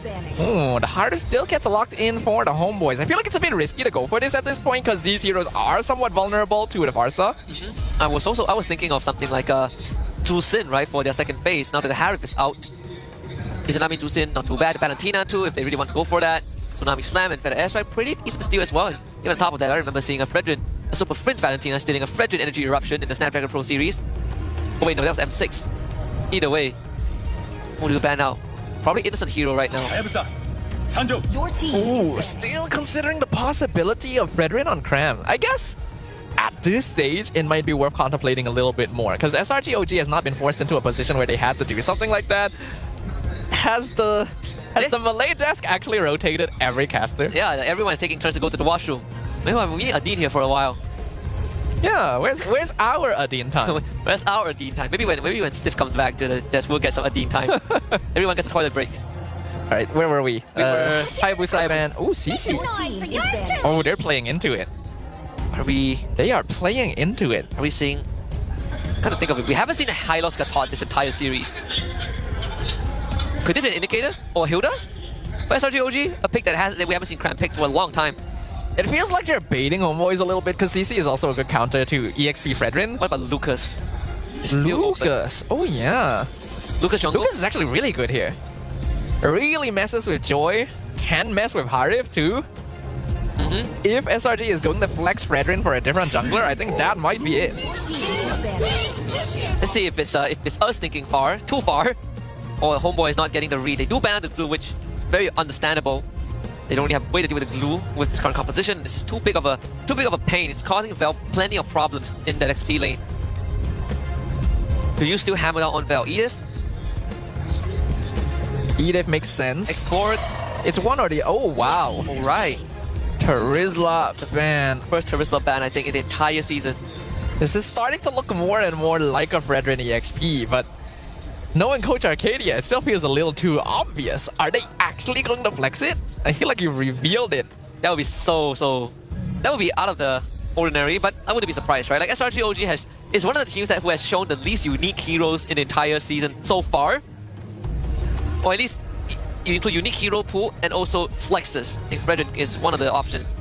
the Harder still gets locked in for the homeboys. I feel like it's a bit risky to go for this at this point because these heroes are somewhat vulnerable to the Varsa. I was thinking of something like Sin, right, for their second phase. Now that the Harif is out, Izanami Sin, not too bad. Valentina too, if they really want to go for that. Tsunami Slam and Feather Airstrike, pretty easy to steal as well. And even on top of that, I remember seeing a Super Prince Valentina stealing a Fredrin Energy Eruption in the Snapdragon Pro series. Oh wait, no, that was M6. Either way, who do you ban out? Probably innocent hero right now. Your team. Ooh, still considering the possibility of Fredrin on Cram. I guess at this stage, it might be worth contemplating a little bit more because SRG OG has not been forced into a position where they had to do something like that. Has the Malay desk actually rotated every caster? Yeah, everyone's taking turns to go to the washroom. Maybe we need Adin here for a while. Yeah, where's our Adin time? Where's our Adin time? Maybe when Sif comes back to the desk, we'll get some Adin time. Everyone gets a toilet break. All right, where were we? Hayabusa ban. Oh, CC. Oh, they're playing into it. They are playing into it. Are we seeing? Kind of think of it. We haven't seen a Hylos get taught this entire series. Could this be an indicator or Hilda for SRG OG? A pick that we haven't seen Cram picked for a long time. It feels like they're baiting homeboys a little bit because CC is also a good counter to EXP Fredrin. What about Lucas? Lucas. Oh yeah. Lucas is actually really good here. Really messes with Joy. Can mess with Harif too. If SRG is going to flex Fredrin for a different jungler, I think that might be it. Let's see if it's us thinking too far, or homeboy is not getting the read. They do ban out the glue, which is very understandable. They don't really have a way to deal with the glue with this current composition. This is too big of a pain. It's causing Vel plenty of problems in that XP lane. Do you still hammer down on Vel? Edith? Edith makes sense. Explore. It's one or the... Oh, wow. All right. Terizla ban. First Terizla ban, I think, in the entire season. This is starting to look more and more like a Fredrin EXP, but knowing Coach Arcadia, it still feels a little too obvious. Are they actually going to flex it? I feel like you revealed it. That would be that would be out of the ordinary, but I wouldn't be surprised, right? Like SRG OG is one of the teams who has shown the least unique heroes in the entire season so far. Or at least you include unique hero pool and also flexes. I think Fredrin is one of the options.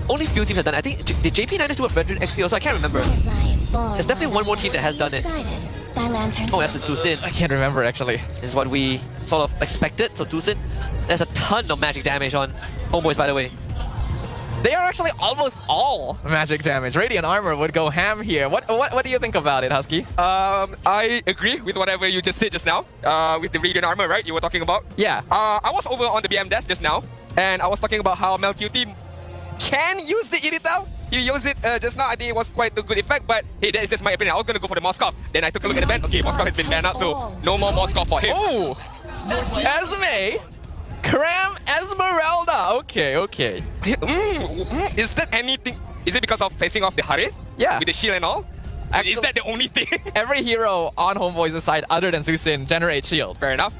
Only few teams have done it. I think, did JP9ers do a Fredrin XP also? I can't remember. There's definitely one more team that has done it. Oh, that's the Tusin. I can't remember actually. This is what we sort of expected. So Tusin, there's a ton of magic damage on homeboys, by the way. They are actually almost all magic damage. Radiant Armor would go ham here. What do you think about it, Husky? I agree with whatever you just said just now. With the Radiant Armor, right? You were talking about? Yeah. I was over on the BM desk just now, and I was talking about how Melqt can use the Irithel. You used it just now. I think it was quite a good effect, but hey, that is just my opinion. I was going to go for the Moskov. Then I took a look at the ban. Okay, Moskov has been banned out, so no more Moskov for him. Oh! Esme! Cram Esmeralda! Okay. Is that anything? Is it because of facing off the Harith? Yeah. With the shield and all? Actually, is that the only thing? Every hero on Homeboys' side other than Susin generates shield. Fair enough.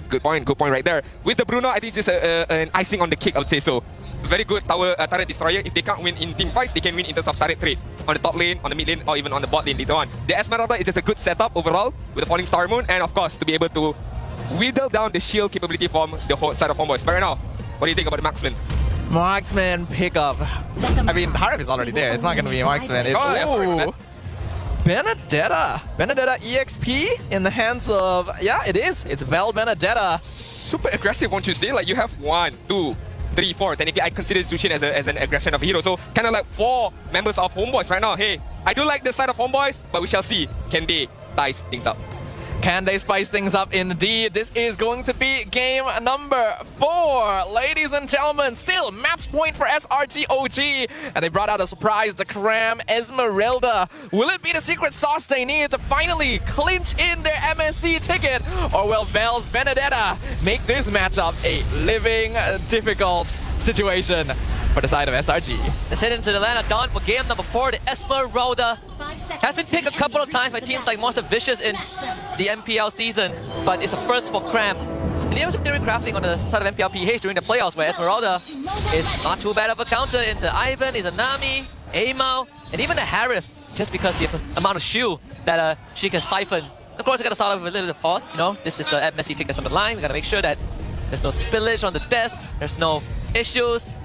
Good point right there. With the Bruno, I think just an icing on the cake, I would say so. Very good turret destroyer. If they can't win in team fights, they can win in terms of turret trade. On the top lane, on the mid lane, or even on the bot lane later on. The Esmeralda is just a good setup overall with the Falling Star Moon, and of course, to be able to whittle down the shield capability from the whole side of Homeboys. Fair enough. What do you think about the Marksman? Marksman pickup. I mean, Harif is already there. It's not going to be a Marksman. It's, Benedetta EXP in the hands of... Yeah, it is. It's Vel Benedetta. Super aggressive, won't you say? Like, you have 1, 2, 3, 4. Technically, I consider Zushin as an aggression of a hero. So, kind of like 4 members of Homeboys right now. Hey, I do like the side of Homeboys, but we shall see. Can they dice things up? Can they spice things up indeed? This is going to be game number 4. Ladies and gentlemen, still match point for SRG OG. And they brought out a surprise, the Cram Esmeralda. Will it be the secret sauce they need to finally clinch in their MSC ticket? Or will Vel's Benedetta make this matchup a living difficult situation for the side of SRG? Let's head into the land of Dawn for game number 4. The Esmeralda has been picked a couple of times by teams like Monster Vicious in the MPL season, but it's a first for Cram. And there was some theory crafting on the side of MPL PH during the playoffs where Esmeralda is not too bad of a counter into Ivan, Izanami, Amao, and even the Harith, just because the amount of shield that she can siphon. Of course, we gotta start off with a little bit of pause. You know, this is the messy tickets on the line. We gotta make sure that there's no spillage on the desk. There's no issues.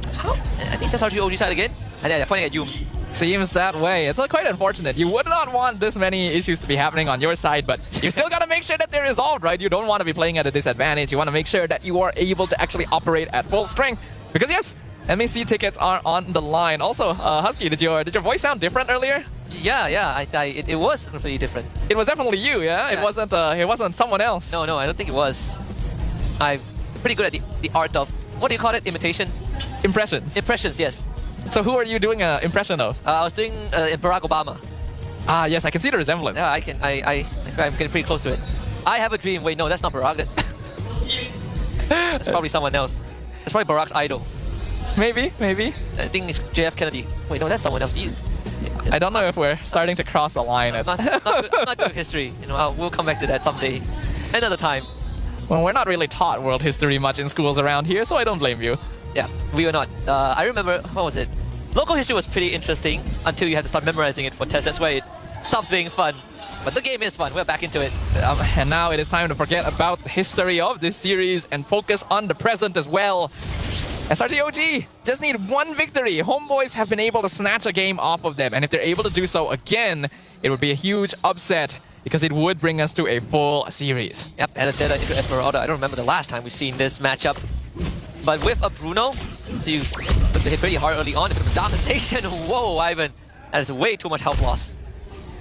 I think it's SRG OG side again. And yeah, they're pointing at Yums. Seems that way. It's quite unfortunate. You would not want this many issues to be happening on your side, but you still gotta make sure that they're resolved, right? You don't want to be playing at a disadvantage. You want to make sure that you are able to actually operate at full strength. Because yes, MAC tickets are on the line. Also, Husky, did your voice sound different earlier? Yeah. It was completely different. It was definitely you, yeah? It wasn't someone else. No, I don't think it was. I'm pretty good at the art of, what do you call it? Imitation? Impressions. Impressions, yes. So who are you doing an impression of? I was doing Barack Obama. Ah, yes, I can see the resemblance. Yeah, I'm getting pretty close to it. I have a dream. Wait, no, that's not Barack. That's probably someone else. That's probably Barack's idol. Maybe. I think it's JF Kennedy. Wait, no, that's someone else. I don't know if we're starting to cross the line. I'm not good with history. You know, we'll come back to that someday, another time. Well, we're not really taught world history much in schools around here, so I don't blame you. Yeah, we are not. I remember, what was it? Local history was pretty interesting until you had to start memorizing it for tests. That's where it stops being fun. But the game is fun. We're back into it. And now it is time to forget about the history of this series and focus on the present as well. SRG OG just need one victory. Homeboys have been able to snatch a game off of them. And if they're able to do so again, it would be a huge upset because it would bring us to a full series. Yep, and a Dewa into Esmeralda. I don't remember the last time we've seen this matchup. But with a Bruno, so you look to hit pretty hard early on. A bit of domination. Whoa, Ivan. That is way too much health loss.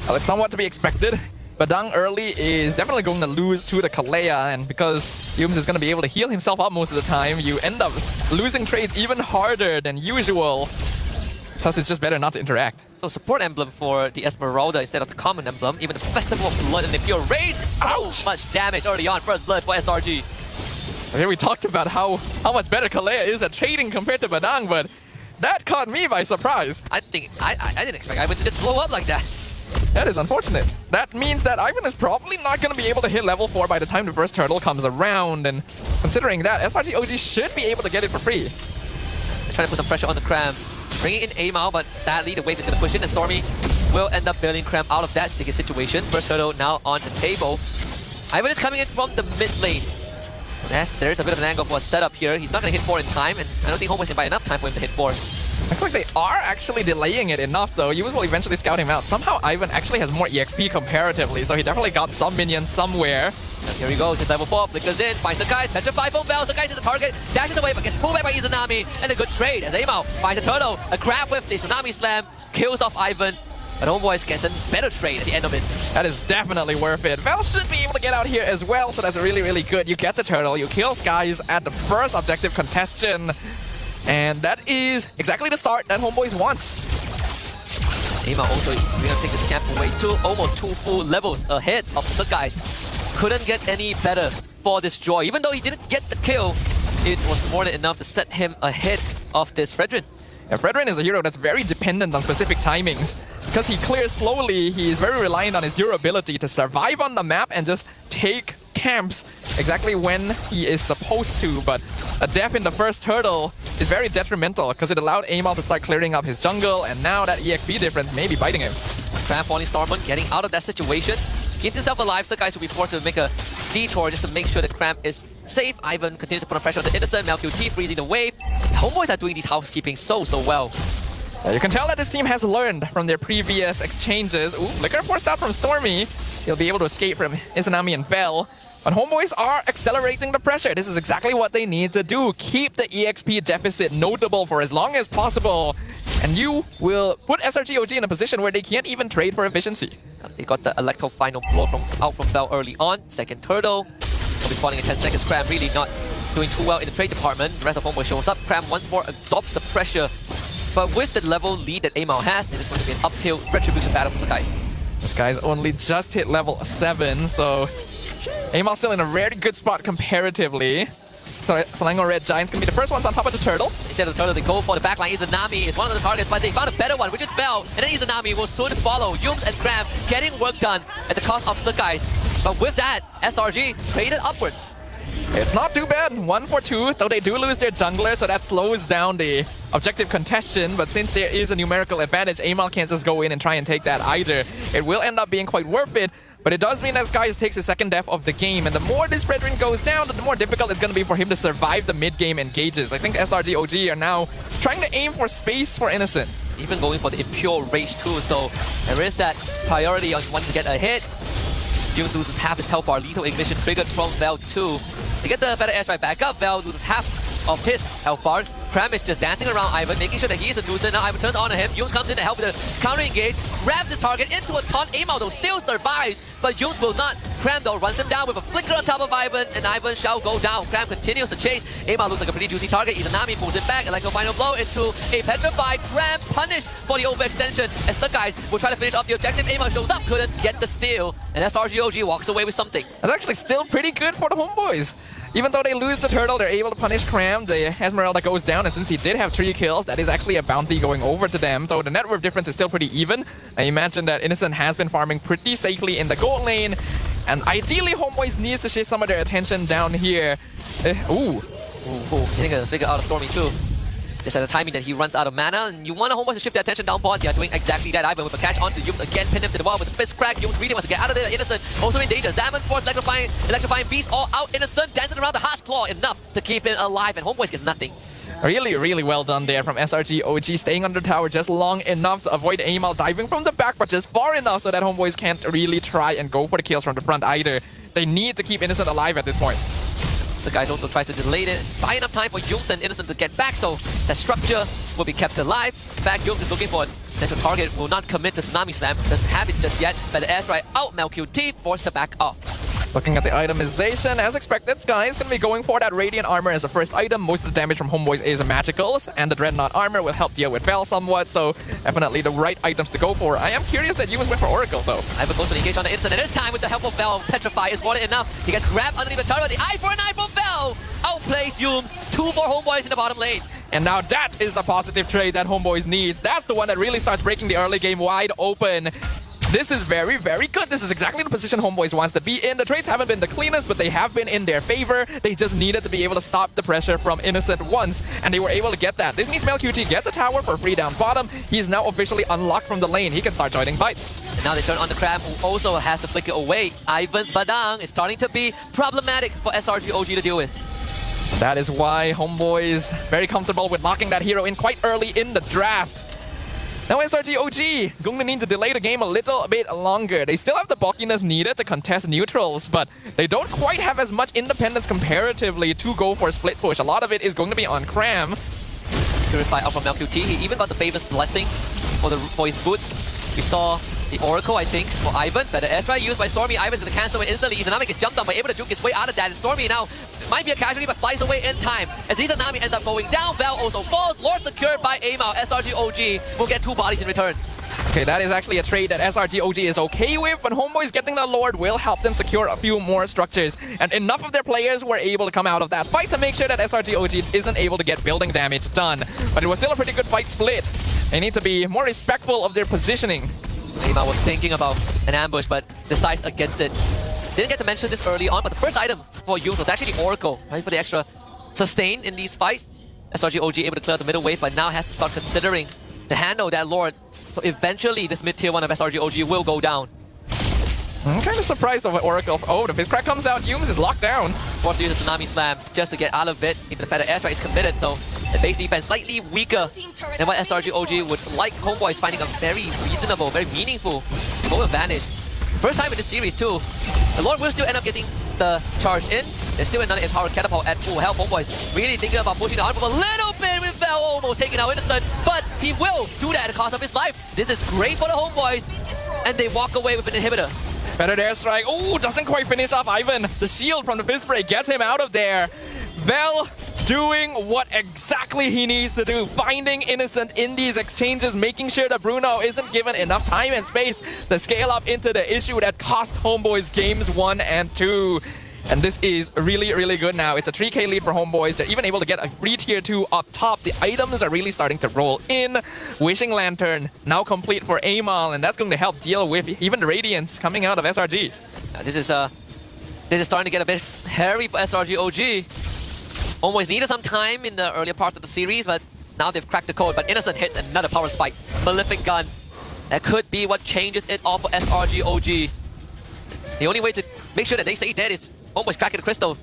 Well, it's somewhat to be expected. Badang early is definitely going to lose to the Kalea, and because Yums is going to be able to heal himself up most of the time, you end up losing trades even harder than usual. Thus, it's just better not to interact. So support emblem for the Esmeralda instead of the common emblem. Even the Festival of Blood and the Pure Rage. So much damage early on. First blood for SRG. Here we talked about how much better Kalea is at trading compared to Badang, but that caught me by surprise. I didn't expect Ivan to just blow up like that. That is unfortunate. That means that Ivan is probably not going to be able to hit level 4 by the time the first turtle comes around, and considering that, SRG OG should be able to get it for free. They're trying to put some pressure on the Cram. Bringing in Amao, but sadly the wave is going to push in, and Stormy will end up bailing Cram out of that sticky situation. First turtle now on the table. Ivan is coming in from the mid lane. There is a bit of an angle for a setup here. He's not going to hit 4 in time, and I don't think Homeboys can buy enough time for him to hit 4. Looks like they are actually delaying it enough though. Yums will eventually scout him out. Somehow Ivan actually has more EXP comparatively, so he definitely got some minions somewhere. And here he goes, his level 4, flickers in, finds Sakai, petrified from Bell, Sakai to the target, dashes away but gets pulled back by Izanami, and a good trade as Amao finds a turtle, a grab with the Tsunami Slam, kills off Ivan. But Homeboys gets a better trade at the end of it. That is definitely worth it. Val should be able to get out here as well, so that's really, really good. You get the turtle, you kill Skies at the first objective contestation. And that is exactly the start that Homeboys want. Amao also going to take this camp away to almost 2 full levels ahead of the guys. Couldn't get any better for this Joy. Even though he didn't get the kill, it was more than enough to set him ahead of this Fredrin. Yeah, Fredrin is a hero that's very dependent on specific timings. Because he clears slowly, he's very reliant on his durability to survive on the map and just take camps exactly when he is supposed to. But a death in the first turtle is very detrimental because it allowed Amao to start clearing up his jungle, and now that EXP difference may be biting him. Cram falling Starman getting out of that situation. Keeps himself alive, so guys will be forced to make a detour just to make sure that Cram is safe. Ivan continues to put on pressure on the Innocent, MelQT freezing the wave. Homeboys are doing these housekeeping so well. You can tell that this team has learned from their previous exchanges. Ooh, Liquor forced out from Stormy. He'll be able to escape from Izanami and Bell. But Homeboys are accelerating the pressure. This is exactly what they need to do. Keep the EXP deficit notable for as long as possible. And you will put SRG OG in a position where they can't even trade for efficiency. They got the Electro final blow out from Bell early on. Second turtle. Will be spawning in 10 seconds. Cram really not doing too well in the trade department. The rest of Homeboy shows up. Cram once more absorbs the pressure. But with the level lead that Amao has, it is going to be an uphill retribution battle for the guys. This guy's only just hit level 7, so Amao's still in a very good spot comparatively. So Selangor Red Giant's going to be the first ones on top of the turtle. Instead of the turtle, they go for the backline. Izanami is one of the targets, but they found a better one, which is Bell. And then Izanami will soon follow. Yums and Cram getting work done at the cost of the guys. But with that, SRG traded upwards. It's not too bad, 1 for 2, though they do lose their jungler, so that slows down the objective contention. But since there is a numerical advantage, Amao can't just go in and try and take that either. It will end up being quite worth it. But it does mean that Skies takes his second death of the game, and the more this Brethren goes down, the more difficult it's going to be for him to survive the mid-game engages. I think SRG OG are now trying to aim for space for Innocent. Even going for the Impure Rage too, so there is that priority on wanting to get a hit. Yunes loses half his health bar, lethal ignition triggered from Vel too. To get the better airstrike back up, Vel loses half of his health bar. Cram is just dancing around Ivan, making sure that he is a nuisance. Now Ivan turns on him. Yunes comes in to help with the counter engage, grabs his target into a taunt. Amal though still survives, but Yunes will not. Cram though runs him down with a flicker on top of Ivan, and Ivan shall go down. Cram continues to chase. Amal looks like a pretty juicy target. Izanami pulls it back, and like a final blow into a petrified. Cram punished for the overextension, as the guys will try to finish off the objective. Amal shows up, couldn't get the steal, and SRGOG walks away with something. That's actually still pretty good for the Homeboys. Even though they lose the turtle, they're able to punish Cram. The Esmeralda goes down, and since he did have 3 kills, that is actually a bounty going over to them. So the net worth difference is still pretty even. I imagine that Innocent has been farming pretty safely in the gold lane, and ideally Homeboys needs to shift some of their attention down here. Ooh. Getting a figure out of Stormy too. Just at the timing that he runs out of mana, and you want a Homeboys to shift their attention down bot. They are doing exactly that. Ivan with a catch onto Yumes again, pin him to the wall with the fist crack. Yumes really wants to get out of there. Innocent also in danger. Zaman force electrifying beast all out. Innocent dancing around the Heart's Claw, enough to keep it alive, and Homeboys gets nothing. Really well done there from SRG OG, staying under tower just long enough to avoid Amal diving from the back, but just far enough so that Homeboys can't really try and go for the kills from the front either. They need to keep Innocent alive at this point. The guys also tries to delay it, buy enough time for Yumes and Innocent to get back, so that structure will be kept alive. In fact, Yumes is looking for a potential target, will not commit to Tsunami Slam, doesn't have it just yet, but the airstrike out, MelQT forced to back off. Looking at the itemization, as expected, Sky is going to be going for that Radiant Armor as the first item. Most of the damage from Homeboys is Magicals, and the Dreadnought Armor will help deal with Vel somewhat, so definitely the right items to go for. I am curious that Yumes went for Oracle, though. Ivan goes to engage on the instant, and this time with the help of Vel, Petrify is more than enough. He gets grabbed underneath the turret, the eye for an eye from Vel! Outplays Yumes, 2 more Homeboys in the bottom lane. And now that is the positive trade that Homeboys needs. That's the one that really starts breaking the early game wide open. This is very good. This is exactly the position Homeboys wants to be in. The trades haven't been the cleanest, but they have been in their favor. They just needed to be able to stop the pressure from Innocent once, and they were able to get that. This means MelQT gets a tower for free down bottom. He's now officially unlocked from the lane. He can start joining fights. And now they turn on the Crab, who also has to flicker away. Ivan's Badang is starting to be problematic for SRG OG to deal with. That is why Homeboys very comfortable with locking that hero in quite early in the draft. Now SRG OG going to need to delay the game a little bit longer. They still have the bulkiness needed to contest neutrals, but they don't quite have as much independence comparatively to go for a split push. A lot of it is going to be on Cram. Purify out from MelQT. He even got the famous blessing for his boots. We saw the Oracle, I think, for Ivan. Better airstrike used by Stormy. Ivan's going to cancel it instantly. Izanami gets jumped on, but able to juke his way out of that. And Stormy now might be a casualty, but flies away in time. As Izanami ends up going down, Vel also falls. Lord secured by Amal. SRG OG will get 2 bodies in return. Okay, that is actually a trade that SRG OG is okay with, but Homeboys getting the Lord will help them secure a few more structures. And enough of their players were able to come out of that fight to make sure that SRG OG isn't able to get building damage done. But it was still a pretty good fight split. They need to be more respectful of their positioning. Amal was thinking about an ambush, but decides against it. Didn't get to mention this early on, but the first item for Yumes was actually the Oracle, right, for the extra sustain in these fights. SRG OG able to clear out the middle wave, but now has to start considering to handle that Lord. So eventually, this mid-tier 1 of SRG OG will go down. I'm kind of surprised of Oracle. Oh, the Fist Crack comes out. Yumes is locked down. Forced to use a Tsunami Slam just to get out of it. Even the fact that airstrike is committed, so the base defense slightly weaker than what SRG OG would like. Homeboys finding a very reasonable, very meaningful goal advantage. First time in this series too. The Lord will still end up getting the charge in. There's still another Empowered Catapult at full health. Homeboys really thinking about pushing the arm a little bit with Vel almost taking out Innocent, but he will do that at the cost of his life. This is great for the Homeboys, and they walk away with an inhibitor. Better airstrike. Oh, doesn't quite finish off Ivan. The shield from the Fist Break gets him out of there. Vel doing what exactly he needs to do, finding Innocent in these exchanges, making sure that Bruno isn't given enough time and space to scale up into the issue that cost Homeboys games 1 and 2. And this is really good now. It's a 3k lead for Homeboys. They're even able to get a free tier 2 up top. The items are really starting to roll in. Wishing Lantern now complete for Amal, and that's going to help deal with even the Radiance coming out of SRG. This is starting to get a bit hairy for SRG OG. Homeboys needed some time in the earlier parts of the series, but now they've cracked the code. But Innocent hits another power spike. Malefic Gun. That could be what changes it all for SRG OG. The only way to make sure that they stay dead is Homeboys cracking the crystal.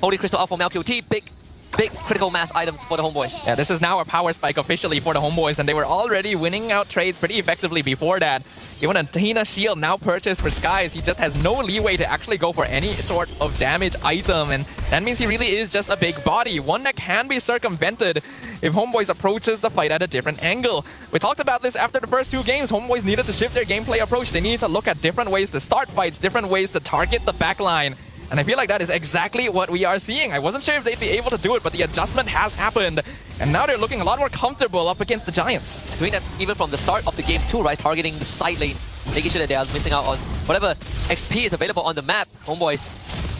Holy crystal out from MQT. Big critical mass items for the Homeboys. Yeah, this is now a power spike officially for the Homeboys, and they were already winning out trades pretty effectively before that. Even a Tina shield now purchased for Skies, he just has no leeway to actually go for any sort of damage item, and that means he really is just a big body, one that can be circumvented if Homeboys approaches the fight at a different angle. We talked about this after the first 2 games. Homeboys needed to shift their gameplay approach. They needed to look at different ways to start fights, different ways to target the backline. And I feel like that is exactly what we are seeing. I wasn't sure if they'd be able to do it, but the adjustment has happened. And now they're looking a lot more comfortable up against the Giants. Doing that even from the start of the game too, right? Targeting the side lanes, making sure that they are missing out on whatever XP is available on the map. Homeboys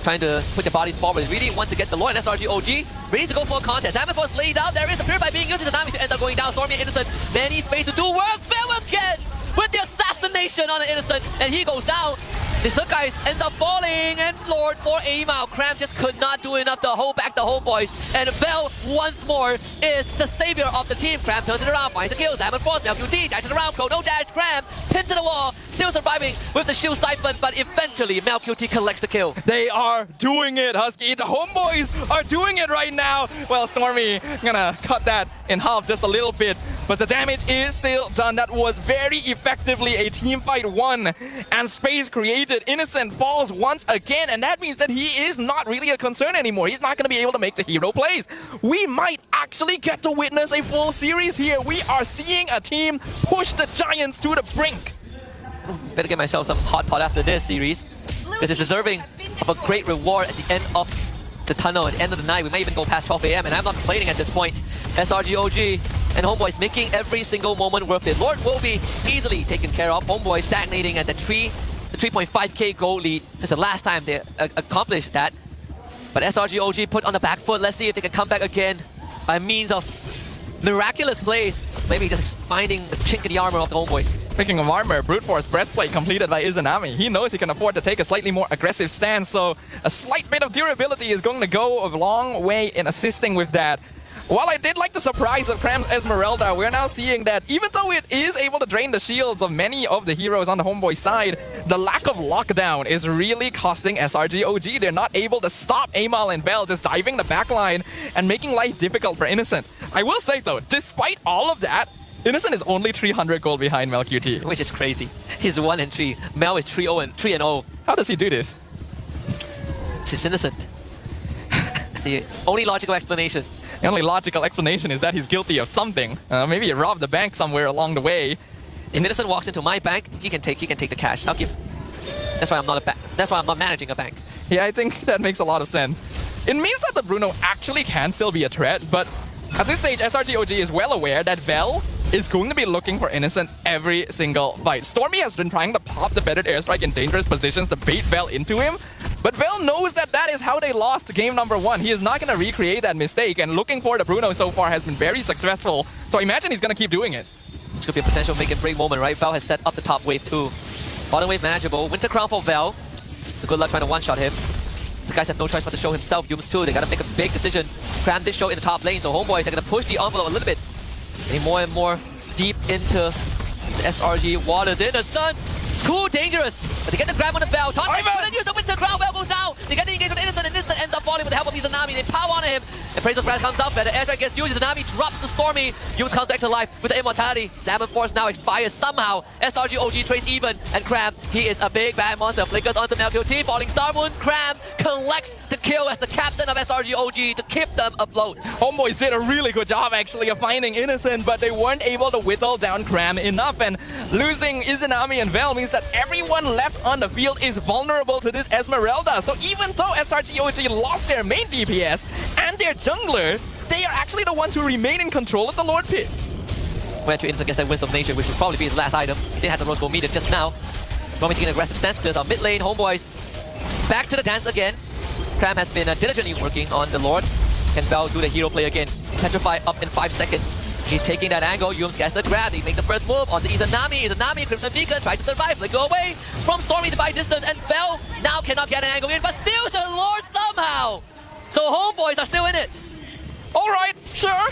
trying to put their bodies forward. Really want to get the Lord and SRG OG ready to go for a contest. Diamond Force laid out. There is the Purify being used. Tsunami to end up going down. Stormy and Innocent. Many space to do work. Fail again with the assassination on the Innocent. And he goes down. This look guys ends up falling, and Lord for aim out. Cram just could not do enough to hold back the Homeboys. And Vel once more is the savior of the team. Cram turns it around, finds a kill. Diamond Force, MQT, dashes around, Crow, no dash. Cram pinned to the wall, still surviving with the shield siphon, but eventually MQT collects the kill. They are doing it, Husky. The Homeboys are doing it right now. Well, Stormy gonna cut that in half just a little bit, but the damage is still done. That was very effectively a team fight won, and space created. Innocent falls once again, and that means that he is not really a concern anymore. He's not going to be able to make the hero plays. We might actually get to witness a full series here. We are seeing a team push the Giants to the brink. Better get myself some hot pot after this series, because it's deserving of a great reward at the end of the tunnel, at the end of the night. We may even go past 12 AM, and I'm not complaining at this point. SRG OG and Homeboys making every single moment worth it. Lord will be easily taken care of. Homeboys stagnating at the 3.5k goal lead since the last time they accomplished that. But SRG OG put on the back foot. Let's see if they can come back again by means of miraculous plays. Maybe just finding the chink in the armor of the Homeboys. Speaking of armor, Brute Force breastplate completed by Izanami. He knows he can afford to take a slightly more aggressive stance, so a slight bit of durability is going to go a long way in assisting with that. While I did like the surprise of Cram's Esmeralda, we're now seeing that even though it is able to drain the shields of many of the heroes on the Homeboy side, the lack of lockdown is really costing SRG OG. They're not able to stop Amal and Vel just diving the backline and making life difficult for Innocent. I will say though, despite all of that, Innocent is only 300 gold behind Mel QT. Which is crazy. He's 1-3. Mel is 3-0. How does he do this? He's Innocent. It's the only logical explanation. The only logical explanation is that he's guilty of something. Maybe he robbed the bank somewhere along the way. If Innocent walks into my bank, he can take the cash. I'll give. That's why I'm not managing a bank. Yeah, I think that makes a lot of sense. It means that the Bruno actually can still be a threat, but at this stage, SRG OG is well aware that Vel is going to be looking for Innocent every single fight. Stormy has been trying to pop the Fettered Airstrike in dangerous positions to bait Vel into him, but Vel knows that that is how they lost game number 1. He is not going to recreate that mistake, and looking for the Bruno so far has been very successful, so I imagine he's going to keep doing it. This could be a potential make and break moment, right? Vel has set up the top wave too. Bottom wave manageable. Winter Crown for Vel. So good luck trying to one-shot him. The guys have no choice but to show himself. Yums too. They gotta make a big decision. Cram this show in the top lane, so Homeboys are gonna push the envelope a little bit. Getting more and more deep into the SRG waters. In the sun, too dangerous. But they get the grab on the Vel. Top lane, but then use the Winter Crown. Vel goes down. They get the engagement with Innocent, and Innocent ends up falling with the help of Izanami. They power on him. And Praise Brad comes up. The airstrike gets used. Izanami drops the Stormy. Yums comes back to life with the immortality. Diamond Force now expires somehow. SRG OG trades even. And Cram, he is a big bad monster. Flickers onto MQT. Falling Star Moon. Cram collects the kill as the captain of SRG OG to keep them afloat. Homeboys did a really good job actually of finding Innocent, but they weren't able to whittle down Cram enough. And losing Izanami and Vel means that everyone left on the field is vulnerable to this Esmeralda. So even though SRG OG lost their main DPS and their jungler, they are actually the ones who remain in control of the Lord Pit. Went to Innocent against that Wisdom of Nature, which would probably be his last item. He did have the Rose Gold meter just now. Stormy taking an aggressive stance, clears out mid lane. Homeboys back to the dance again. Cram has been diligently working on the Lord. Can Vel do the hero play again? Petrify up in 5 seconds. He's taking that angle. Yums gets the grab. They make the first move onto Izanami. Izanami, Crimson Beacon, tries to survive. They go away from Stormy to buy distance, and Vel now cannot get an angle in, but steals the Lord somehow. So Homeboys are still in it. All right, sure.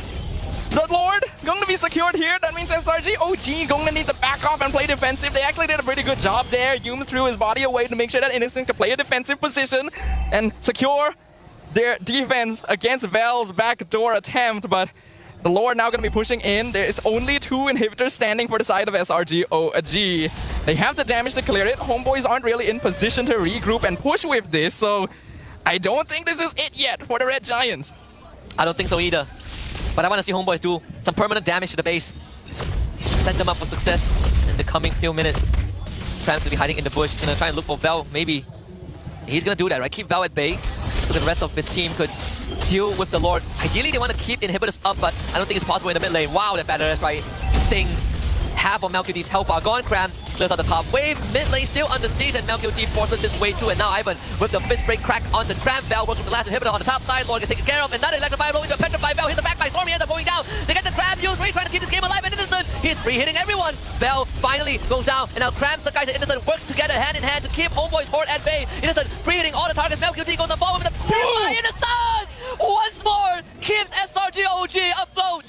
The Lord going to be secured here. That means SRG OG going to need to back off and play defensive. They actually did a pretty good job there. Yums threw his body away to make sure that Innocent could play a defensive position and secure their defense against Val's backdoor attempt. But the Lord now going to be pushing in. There is only 2 inhibitors standing for the side of SRG OG. They have the damage to clear it. Homeboys aren't really in position to regroup and push with this. So I don't think this is it yet for the Red Giants. I don't think so either. But I want to see Homeboys do some permanent damage to the base. Set them up for success in the coming few minutes. Cram's going to be hiding in the bush. He's going to try and look for Val, maybe. He's going to do that, right? Keep Val at bay so the rest of his team could deal with the Lord. Ideally, they want to keep inhibitors up, but I don't think it's possible in the mid lane. Wow, that battle, that's right. Stings. Half of Malkudi's health bar gone. Cram clears out the top wave. Mid lane still under siege, and Malkudi forces his way through. And now Ivan with the fist break crack on the Cram. Val works with the last inhibitor on the top side. Lord gets taken care of. Another electrifying roll into a petrified Val. Hits the backline. Stormy ends up going down. They get the Cram. Yums really trying to keep this game alive. And Innocent, he's free hitting everyone. Val finally goes down. And now Cram, Sakai, and Innocent works together hand in hand to keep Homeboy's horde at bay. Innocent free hitting all the targets. Malkudi goes on forward with the purify. Innocent once more keeps SRG OG afloat.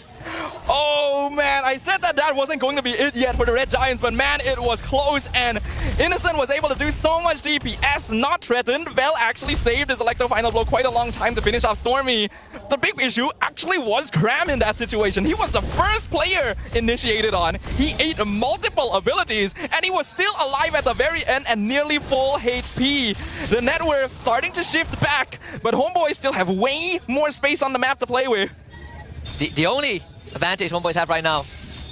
Oh man, I said that that wasn't going to be it yet for the Red Giants, but man, it was close, and Innocent was able to do so much DPS, not threatened. Vel actually saved his Electro final blow quite a long time to finish off Stormy. The big issue actually was Cram in that situation. He was the first player initiated on. He ate multiple abilities, and he was still alive at the very end and nearly full HP. The net worth starting to shift back, but Homeboys still have way more space on the map to play with. The only advantage Homeboys have right now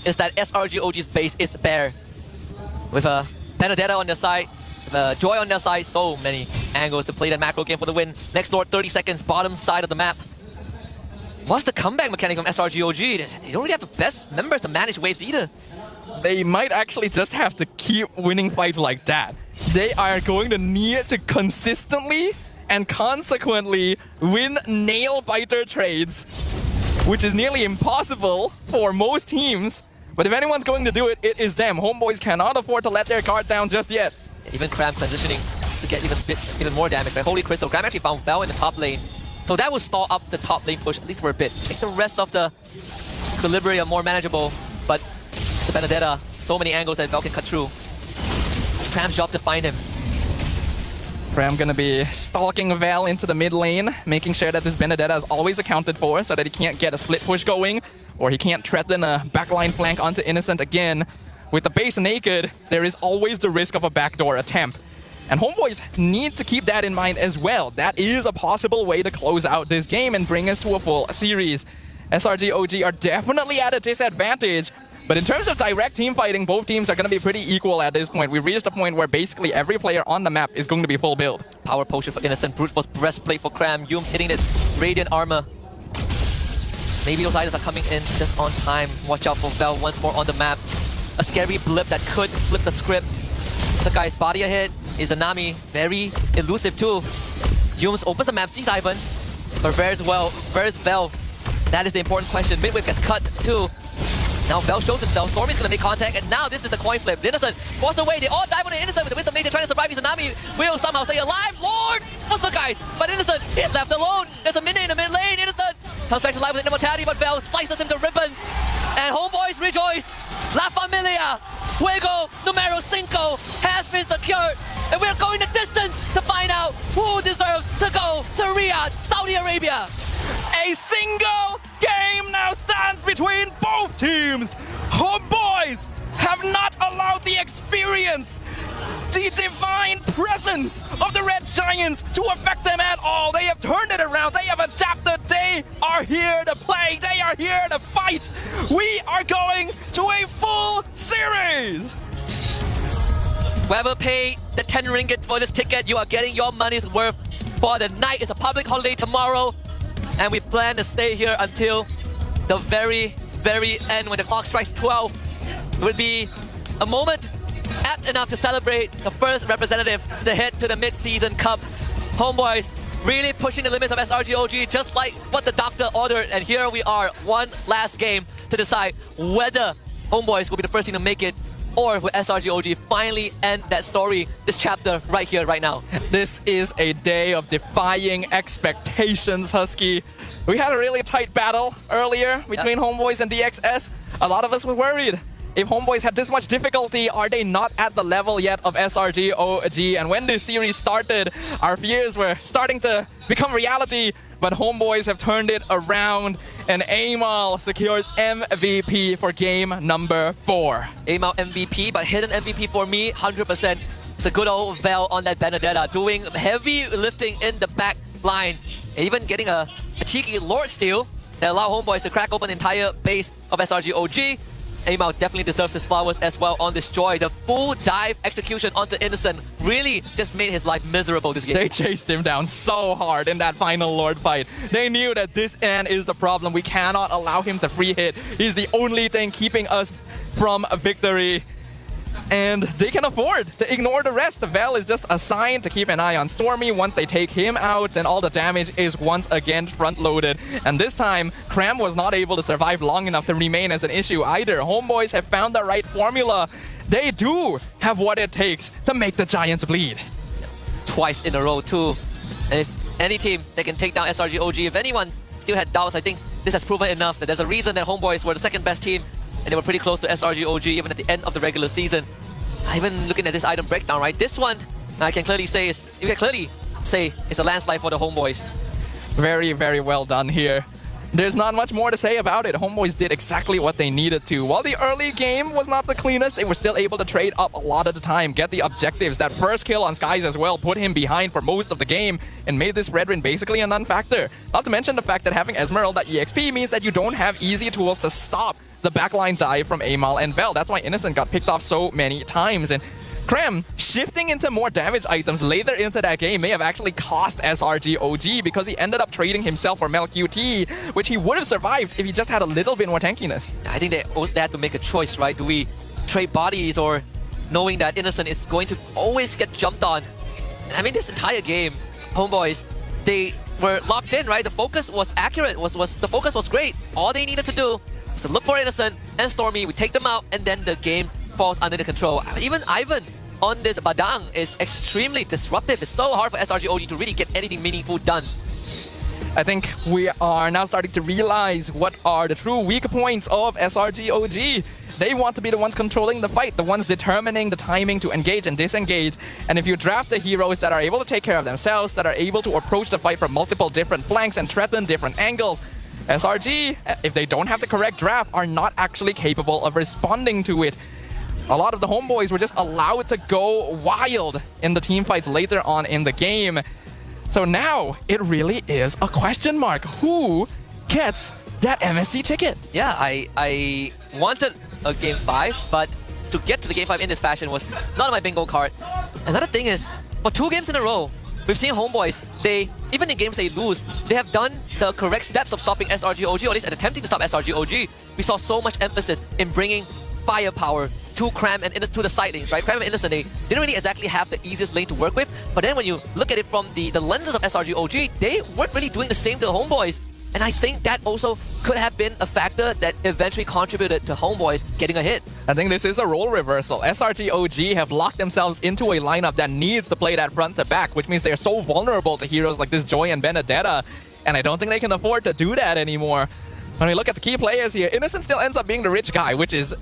is that SRG OG's base is bare. With a Benedetta on their side, with Joy on their side, so many angles to play that macro game for the win. Next Lord, 30 seconds, bottom side of the map. What's the comeback mechanic from SRG OG? They don't really have the best members to manage waves either. They might actually just have to keep winning fights like that. They are going to need to consistently and consequently win nail-biter trades, which is nearly impossible for most teams. But if anyone's going to do it, it is them. Homeboys cannot afford to let their guard down just yet. Even Cram transitioning to get even more damage. Right? Holy Crystal, Cram actually found Val in the top lane. So that will stall up the top lane push, at least for a bit. Make the rest of the equilibrium more manageable. But it's a Benedetta, so many angles that Val can cut through. It's Cram's job to find him. Cram gonna be stalking Val into the mid lane, making sure that this Benedetta is always accounted for so that he can't get a split push going, or he can't threaten a backline flank onto Innocent again. With the base naked, there is always the risk of a backdoor attempt. And Homeboys need to keep that in mind as well. That is a possible way to close out this game and bring us to a full series. SRG OG are definitely at a disadvantage. But in terms of direct team fighting, both teams are going to be pretty equal at this point. We've reached a point where basically every player on the map is going to be full build. Power potion for Innocent, brute force breastplate for Cram, Yums hitting it, radiant armor. Maybe those items are coming in just on time. Watch out for Val once more on the map. A scary blip that could flip the script. The guy's body ahead is Anami, very elusive too. Yums opens the map, sees Ivan, but where's Val? That is the important question. Midwave gets cut too. Now Val shows himself, Stormy's gonna make contact, and now this is the coin flip. Innocent forced away, they all dive on the Innocent with the Wisdom Nature trying to survive. Izanami will somehow stay alive. Lord! What's the guys? But Innocent is left alone. There's a minute in the mid lane. Innocent comes back to life with immortality, but Val slices him to ribbons. And Homeboys rejoice. La Familia, Fuego Numero 5 has been secured. And we're going the distance to find out who deserves to go to Riyadh, Saudi Arabia. A single game now stands between both teams. Homeboys have not allowed the experience, the divine presence of the Red Giants to affect them at all. They have turned it around. They have adapted. They are here to play. They are here to fight. We are going to a full series. Whoever paid the 10 ringgit for this ticket, you are getting your money's worth for the night. It's a public holiday tomorrow. And we plan to stay here until the very, very end. When the clock strikes 12, it would be a moment apt enough to celebrate the first representative to head to the mid-season cup. Homeboys really pushing the limits of SRG OG, just like what the doctor ordered. And here we are, one last game to decide whether Homeboys will be the first team to make it Or will SRGOG finally end that story, this chapter right here, right now? This is a day of defying expectations, Husky. We had a really tight battle earlier between Homeboys and DXS. A lot of us were worried. If Homeboys had this much difficulty, are they not at the level yet of SRGOG? And when this series started, our fears were starting to become reality. But Homeboys have turned it around, and Amal secures MVP for game number 4. Amal MVP, but hidden MVP for me, 100%. It's a good old Vel on that Benedetta, doing heavy lifting in the back line. And even getting a cheeky Lord steal that allow Homeboys to crack open the entire base of SRGOG. Amal definitely deserves his flowers as well on this joy. The full dive execution onto Innocent really just made his life miserable this game. They chased him down so hard in that final Lord fight. They knew that this end is the problem. We cannot allow him to free hit. He's the only thing keeping us from a victory. And they can afford to ignore the rest. The Vel is just assigned to keep an eye on Stormy. Once they take him out, then all the damage is once again front-loaded. And this time, Cram was not able to survive long enough to remain as an issue either. Homeboys have found the right formula. They do have what it takes to make the Giants bleed. Twice in a row too. And if any team that can take down SRGOG, if anyone still had doubts, I think this has proven enough that there's a reason that Homeboys were the second best team and they were pretty close to SRGOG even at the end of the regular season. Even looking at this item breakdown, right? This one, you can clearly say it's a landslide for the Homeboys. Very, very well done here. There's not much more to say about it. Homeboys did exactly what they needed to. While the early game was not the cleanest, they were still able to trade up a lot of the time, get the objectives. That first kill on Skies as well put him behind for most of the game and made this red win basically a non-factor. Not to mention the fact that having Esmeralda.exp means that you don't have easy tools to stop the backline dive from Amal and Vel. That's why Innocent got picked off so many times. And Cram shifting into more damage items later into that game may have actually cost SRGOG because he ended up trading himself for MelQT, which he would have survived if he just had a little bit more tankiness. I think they had to make a choice, right? Do we trade bodies, or knowing that Innocent is going to always get jumped on? I mean, this entire game, Homeboys, they were locked in, right? The focus was accurate, the focus was great. All they needed to do was to look for Innocent and Stormy, we take them out, and then the game falls under the control. Even Ivan on this Badang is extremely disruptive. It's so hard for SRGOG to really get anything meaningful done. I think we are now starting to realize what are the true weak points of SRGOG. They want to be the ones controlling the fight, the ones determining the timing to engage and disengage. And if you draft the heroes that are able to take care of themselves, that are able to approach the fight from multiple different flanks and threaten different angles, SRG, if they don't have the correct draft, are not actually capable of responding to it. A lot of the Homeboys were just allowed to go wild in the team fights later on in the game. So now it really is a question mark. Who gets that MSC ticket? Yeah, I wanted a game 5, but to get to the game 5 in this fashion was not on my bingo card. Another thing is, for 2 games in a row, we've seen Homeboys, even in games they lose, they have done the correct steps of stopping SRGOG, or at least attempting to stop SRGOG. We saw so much emphasis in bringing firepower to Cram and to the side lanes, right? Cram and Innocent, they didn't really exactly have the easiest lane to work with, but then when you look at it from the lenses of SRGOG, they weren't really doing the same to the Homeboys. And I think that also could have been a factor that eventually contributed to Homeboys getting a hit. I think this is a role reversal. SRGOG have locked themselves into a lineup that needs to play that front to back, which means they're so vulnerable to heroes like this Joy and Benedetta. And I don't think they can afford to do that anymore. When we look at the key players here, Innocent still ends up being the rich guy, which is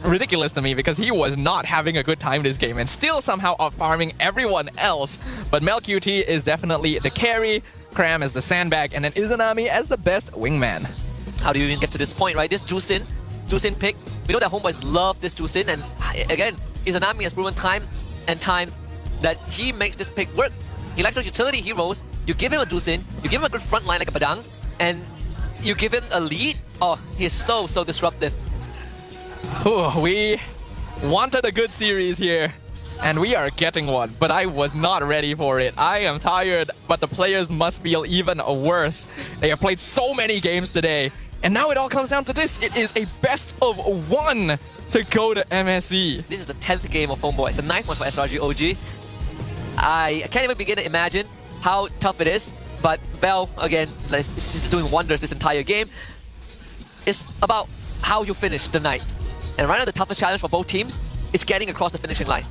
ridiculous to me because he was not having a good time this game and still somehow out-farming everyone else. But MelQT is definitely the carry, Cram as the sandbag, and then Izanami as the best wingman. How do you even get to this point, right? This Jusin pick, we know that Homeboys love this Jusin, and again, Izanami has proven time and time that he makes this pick work. He likes those utility heroes. You give him a Jusin, you give him a good front line like a Badang, and you give him a lead. Oh, he is so disruptive. Ooh, we wanted a good series here, and we are getting one, but I was not ready for it. I am tired, but the players must feel even worse. They have played so many games today, and now it all comes down to this. It is a best of 1 to go to MSC. This is the 10th game of Homeboys, the 9th one for SRGOG. I can't even begin to imagine how tough it is, but Vel, again, is just doing wonders this entire game. It's about how you finish the night. And right now, the toughest challenge for both teams it's getting across the finishing line.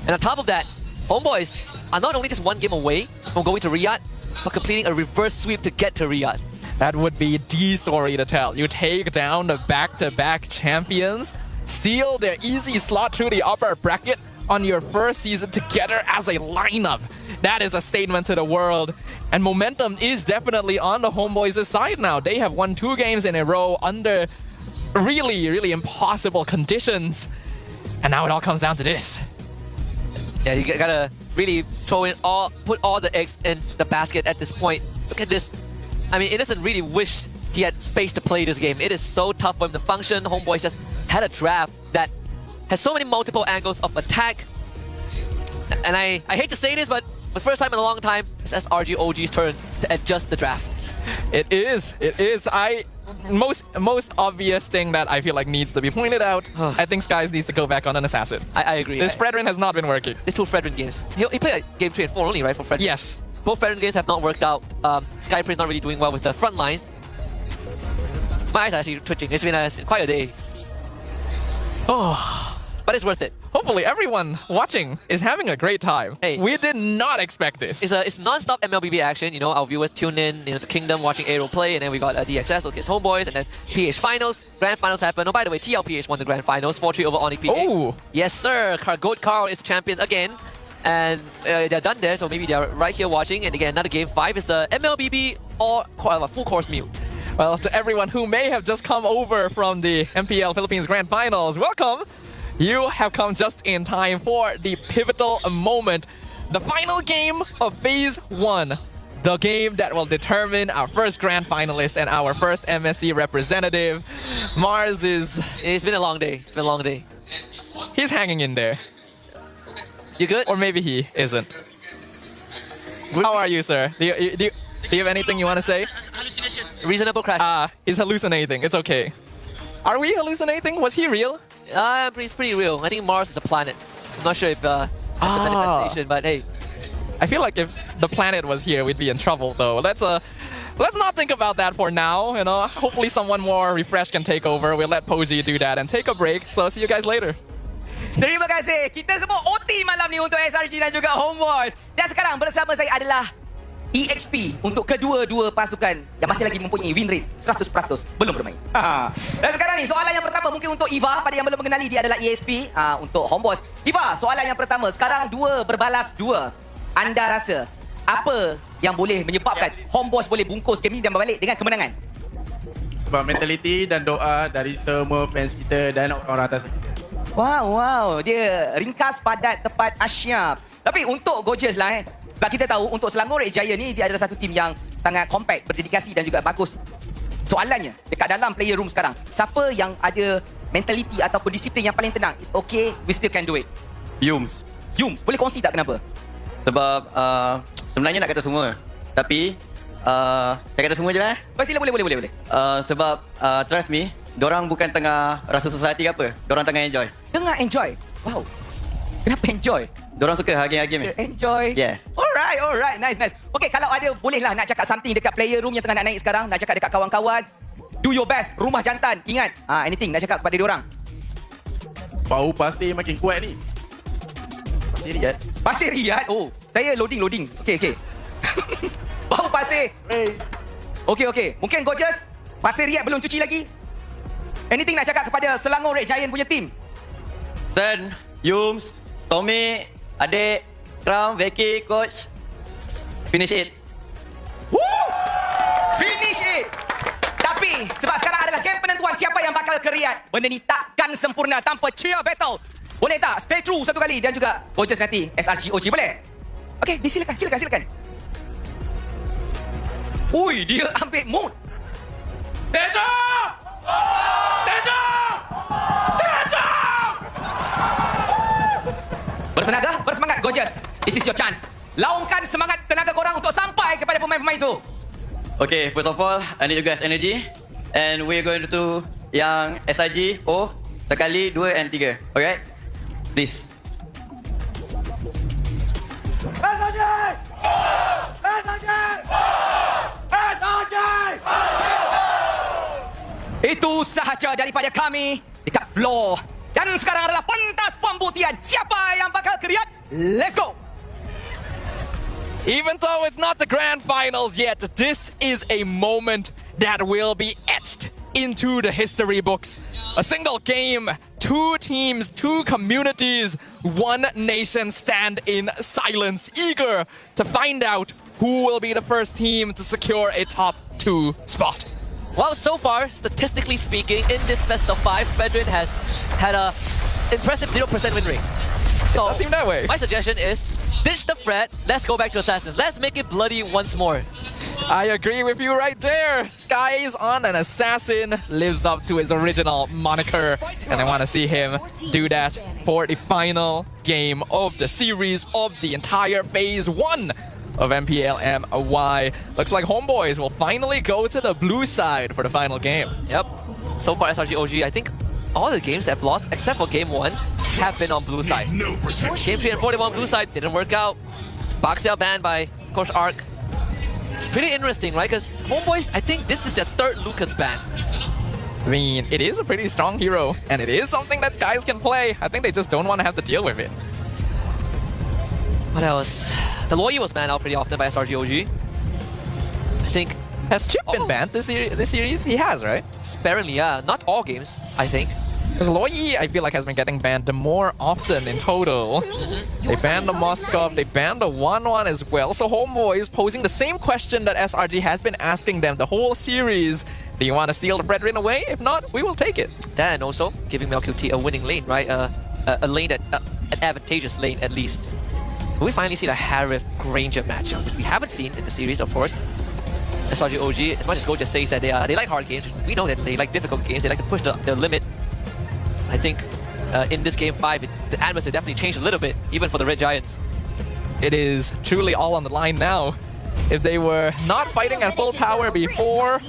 And on top of that, Homeboys are not only just one game away from going to Riyadh, but completing a reverse sweep to get to Riyadh. That would be the story to tell. You take down the back-to-back champions, steal their easy slot through the upper bracket on your first season together as a lineup. That is a statement to the world. And momentum is definitely on the Homeboys' side now. They have won 2 games in a row under really impossible conditions. And now it all comes down to this. Yeah, you gotta really put all the eggs in the basket at this point. Look at this. I mean, Innocent really wished he had space to play this game. It is so tough for him to function. Homeboys just had a draft that has so many multiple angles of attack. And I hate to say this, but for the first time in a long time, it's SRG OG's turn to adjust the draft. It is. Most obvious thing that I feel like needs to be pointed out, I think Skies needs to go back on an assassin. I agree. This Fredrin has not been working. It's 2 Fredrin games. He played game 3 and 4 only, right, for Fredrin? Yes. Both Fredrin games have not worked out. Skyprey's not really doing well with the front lines. My eyes are actually twitching. It's been quite a day. Oh, but it's worth it. Hopefully everyone watching is having a great time. Hey, we did not expect this. It's non-stop MLBB action. You know, our viewers tune in, the Kingdom watching Aero play, and then we got DXS, okay, it's Homeboys, and then PH Finals. Grand Finals happen. Oh, by the way, TLPH won the Grand Finals, 4-3 over Onic ID. Oh! Yes, sir. Goat Carl is champion again. And they're done there, so maybe they're right here watching. And again, another game 5 is the MLBB or full course meal. Well, to everyone who may have just come over from the MPL Philippines Grand Finals, welcome! You have come just in time for the pivotal moment, the final game of Phase 1. The game that will determine our first Grand Finalist and our first MSC representative. Mars is... It's been a long day. It's been a long day. He's hanging in there. You good? Or maybe he isn't. How are you, sir? Do you have anything you want to say? Hallucination. Reasonable crash. He's hallucinating. It's okay. Are we hallucinating? Was he real? It's pretty real. I think Mars is a planet. I'm not sure if that's a manifestation, but hey. I feel like if the planet was here, we'd be in trouble, though. Let's not think about that for now. You know, hopefully someone more refreshed can take over. We'll let Poji do that and take a break. So see you guys later. Terima kasih. Kita semua OT malam ni untuk SRG dan juga Homeboys. Dan sekarang bersama saya adalah EXP untuk kedua-dua pasukan yang masih lagi mempunyai win rate 100% belum bermain. Dan sekarang ni soalan yang pertama mungkin untuk Eva, pada yang belum mengenali dia adalah EXP untuk Homeboys. Eva, soalan yang pertama, sekarang 2 berbalas 2. Anda rasa apa yang boleh menyebabkan Homeboys boleh bungkus game ni dan berbalik dengan kemenangan? Sebab mentaliti dan doa dari semua fans kita dan orang atas. Wow, dia ringkas, padat, tepat, asyap. Tapi untuk Gorgeous lah sebab kita tahu untuk Selangor Red Giant ni dia adalah satu tim yang sangat compact, berdedikasi dan juga bagus. Soalannya, dekat dalam player room sekarang, siapa yang ada mentality ataupun disiplin yang paling tenang? It's okay, we still can do it. Yums, boleh kongsi tak kenapa? sebab sebenarnya nak kata semua, tapi saya kata semua je lah. Sila, boleh. Sebab trust me, dorang bukan tengah rasa susah hati ke apa, dorang tengah enjoy. Tengah enjoy? Wow. Kenapa enjoy? Dorang suka game ni. Enjoy. Yes. Alright. Nice. Okay, kalau ada bolehlah nak cakap something dekat player room yang tengah nak naik sekarang, nak cakap dekat kawan-kawan. Do your best. Rumah jantan. Ingat. Anything nak cakap kepada diorang. Bau pasir makin kuat ni. Pasir Riyad? Oh, saya loading. Okay. Bau pasir. Okay. Mungkin Gorgeous, pasir Riyad belum cuci lagi. Anything nak cakap kepada Selangor Red Giant punya team? Sen, Yums, Tommy, adik, Kram, Becky, coach. Finish it. Woo! Finish it! Tapi, sebab sekarang adalah game penentuan siapa yang bakal ke Riyadh. Benda ni takkan sempurna tanpa cheer battle. Boleh tak? Stay true satu kali. Dan juga Gorgeous nanti, SRG OG. Boleh? Okay, silakan. Ui, dia ambil mood. Bertenaga, bersemangat Gorgeous. This is your chance. Laungkan semangat tenaga korang untuk sampai kepada pemain-pemain Zo. Okay, first of all, I need you guys energy. And we're going to do yang SIG, sekali, 2 and 3. Alright? Please. Itu sahaja daripada kami dekat floor. Dan sekarang adalah pentas pembuktian siapa yang bakal kelihat. Let's go. Even though it's not the grand finals yet, this is a moment that will be etched into the history books. A single game, 2 teams, 2 communities, 1 nation stand in silence, eager to find out who will be the first team to secure a top 2 spot. Well, so far, statistically speaking, in this best of 5, Fredrin has had a impressive 0% win rate. So, it does seem that way. My suggestion is, ditch the Fred, let's go back to Assassins. Let's make it bloody once more. I agree with you right there. Skies on an Assassin lives up to his original moniker. And I want to see him do that for the final game of the series of the entire Phase 1 of MPL MY. Looks like Homeboys will finally go to the blue side for the final game. Yep. So far, SRG OG, I think all the games they've lost, except for game 1, have been on blue side. Game 3 and 41 blue side didn't work out. Boxel banned by Coach Arc. It's pretty interesting, right? Because Homeboys, I think this is their 3rd Lucas ban. I mean, it is a pretty strong hero, and it is something that guys can play. I think they just don't want to have to deal with it. What else? The Loyi was banned out pretty often by SRG OG. I think... Has Chip been banned this series? He has, right? Sparingly, yeah. Not all games, I think. Because Loyi, I feel like, has been getting banned more often in total. They banned the Moskov, they banned the 1-1 as well. So Homeboys posing the same question that SRG has been asking them the whole series. Do you want to steal the Fredrin away? If not, we will take it. That and also giving MelQT a winning lane, right? A lane that, an advantageous lane at least. We finally see the Harith Granger matchup, which we haven't seen in the series, of course. SRG OG, as much as Go just says that they like hard games, we know that they like difficult games, they like to push the limits. I think in this game 5, the atmosphere definitely changed a little bit, even for the Red Giants. It is truly all on the line now. If they were not fighting at full power before,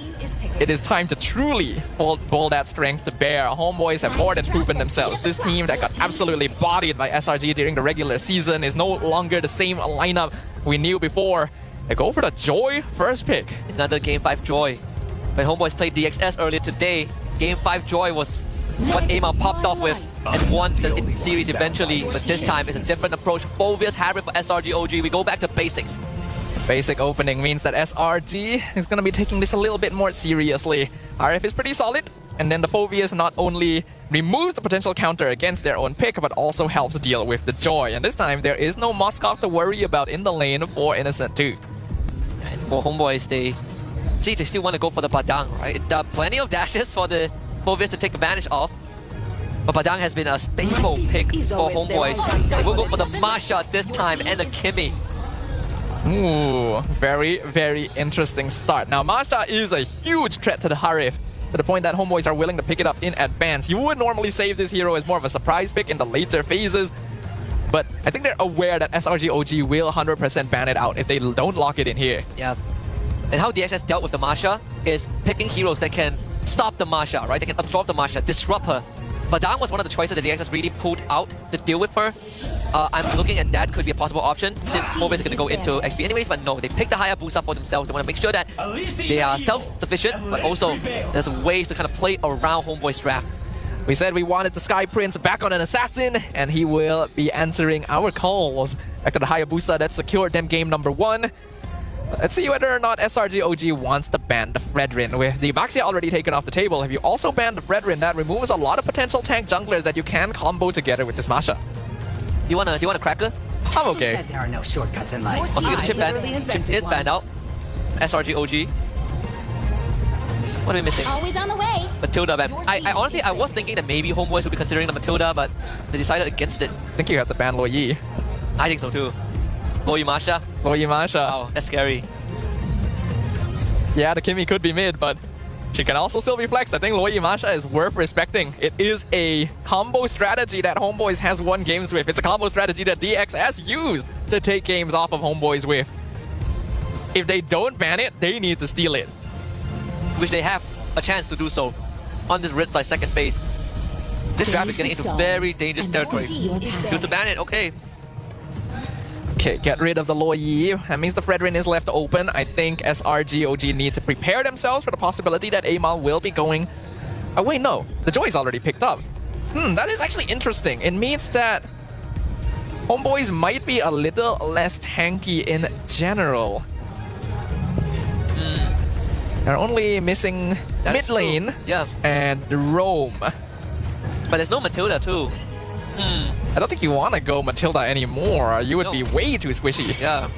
it is time to truly pull that strength to bear. Homeboys have more than proven themselves. This team that got absolutely bodied by SRG during the regular season is no longer the same lineup we knew before. They go for the Joy first pick. Another Game 5 Joy. When Homeboys played DXS earlier today, Game 5 Joy was what Amal popped off with and won the series eventually, but this time it's a different approach. Phoveus Harith for SRG OG. We go back to basics. Basic opening means that SRG is going to be taking this a little bit more seriously. RF is pretty solid, and then the Phoveus not only removes the potential counter against their own pick, but also helps deal with the Joy. And this time, there is no Moskov to worry about in the lane for Innocent 2. And for Homeboys, they still want to go for the Badang, right? Plenty of dashes for the Phoveus to take advantage of. But Badang has been a staple pick for Homeboys. They will go for the Masha this time and the Kimmy. Ooh, very, very interesting start. Now, Masha is a huge threat to the Harith, to the point that Homeboys are willing to pick it up in advance. You would normally save this hero as more of a surprise pick in the later phases, but I think they're aware that SRG OG will 100% ban it out if they don't lock it in here. Yeah. And how DXS dealt with the Masha is picking heroes that can stop the Masha, right? They can absorb the Masha, disrupt her. Badang was one of the choices that DXS really pulled out to deal with her. I'm looking at that could be a possible option since Phoveus is going to go into XP anyways, but no, they picked the Hayabusa for themselves. They want to make sure that they are self-sufficient, but also there's ways to kind of play around Homeboy's draft. We said we wanted the Sky Prince back on an Assassin, and he will be answering our calls. Back to the Hayabusa that secured them game number 1. Let's see whether or not SRG OG wants to ban the Fredrin. With the Baxia already taken off the table, if you also ban the Fredrin, that removes a lot of potential tank junglers that you can combo together with this Masha. Do you want a cracker? I'm okay. Said there are no shortcuts in life. Also, get the chip ban. Chip is banned out. SRG OG. What are we missing? Always on the way. Matilda ban. I honestly, I was thinking that maybe Homeboys would be considering the Matilda, but they decided against it. I think you have to ban Loyi. I think so too. Loyi Masha. Loyi Masha. Wow, that's scary. Yeah, the Kimmy could be mid, but she can also still be flexed. I think Loyi Masha is worth respecting. It is a combo strategy that Homeboys has won games with. It's a combo strategy that DXS used to take games off of Homeboys with. If they don't ban it, they need to steal it. Which they have a chance to do so on this red side second phase. This draft is getting into very dangerous territory. You to ban it, okay. Okay, get rid of the Loyi. That means the Fredrin is left open. I think SRG OG need to prepare themselves for the possibility that Amal will be going... Oh wait, no. The Joy's already picked up. That is actually interesting. It means that Homeboys might be a little less tanky in general. They're only missing mid lane and Roam. But there's no Matilda too. I don't think you want to go Matilda anymore. You would be way too squishy. Yeah.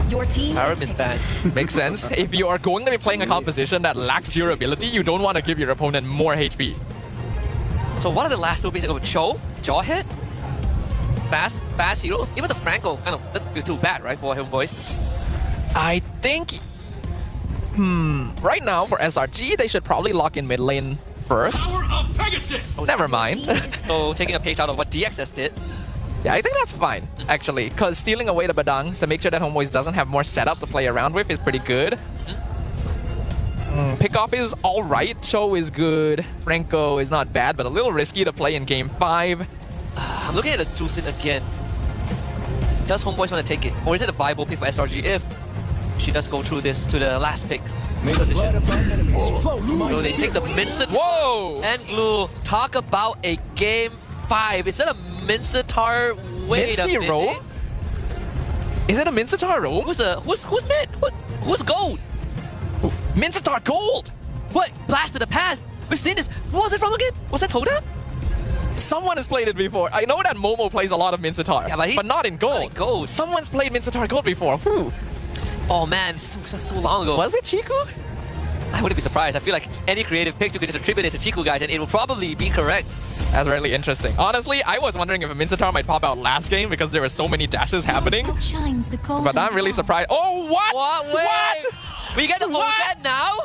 Your team Aram is bad. Makes sense. If you are going to be playing a composition that lacks durability, you don't want to give your opponent more HP. So what are the last two pieces? Cho? Jawhead? Fast heroes? Even the Franco kind of doesn't feel too bad, right, for Homeboys? I think... right now, for SRG, they should probably lock in mid lane first. Oh, never mind. So taking a page out of what DXS did. Yeah, I think that's fine, actually, because stealing away the Badang to make sure that Homeboys doesn't have more setup to play around with is pretty good. Pickoff is alright, Cho is good, Franco is not bad, but a little risky to play in game 5. I'm looking at the Juicin again. Does Homeboys want to take it? Or is it a viable pick for SRG if she does go through this to the last pick position? So they take the Mincet. Whoa! And Glue. Talk about a game 5. Is that a Mincetar? Wait a minute. Roam? Is it a Mincetar Roam? Who's mid? Who's gold? Mincetar gold! What? Blast to the past! We've seen this. What was it from again? Was that Toda? Someone has played it before. I know that Momo plays a lot of Mincetar, but not in gold. Someone's played Mincetar gold before. Whew. Oh man, so long ago. Was it Chiku? I wouldn't be surprised. I feel like any creative pick you could just attribute it to Chiku, guys, and it will probably be correct. That's really interesting. Honestly, I was wondering if a Mincetar might pop out last game because there were so many dashes happening. But I'm really surprised. Oh, what? What? We get the Ogan now?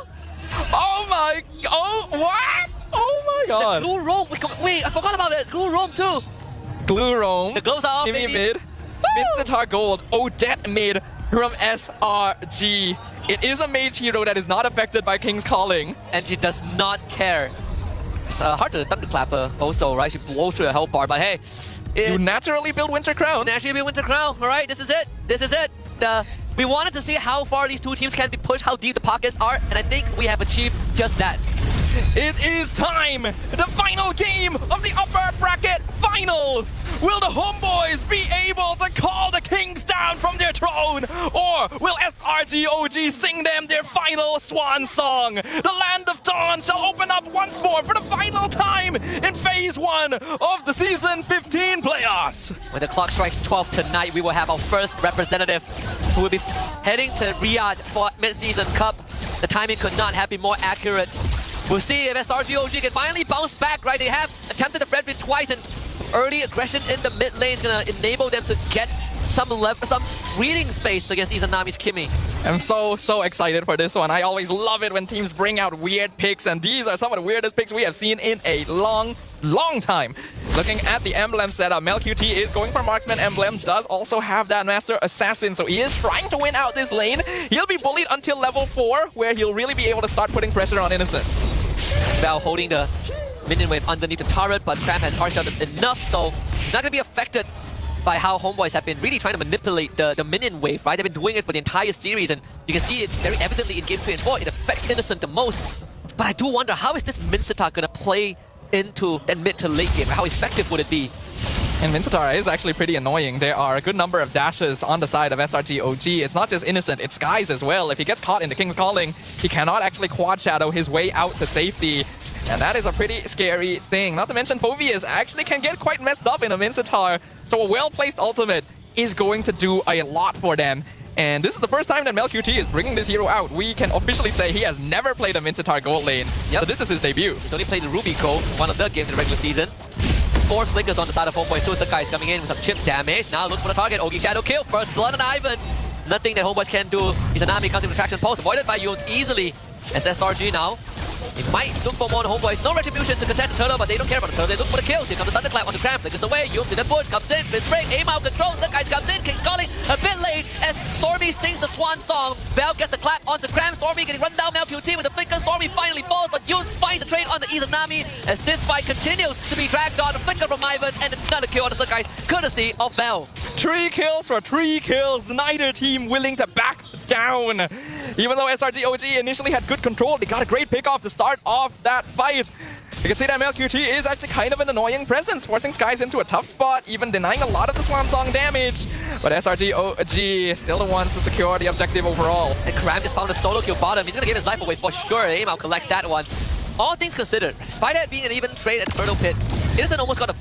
Oh my... Oh, what? Oh my god. The Glue Roam. Wait, I forgot about it. Glue Roam too. Glue Roam. The gloves are off, Gimme baby. mid. Mincetar gold. Odette mid from SRG. It is a mage hero that is not affected by King's Calling. And she does not care. It's hard to Thunderclapper also, right? She blows through a health bar, but hey. You naturally build Winter Crown. Naturally build Winter Crown, alright? This is it. This is it. We wanted to see how far these two teams can be pushed, how deep the pockets are, and I think we have achieved just that. It is time! The final game of the upper bracket finals! Will the Homeboys be able to call the Kings down from their throne? Or will SRG OG sing them their final swan song? The Land of Dawn shall open up once more for the final time in Phase 1 of the Season 15 playoffs. When the clock strikes 12 tonight, we will have our first representative who will be heading to Riyadh for Mid-Season Cup. The timing could not have been more accurate. We'll see if SRG OG can finally bounce back, right? They have attempted the Frederick twice, and early aggression in the mid lane is going to enable them to get some breathing space against Izanami's Kimi. I'm so excited for this one. I always love it when teams bring out weird picks, and these are some of the weirdest picks we have seen in a long time. Looking at the emblem setup, MelQT is going for Marksman emblem, does also have that Master Assassin, so he is trying to win out this lane. He'll be bullied until level 4, where he'll really be able to start putting pressure on Innocent. Val holding the minion wave underneath the turret, but Cram has harshed out enough, so he's not going to be affected by how Homeboys have been really trying to manipulate the minion wave, right? They've been doing it for the entire series, and you can see it very evidently in Game 3 and 4. It affects Innocent the most. But I do wonder, how is this Mincetar going to play into that mid to late game? How effective would it be? And Mincetar is actually pretty annoying. There are a good number of dashes on the side of SRG OG. It's not just Innocent, it's Skies as well. If he gets caught in the King's Calling, he cannot actually quad shadow his way out to safety. And that is a pretty scary thing. Not to mention Phoveus actually can get quite messed up in a Mincetar. So a well-placed ultimate is going to do a lot for them. And this is the first time that MelQT is bringing this hero out. We can officially say he has never played a Mincetar gold lane. So this is his debut. He's only played the Ruby Gold, one of the games in the regular season. 4 flickers on the side of Homeboy. So the guys coming in with some chip damage. Now look for the target. Ogi Shadow kill. First blood on Ivan. Nothing that Homeboys can do. Izanami comes in retraction pulse. Avoided by Yunes easily. As SRG now. He might look for more on Homeboys. No retribution to contest the turtle, but they don't care about the turtle. They look for the kills. Here comes the Thunderclap on the Cram. Flickers away. Yunes in the bush. Comes in. Fist break. Aim out control. The guys comes in. King's Calling a bit late as Stormy sings the swan song. Bell gets the clap onto Cram. Stormy getting run down MelQT with the flicker. Stormy finally falls, but Yunes finds the trade on the Izanami as this fight continues to be dragged on. A flicker from Ivan and another kill on the guys, courtesy of Bell. 3 kills for 3 kills. Neither team willing to back down. Even though SRG OG initially had good control, they got a great pick off to start off that fight. You can see that MLQT is actually kind of an annoying presence, forcing Skies into a tough spot, even denying a lot of the Swan Song damage. But SRG OG still the ones to secure the objective overall. And Cram just found a solo kill bottom. He's gonna give his life away for sure. Aimao collects that one. All things considered, despite it being an even trade at Turtle Pit, Innocent almost got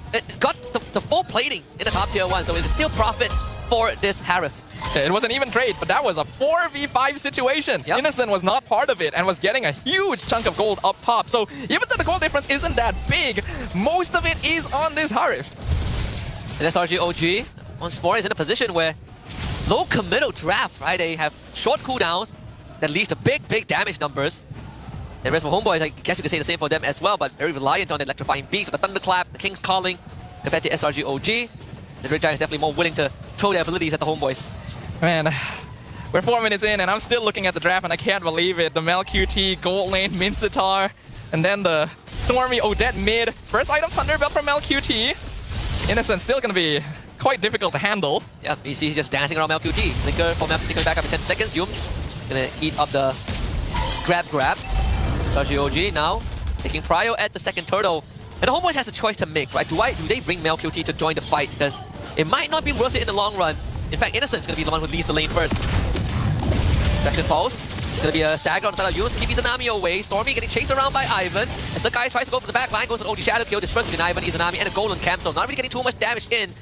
the full plating in the top tier 1, so it's still profit for this Harif. It was an even trade, but that was a 4v5 situation. Yep. Innocent was not part of it and was getting a huge chunk of gold up top. So even though the gold difference isn't that big, most of it is on this Harif. And SRG OG once more is in a position where low committal draft, right? They have short cooldowns that leads to big damage numbers. The rest of Homeboys, I guess you could say the same for them as well, but very reliant on the electrifying beast, the thunderclap, the King's Calling, compared to SRG OG. The Red Giant is definitely more willing to throw their abilities at the Homeboys. Man, we're 4 minutes in and I'm still looking at the draft and I can't believe it. The MelQT, gold lane, Mincetar, and then the Stormy Odette mid. First item Thunderbelt from MelQT. Innocent still gonna be quite difficult to handle. Yeah, you see he's just dancing around MelQT. Flicker for MelQT coming back up in 10 seconds. Yum gonna eat up the grab. SRG OG now taking prio at the second turtle. And the Homeboys has a choice to make, right? Do they bring MelQT to join the fight? Because it might not be worth it in the long run. In fact, Innocent's gonna be the one who leaves the lane first. Second pulse. It's gonna be a stagger on the side of Yunus. Keep Izanami away. Stormy getting chased around by Ivan. As the guy tries to go for the back line, goes an OG Shadow Kill, dispersed between Ivan, Izanami, and a golden camp. So not really getting too much damage in.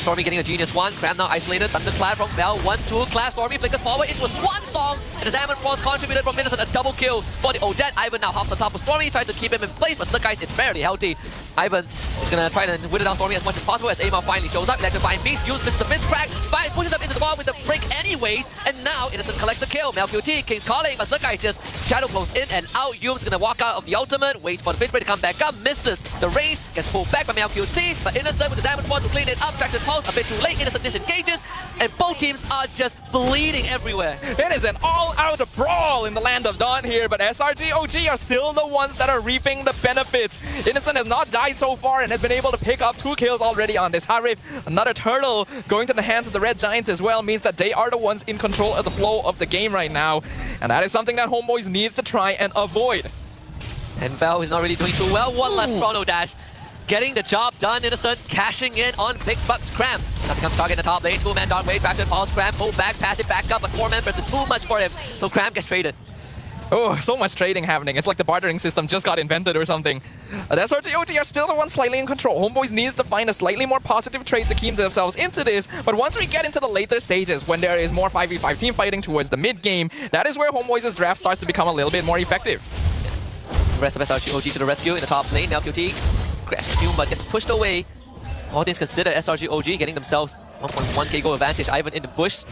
Stormy getting a genius one. Cram now isolated. Thunderclap from Bell. 1-2 class. Stormy flickers forward into a Swan Song. And the Salmon Prawns contributed from Innocent. A double kill for the Odette. Ivan now hops on top of Stormy. Tries to keep him in place, but Sluggeyes is barely healthy. Ivan is gonna try to whittle down Stormy as much as possible as Aimao finally shows up. Electrifying Beast. Use Mr. Vince crack. Pushes up into the ball with the break anyways. And now Innocent collects the kill. MelQT, King's Calling, but Sluggeyes just shadow close in and out. Yum's gonna walk out of the ultimate. Waits for the Fist Spray to come back up. Misses the range. Gets pulled back by MelQT. But Innocent with the Diamond Force to clean it up. Tractor Pulse a bit too late. Innocent disengages. And both teams are just bleeding everywhere. It is an all-out brawl in the land of Dawn here, but SRG OG are still the ones that are reaping the benefits. Innocent has not died so far and has been able to pick up 2 kills already on this Harif. Another turtle going to the hands of the Red Giants as well means that they are the ones in control of the flow of the game right now. And that is something that Homeboys needs to try and avoid. And Val is not really doing too well. One last chrono dash. Getting the job done, Innocent cashing in on Big Bucks Cram. That becomes target in the top lane. 2-man Dark Wave, back to Pulse. Cram, pull back, pass it back up, but 4 members is too much for him. So Cram gets traded. Oh, so much trading happening. It's like the bartering system just got invented or something. The SRG OG are still the ones slightly in control. Homeboys needs to find a slightly more positive trade to keep themselves into this. But once we get into the later stages, when there is more 5v5 team fighting towards the mid game, that is where Homeboys' draft starts to become a little bit more effective. The rest of SRG OG to the rescue in the top lane. MelQT grabs Hume, but gets pushed away. All things considered, SRG OG getting themselves 1.1k goal advantage. Ivan in the bush.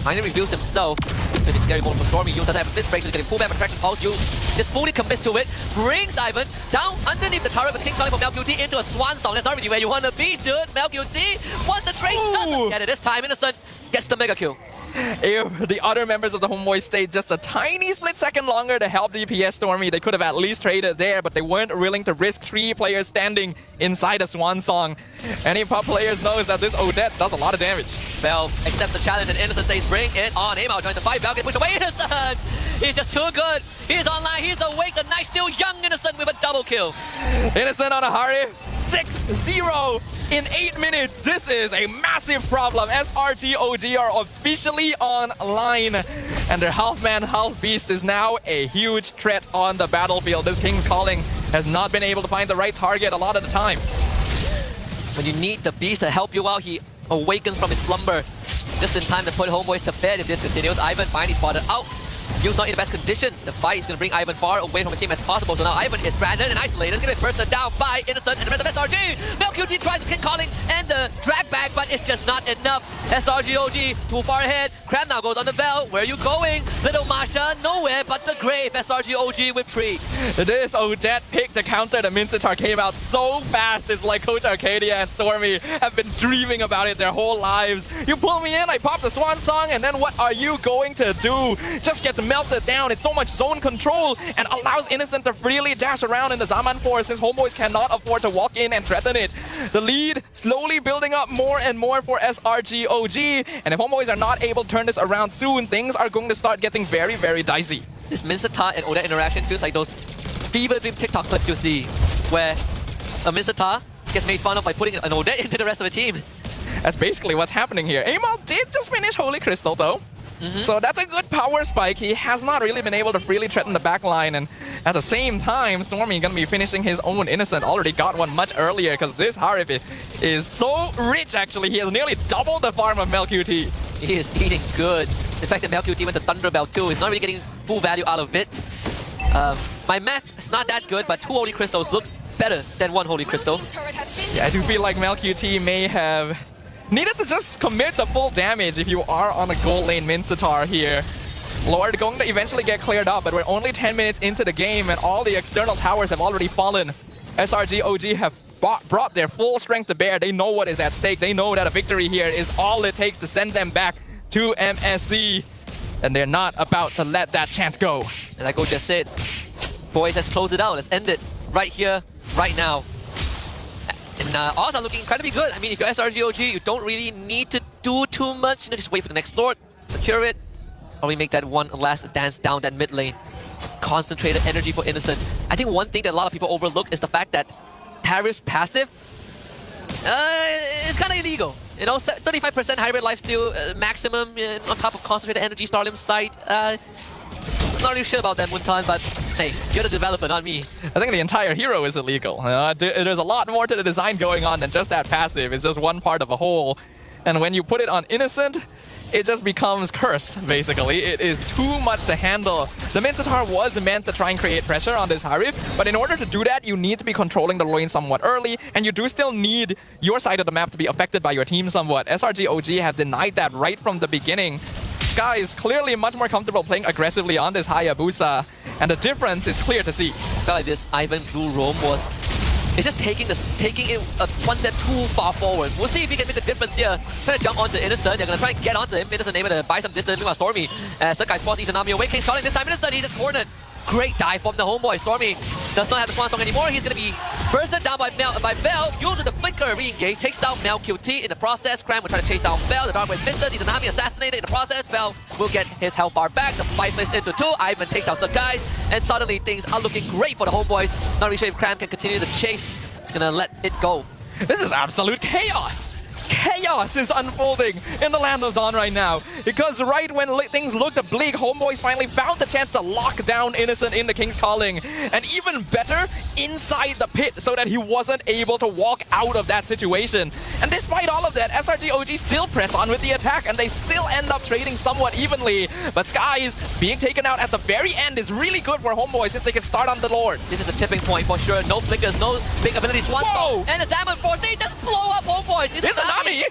Finally reveals himself. It's a scary moment for Stormy. Yu doesn't have a fist break, so he's getting pulled back by Traction Pulse. Yu just fully commits to it. Brings Ivan down underneath the turret with King's Calling for MelQT into a Swan Song. That's not really where you want to be, dude. MelQT wants the trade. Doesn't get it this time. Innocent gets the mega kill. If the other members of the Homeboys stayed just a tiny split second longer to help DPS Stormy, they could have at least traded there, but they weren't willing to risk 3 players standing inside a Swan Song. Any pub players knows that this Odette does a lot of damage. Bell accepts the challenge and Innocent says bring it on. Aimao joins the fight. Bell gets pushed away. Innocent! He's just too good. He's online. He's awake. The Knight's still young. Innocent with a double kill. Innocent on a Harif. 6-0 in 8 minutes. This is a massive problem. SRG OG are officially online. And their half-man, half-beast is now a huge threat on the battlefield. This King's Calling has not been able to find the right target a lot of the time. When you need the beast to help you out, he awakens from his slumber just in time to put Homeboys to bed if this continues. Ivan finally spotted out. Yu's not in the best condition. The fight is going to bring Ivan far away from his team as possible. So now Ivan is stranded and isolated. He's going to be bursted down by Innocent and the rest of SRG. MelQT tries the King Calling and the drag back, but it's just not enough. SRG OG too far ahead. Cram now goes on the bell. Where are you going? Little Masha, nowhere but the grave. SRG OG with 3. This Odette pick to counter the Mincetar came out so fast. It's like Coach Arcadia and Stormy have been dreaming about it their whole lives. You pull me in, I pop the Swan Song, and then what are you going to do? Just get melted down. It's so much zone control and allows Innocent to freely dash around in the Zaman Forest since Homeboys cannot afford to walk in and threaten it. The lead slowly building up more and more for SRG OG, and if Homeboys are not able to turn this around soon, things are going to start getting very dicey. This Mincetar and Odette interaction feels like those fever dream TikTok clips you see. where a Mr. Ta gets made fun of by putting an Odette into the rest of the team. That's basically what's happening here. Amal did just finish Holy Crystal though. So that's a good power spike. He has not really been able to freely threaten the backline, and at the same time, Stormy gonna be finishing his own Innocent. Already got one much earlier because this Harif is so rich actually. He has nearly doubled the farm of MelQT. He is eating good. The fact that MelQT went to Thunder Bell too is not really getting full value out of it. My math is not that good, but 2 Holy Crystals look better than 1 Holy Crystal. Yeah, I do feel like MelQT may have needed to just commit the full damage if you are on a gold lane Mincetar here. Lord going to eventually get cleared up, but we're only 10 minutes into the game and all the external towers have already fallen. SRG OG have brought their full strength to bear. They know what is at stake. They know that a victory here is all it takes to send them back to MSC. And they're not about to let that chance go. And like Go just said, boys, let's close it out. Let's end it right here, right now. And odds are looking incredibly good. I mean, if you're SRG OG, you don't really need to do too much. You know, just wait for the next Lord, secure it, or we make that one last dance down that mid lane. Concentrated energy for Innocent. I think one thing that a lot of people overlook is the fact that Harif's passive is kind of illegal. You know, 35% hybrid lifesteal maximum on top of concentrated energy, Starlim's sight. Not really sure about that, Muntan, but hey, you're the developer, not me. I think the entire hero is illegal. There's a lot more to the design going on than just that passive. It's just one part of a whole. And when you put it on Innocent, it just becomes cursed, basically. It is too much to handle. The Mincetar was meant to try and create pressure on this Harif, but in order to do that, you need to be controlling the lane somewhat early, and you do still need your side of the map to be affected by your team somewhat. SRG OG have denied that right from the beginning. Sky is clearly much more comfortable playing aggressively on this Hayabusa, and the difference is clear to see. I felt like this Ivan Blue Roam was... It's just taking it one step too far forward. We'll see if he can make a difference here. Trying to jump onto Innocent. They're going to try and get onto him. Innocent able to buy some distance. Meanwhile, Stormy. Sakai spots Izanami away. King's calling this time. Innocent, he just cornered. Great dive from the homeboy. Stormy does not have the Swan Song anymore. He's going to be bursted down by Bell. Using the flicker, re-engage. Takes down MelQT in the process. Cram will try to chase down Bell. The Dark Wave misses. Izanami assassinated in the process. Bell will get his health bar back. The fight plays into 2. Ivan takes down Sakai. And suddenly things are looking great for the homeboys. Not really sure if Cram can continue the chase. It's gonna let it go. This is absolute chaos! Chaos is unfolding in the Land of Dawn right now. Because right when things looked bleak, Homeboys finally found the chance to lock down Innocent in the King's Calling. And even better, inside the pit, so that he wasn't able to walk out of that situation. And despite all of that, SRG OG still press on with the attack, and they still end up trading somewhat evenly. But Skies being taken out at the very end is really good for Homeboys since they can start on the Lord. This is a tipping point for sure. No flickers, no big ability Swan Song. And the Diamond Force, they just blow up Homeboys.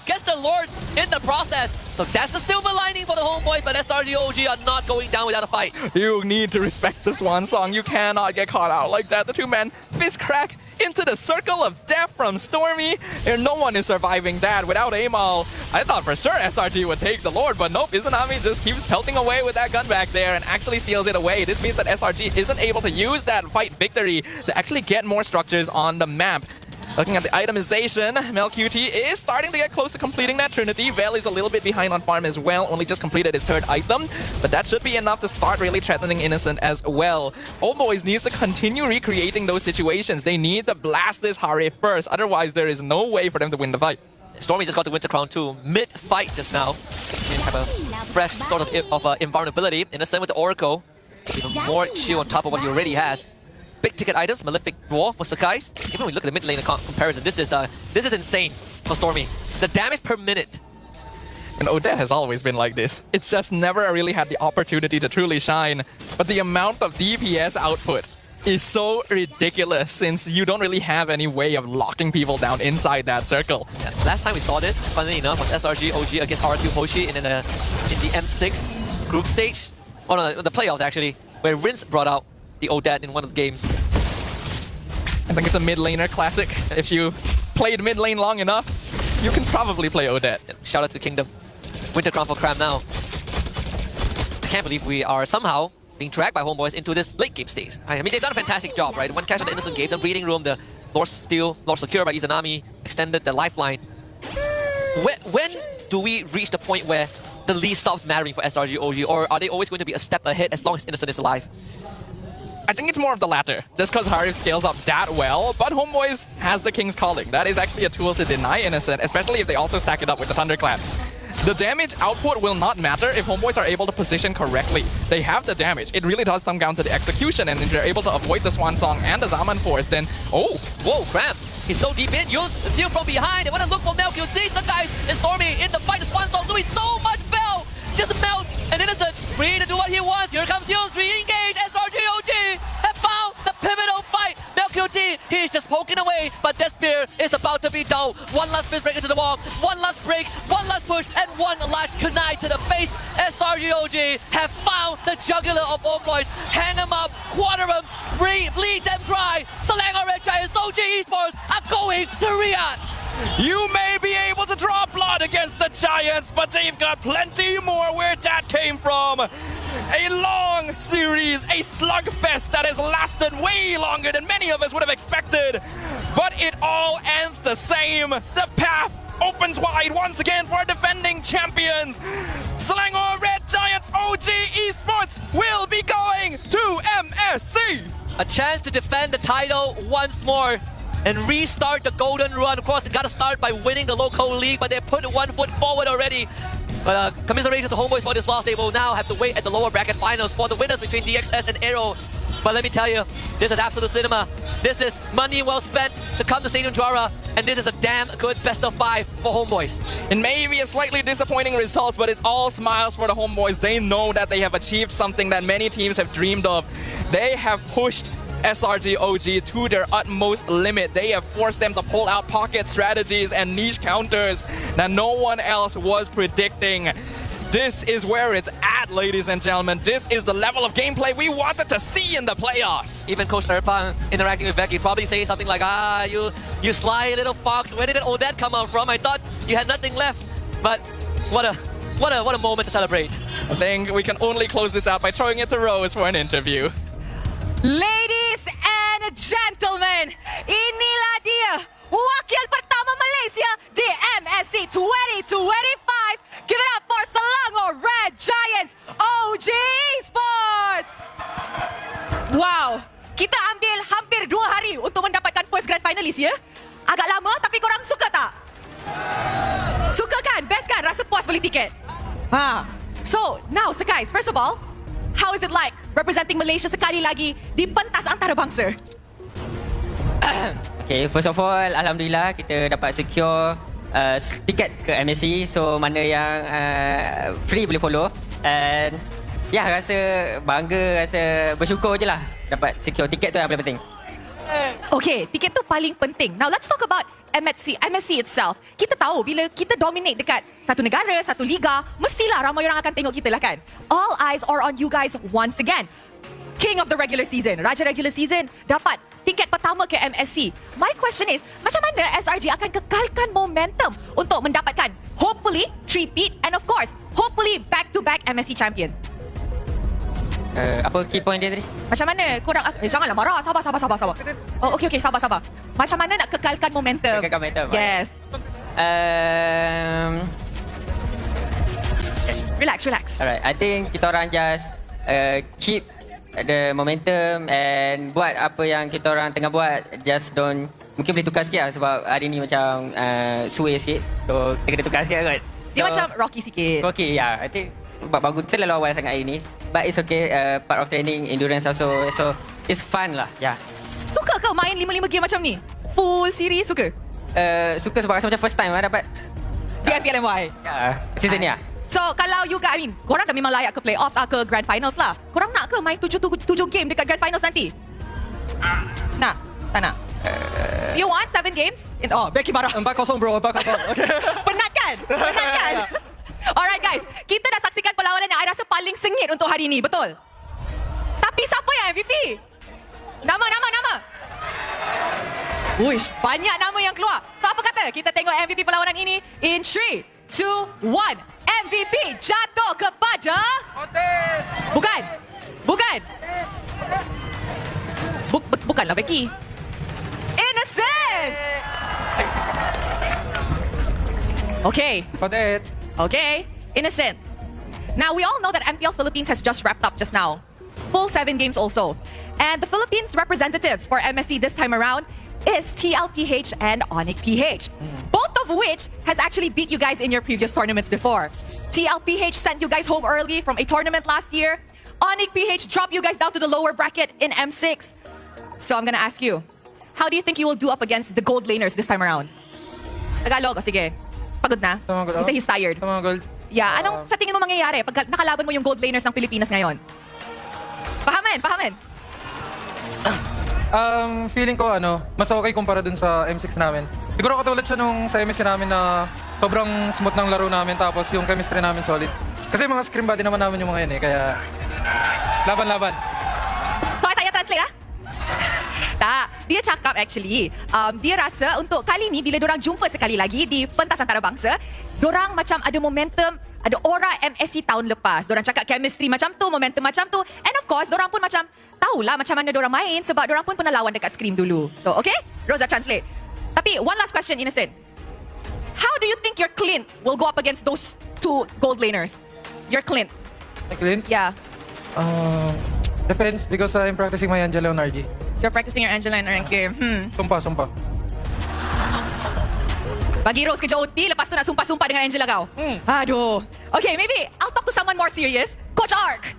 Gets the Lord in the process. So that's the silver lining for the homeboys, but SRG OG are not going down without a fight. You need to respect the Swan Song. You cannot get caught out like that. The two-man fist crack into the circle of death from Stormy. And no one is surviving that without Amal. I thought for sure SRG would take the Lord, but nope, Izanami just keeps pelting away with that gun back there and actually steals it away. This means that SRG isn't able to use that fight victory to actually get more structures on the map. Looking at the itemization, MelQT is starting to get close to completing that Trinity. Vel is a little bit behind on farm as well, only just completed his 3rd item, but that should be enough to start really threatening Innocent as well. Old Boys needs to continue recreating those situations. They need to blast this Hare first, otherwise there is no way for them to win the fight. Stormy just got the Winter Crown too, mid-fight just now. They have a fresh sort of invulnerability. Innocent with the Oracle, even more shield on top of what he already has. Big ticket items, Malefic Dwarf for Sakai's. Even when we look at the mid lane comparison, this is insane for Stormy. The damage per minute. And Odette has always been like this. It's just never really had the opportunity to truly shine. But the amount of DPS output is so ridiculous since you don't really have any way of locking people down inside that circle. Yeah, last time we saw this, funnily enough, was SRG OG against RQ Hoshi in the M6 group stage. Oh no, the playoffs actually, where Rince brought out the Odette in one of the games. I think it's a mid laner classic. If you played mid lane long enough, you can probably play Odette. Yeah, shout out to Kingdom. Winter Crown for Cram now. I can't believe we are somehow being dragged by homeboys into this late game stage. I mean, they've done a fantastic job, right? One catch on the Innocent gave them breathing room, the Lord Steel, Lord Secure by Izanami extended the lifeline. When do we reach the point where the lead stops mattering for SRG OG, or are they always going to be a step ahead as long as Innocent is alive? I think it's more of the latter, just because Harif scales up that well, but Homeboys has the King's Calling. That is actually a tool to deny Innocent, especially if they also stack it up with the Thunderclap. The damage output will not matter if Homeboys are able to position correctly. They have the damage. It really does come down to the execution, and if they're able to avoid the Swan Song and the Zaman Force, then oh! Whoa, Cramp! He's so deep in, use the steal from behind. They want to look for Melkio. The guys is Stormy in the fight. The Swan Song doing so much bell. Just melt, and Innocent free to do what he wants. Here comes Yoons, re-engage. SRGOG have found the pivotal fight. Melkio T, he's just poking away, but that spear is about to be down. One last fist break into the wall, one last break, one last push, and one last kunai to the face. SRGOG have found the jugular of Homeboys. Hang him up, quarter him, bleed them dry. Selangor Red Giants, OG Esports are going to Riyadh. You may be able to draw blood against the Giants, but they've got plenty more where that came from. A long series, a slugfest that has lasted way longer than many of us would have expected. But it all ends the same. The path opens wide once again for defending champions. Selangor Red Giants OG Esports will be going to MSC. A chance to defend the title once more and restart the golden run. Of course, they got to start by winning the local league, but they put 1 foot forward already. But commiserations to Homeboys for this loss. They will now have to wait at the lower bracket finals for the winners between DXS and Aero. But let me tell you, this is absolute cinema. This is money well spent to come to Stadium Juara, and this is a damn good best of 5 for Homeboys. It may be a slightly disappointing result, but it's all smiles for the Homeboys. They know that they have achieved something that many teams have dreamed of. They have pushed SRG OG to their utmost limit. They have forced them to pull out pocket strategies and niche counters that no one else was predicting. This is where it's at, ladies and gentlemen. This is the level of gameplay we wanted to see in the playoffs. Even Coach Erpan interacting with Becky probably saying something like, you sly little fox, where did all that come out from? I thought you had nothing left. But what a moment to celebrate. I think we can only close this out by throwing it to Rose for an interview. Ladies and gentlemen, inilah dia wakil pertama Malaysia di MSC 2025. Give it up for Selangor Red Giants OG Sports. Wow, kita ambil hampir 2 hari untuk mendapatkan first grand finalist ya. Agak lama tapi korang suka tak? Suka kan? Best kan? Rasa puas beli tiket? So, now, so guys, first of all, how is it like representing Malaysia sekali lagi di pentas antarabangsa? Okay, first of all, Alhamdulillah kita dapat secure tiket ke MSC. So, mana yang free boleh follow. And ya, rasa bangga, rasa bersyukur je lah dapat secure tiket tu yang paling penting. Okay, tiket tu paling penting. Now, let's talk about MSC itself. Kita tahu bila kita dominate dekat satu negara, satu liga, mestilah ramai orang akan tengok kita lah kan. All eyes are on you guys once again. King of the regular season, Raja regular season, dapat tiket pertama ke MSC. My question is, macam mana SRG akan kekalkan momentum untuk mendapatkan hopefully three-peat and of course, hopefully back-to-back MSC champion? Apa key point dia tadi? Macam mana korang... janganlah marah. Sabar. Oh, okay. Sabar. Macam mana nak kekalkan momentum? Yes. Relax. Alright, I think kita orang just keep the momentum and buat apa yang kita orang tengah buat. Just don't... Mungkin boleh tukar sikit lah sebab hari ni macam sway sikit. So, kita kena tukar sikit kot. Dia macam rocky sikit. Rocky, ya. I think bagus terlalu awal sangat hari ni. But it's okay, part of training, endurance also. So, it's fun lah, ya. Suka ke main 5-5 game macam ni? Full series suka? Suka sebab rasa macam first time lah dapat. Di MPLMY? Ya, season ni lah. So, kalau you guys, korang dah memang layak ke playoffs, ke grand finals lah. Korang nak ke main 7 game dekat grand finals nanti? Nak? Tak nak? You want 7 games? Oh, Becky marah. 4-0 bro, 4-0. Okay. Penat kan? Alright guys, kita dah saksikan perlawanan yang I rasa paling sengit untuk hari ini, betul? Tapi siapa yang MVP? Nama. Uish, banyak nama yang keluar. So apa kata? Kita tengok MVP perlawanan ini in 3, 2, 1. MVP jatuh kepada... Bukan. Bukanlah Becky. Innocent! Okay, Innocent. Now, we all know that MPL Philippines has just wrapped up just now. Full 7 games also. And the Philippines representatives for MSC this time around is TLPH and Onic PH. Both of which has actually beat you guys in your previous tournaments before. TLPH sent you guys home early from a tournament last year. Onic PH dropped you guys down to the lower bracket in M6. So I'm gonna ask you, how do you think you will do up against the gold laners this time around? Tagalog, sige. Pagod na? He said he's tired. Yeah, anong sa tingin mo mangyayari pag nakalaban mo yung gold laners ng Pilipinas ngayon? Pahamin! Feeling ko mas okay kumpara dun sa M6 namin. Siguro katulad siya nung sa MSC namin na sobrang smooth ng laro namin tapos yung chemistry namin solid. Kasi mga scrim body naman namin yung mga yan kaya laban-laban. So, saya translate Tak, dia cakap actually, dia rasa untuk kali ni bila dorang jumpa sekali lagi di pentas antarabangsa, dorang macam ada momentum, ada aura MSC tahun lepas. Dorang cakap chemistry macam tu, momentum macam tu. And of course, dorang pun macam tahulah macam mana dorang main sebab dorang pun pernah lawan dekat Scream dulu. So, okay? Rosa translate. Tapi, one last question, Innocent. How do you think your Clint will go up against those two gold laners? Your Clint. My Clint? Yeah. Depends because I'm practicing my Angela on RG. You're practicing your Angela and RG. Sumpah. Bagi Rose kerja OT, lepas tu nak sumpah-sumpah dengan Angela kau. Aduh. Okay, maybe I'll talk to someone more serious. Coach Ark.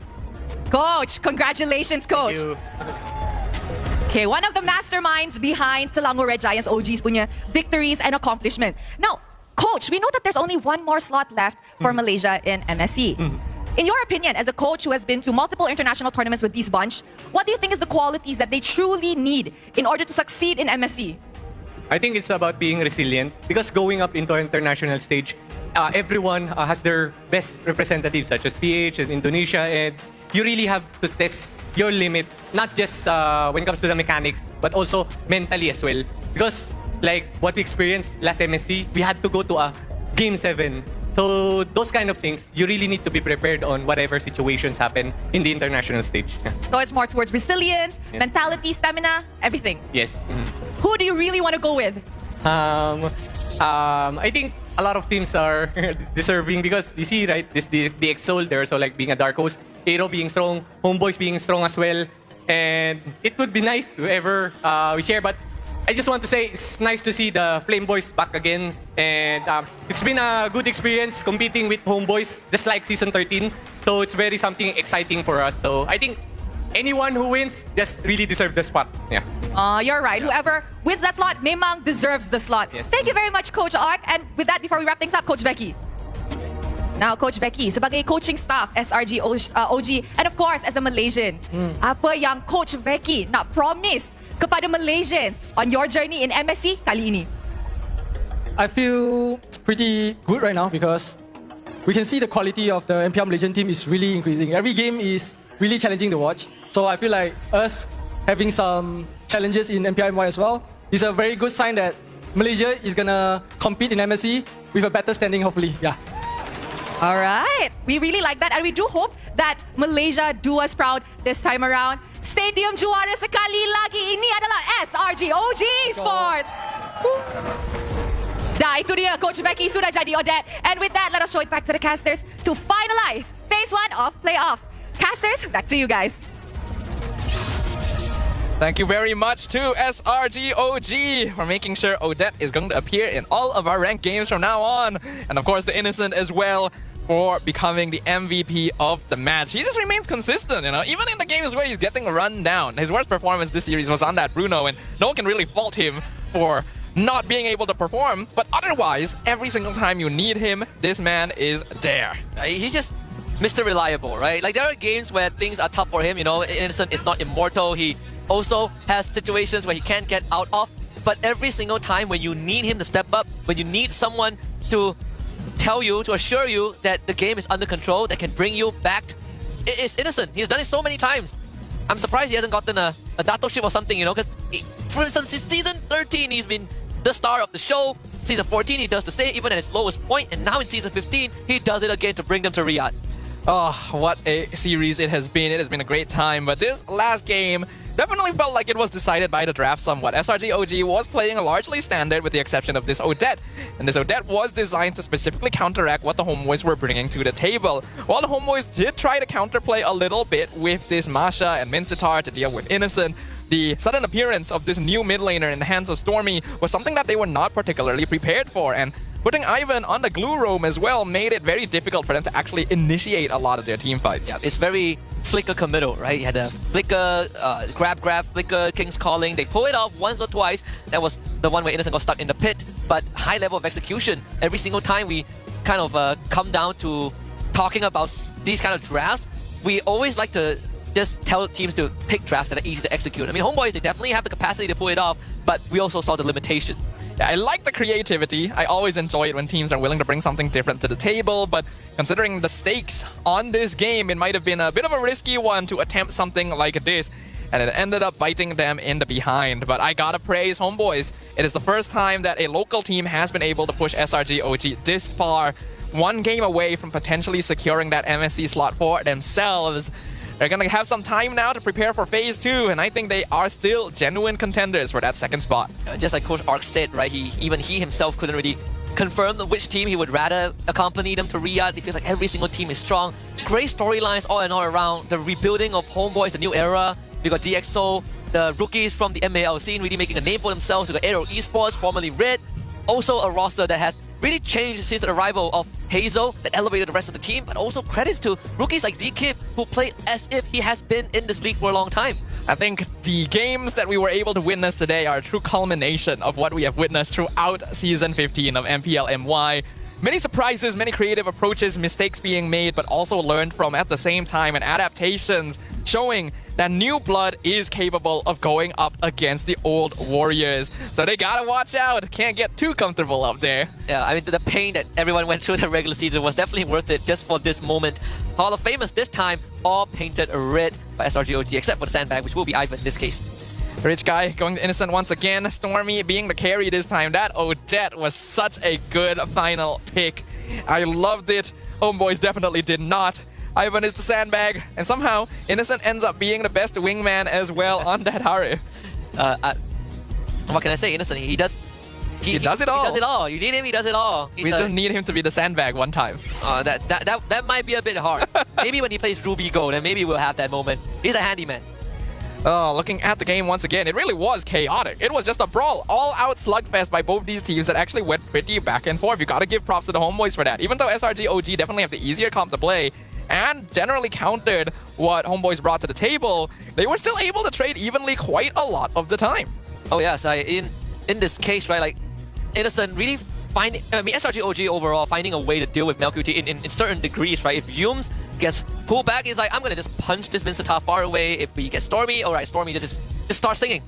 Coach, congratulations, Coach. Thank you. Okay, one of the masterminds behind Selangor Red Giants OG's punya victories and accomplishment. Now, Coach, we know that there's only one more slot left for Malaysia in MSC. In your opinion, as a coach who has been to multiple international tournaments with these bunch, what do you think is the qualities that they truly need in order to succeed in MSC? I think it's about being resilient because going up into an international stage, everyone has their best representatives such as PH and Indonesia, and you really have to test your limit, not just when it comes to the mechanics, but also mentally as well. Because like what we experienced last MSC, we had to go to a Game 7. So those kind of things, you really need to be prepared on whatever situations happen in the international stage. So it's more towards resilience, mentality, stamina, everything. Yes. Who do you really want to go with? I think a lot of teams are deserving because you see, right, the Exol there, so like being a Dark Horse, Aero being strong, Homeboys being strong as well, and it would be nice if ever we share, but I just want to say it's nice to see the Flame Boys back again, and it's been a good experience competing with Homeboys, just like Season 13, so it's very something exciting for us. So I think anyone who wins just really deserves the spot. Yeah. You're right. Whoever wins that slot, memang deserves the slot. Yes. Thank you very much, Coach Ark. And with that, before we wrap things up, Coach Becky. Now, Coach Becky, sebagai coaching staff, SRG OG, and of course, as a Malaysian, apa yang Coach Becky nak promise kepada Malaysians on your journey in MSC kali ini? I feel pretty good right now because we can see the quality of the MPL Malaysian team is really increasing. Every game is really challenging to watch. So I feel like us having some challenges in MPLMY as well is a very good sign that Malaysia is gonna compete in MSC with a better standing, hopefully. Yeah. All right. We really like that, and we do hope that Malaysia do us proud this time around. Stadium juara sekali lagi. Ini adalah SRG OG Sports. Dah, itu dia. Coach Becky sudah jadi Odette. And with that, let us show it back to the casters to finalize Phase 1 of playoffs. Casters, back to you guys. Thank you very much to SRGOG for making sure Odette is going to appear in all of our ranked games from now on. And of course, the Innocent as well for becoming the MVP of the match. He just remains consistent, you know, even in the games where he's getting run down. His worst performance this series was on that Bruno, and no one can really fault him for not being able to perform. But otherwise, every single time you need him, this man is there. He's just Mr. Reliable, right? Like, there are games where things are tough for him, you know. Innocent is not immortal. He also has situations where he can't get out of. But every single time when you need him to step up, when you need someone to tell you, to assure you that the game is under control, that can bring you back, it is Innocent. He's done it so many times. I'm surprised he hasn't gotten a Dato ship or something, you know, because, for instance, in Season 13, he's been the star of the show. Season 14, he does the same, even at his lowest point. And now in Season 15, he does it again to bring them to Riyadh. Oh, what a series it has been. It has been a great time. But this last game definitely felt like it was decided by the draft somewhat. SRG OG was playing largely standard with the exception of this Odette. And this Odette was designed to specifically counteract what the Homeboys were bringing to the table. While the Homeboys did try to counterplay a little bit with this Masha and Mincetar to deal with Innocent, the sudden appearance of this new mid laner in the hands of Stormy was something that they were not particularly prepared for. And putting Ivan on the glue roam as well made it very difficult for them to actually initiate a lot of their team fights. Yeah, it's very flicker committal, right? You had a flicker, grab, flicker, King's Calling. They pull it off once or twice. That was the one where Innocent got stuck in the pit. But high level of execution. Every single time we kind of come down to talking about these kind of drafts, we always like to just tell teams to pick drafts that are easy to execute. I mean, Homeboys, they definitely have the capacity to pull it off, but we also saw the limitations. Yeah, I like the creativity. I always enjoy it when teams are willing to bring something different to the table, but considering the stakes on this game, it might have been a bit of a risky one to attempt something like this, and it ended up biting them in the behind. But I gotta praise Homeboys. It is the first time that a local team has been able to push SRG OG this far, one game away from potentially securing that MSC slot for themselves. They're going to have some time now to prepare for Phase 2, and I think they are still genuine contenders for that second spot. Just like Coach Ark said, right, even he himself couldn't really confirm which team he would rather accompany them to Riyadh. It feels like every single team is strong. Great storylines all and all around. The rebuilding of Homeboys, the new era. We got DxO, the rookies from the MAL scene really making a name for themselves. We got Aero Esports, formerly Red. Also a roster that has really changed since the arrival of Hazel that elevated the rest of the team, but also credits to rookies like Zkif who play as if he has been in this league for a long time. I think the games that we were able to witness today are a true culmination of what we have witnessed throughout Season 15 of MPL MY. Many surprises, many creative approaches, mistakes being made, but also learned from at the same time, and adaptations showing that new blood is capable of going up against the old warriors. So they gotta watch out. Can't get too comfortable up there. Yeah, I mean, the pain that everyone went through the regular season was definitely worth it just for this moment. Hall of Famers this time, all painted red by SRG OG, except for the sandbag, which will be Ivan in this case. Rich Guy going to Innocent once again. Stormy being the carry this time. That Odette was such a good final pick. I loved it. Homeboys definitely did not. Ivan is the sandbag, and somehow Innocent ends up being the best wingman as well on that Haru. What can I say? Innocent, he does it all. He does it all. You need him, he does it all. We just need him to be the sandbag one time. That might be a bit hard. Maybe when he plays Ruby Gold, then maybe we'll have that moment. He's a handyman. Oh, looking at the game once again, it really was chaotic. It was just a brawl, all-out slugfest by both these teams that actually went pretty back and forth. You gotta give props to the Homeboys for that. Even though SRG OG definitely have the easier comp to play and generally countered what Homeboys brought to the table, they were still able to trade evenly quite a lot of the time. Oh yes, in this case, right, like Innocent really finding, I mean SRG OG overall finding a way to deal with MelQT in certain degrees, right? If Yums gets pulled back, he's like, I'm gonna just punch this Mincetar far away. If we get Stormy, alright, Stormy just start singing.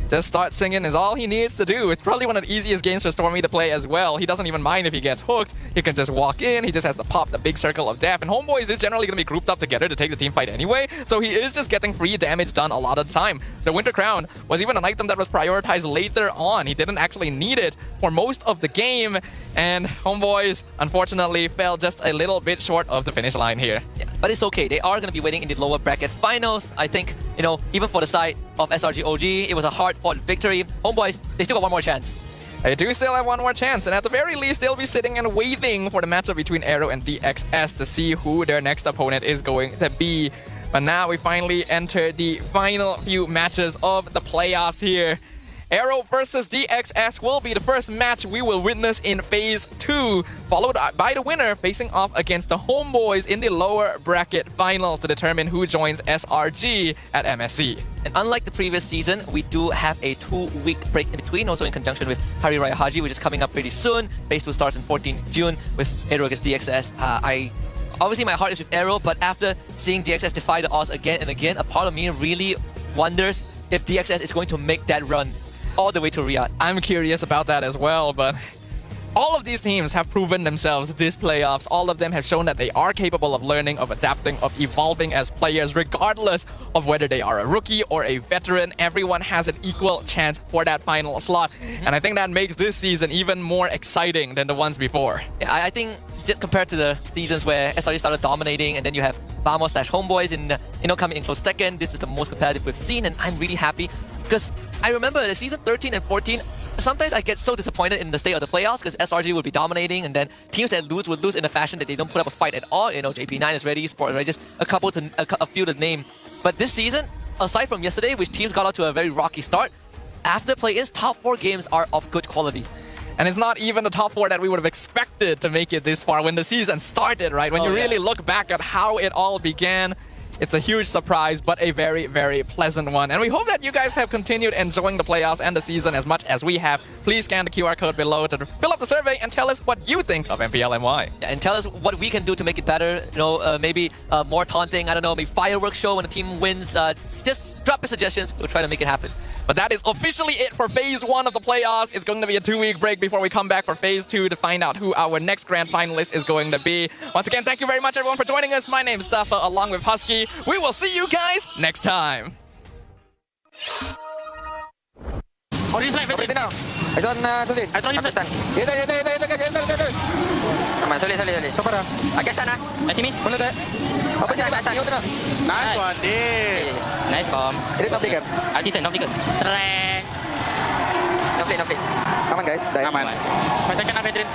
Just start singing is all he needs to do. It's probably one of the easiest games for Stormy to play as well. He doesn't even mind if he gets hooked. He can just walk in. He just has to pop the big circle of death. And Homeboys is generally going to be grouped up together to take the team fight anyway. So he is just getting free damage done a lot of the time. The Winter Crown was even an item that was prioritized later on. He didn't actually need it for most of the game. And Homeboys, unfortunately, fell just a little bit short of the finish line here. Yeah, but it's okay. They are going to be waiting in the lower bracket finals. I think, you know, even for the side of SRG OG, it was a hard-fought victory. Homeboys, they still got one more chance. They do still have one more chance, and at the very least, they'll be sitting and waiting for the matchup between Aero and DXS to see who their next opponent is going to be. But now we finally enter the final few matches of the playoffs here. Aero versus DXS will be the first match we will witness in Phase 2, followed by the winner facing off against the Homeboys in the lower bracket finals to determine who joins SRG at MSC. And unlike the previous season, we do have a 2-week break in between, also in conjunction with Hari Raya Haji, which is coming up pretty soon. Phase 2 starts in 14 June with Aero against DXS. Obviously my heart is with Aero, but after seeing DXS defy the odds again and again, a part of me really wonders if DXS is going to make that run all the way to Riyadh. I'm curious about that as well, but All of these teams have proven themselves this playoffs. All of them have shown that they are capable of learning, of adapting, of evolving as players, regardless of whether they are a rookie or a veteran. Everyone has an equal chance for that final slot. And I think that makes this season even more exciting than the ones before. Yeah, I think just compared to the seasons where SRG started dominating and then you have Vamos/Homeboys in coming in close second, this is the most competitive we've seen, and I'm really happy because I remember the season 13 and 14, sometimes I get so disappointed in the state of the playoffs because SRG would be dominating and then teams that lose would lose in a fashion that they don't put up a fight at all. JP9 is ready, Sport is ready, just a few to name. But this season, aside from yesterday, which teams got out to a very rocky start, after play-ins, top 4 games are of good quality. And it's not even the top 4 that we would have expected to make it this far when the season started, right? When you really look back at how it all began, it's a huge surprise, but a very, very pleasant one. And we hope that you guys have continued enjoying the playoffs and the season as much as we have. Please scan the QR code below to fill up the survey and tell us what you think of MPL NY. Yeah, and tell us what we can do to make it better. Maybe more taunting, I don't know, maybe fireworks show when a team wins. Just drop your suggestions, we'll try to make it happen. But that is officially it for Phase 1 of the playoffs. It's going to be a 2-week break before we come back for Phase 2 to find out who our next grand finalist is going to be. Once again, thank you very much, everyone, for joining us. My name's Staffa, along with Husky. We will see you guys next time. Orange light, Fetri now. I don't solid. I don't understand. Aman, solid. Siapa dah? Pakistan ah. Sini. Boleh tak? Apa sih Pakistan? Nice one, dude. Nice comms. Ini top ticket. Artisan top ticket. Trek. No play. Aman guys. Aman. Macam kena Fetri.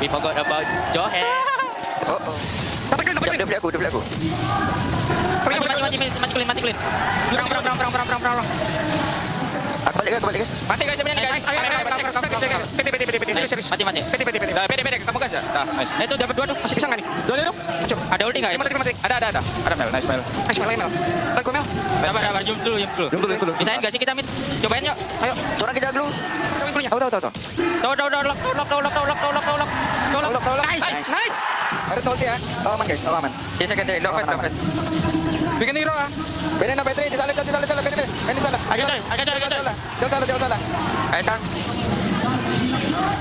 We forgot about Johan. Oh. Dia beli aku. Mati clean. Perang. Aku balik guys. Mati guys, guys. Mati. Pede. Kamu gas ya? Dah, nice. Itu dapat 2 tuh, masih pisang kan nih? 2 tuh. Ada ulti enggak? Mati. Ada. Ada Mel, nice Mel. Nice Mel. Lagu Mel. Sabar, jump dulu. Bisain enggak sih kita mid? Cobain yuk. Ayo. Orang kejar dulu. Tahu. Tahu. Nice. Ada ulti ya? Oh aman guys, aman. Dia second lock first. Bikin hero ah. Benin apa Petri? Di salah. Benin. Ini salah. Agak salah. Ayo tang.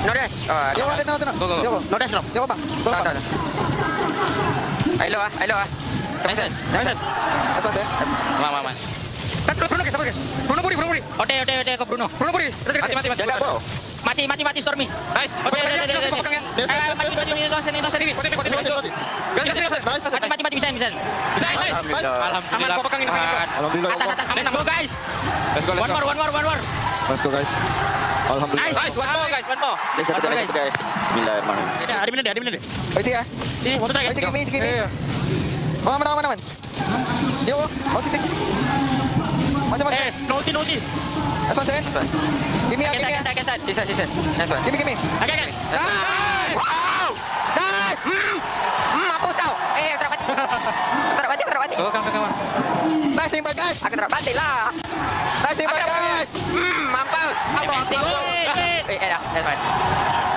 No dash. Go. No dash no. Yo bang. Ayo ah. Nice. Aman. Bruno Puri. Oke ke Bruno. Mati Stormy. Nice. Oke. Mati bisa. Alhamdulillah. Alhamdulillah. Go guys. Let's go. One more. Let's go guys. Alhamdulillah. Nice. One more. Guys. Bismillahirrahmanirrahim. Ada minit. Oi ya. Sini, motor lagi. Sini. Aman. Yo, motor. Macam. Noti. Asal sen. Kimi. Sisa. Nice one. Kimi. Okay. Wow. Nice. Mampus kau. Terabati. Oh, kawan. Nice tembak guys. Aku terabati lah. Nice tembak guys. Mampus. Apa? Duit. That's fine.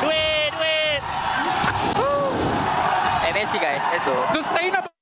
Duit. MSC guys. Let's go. Sustain up.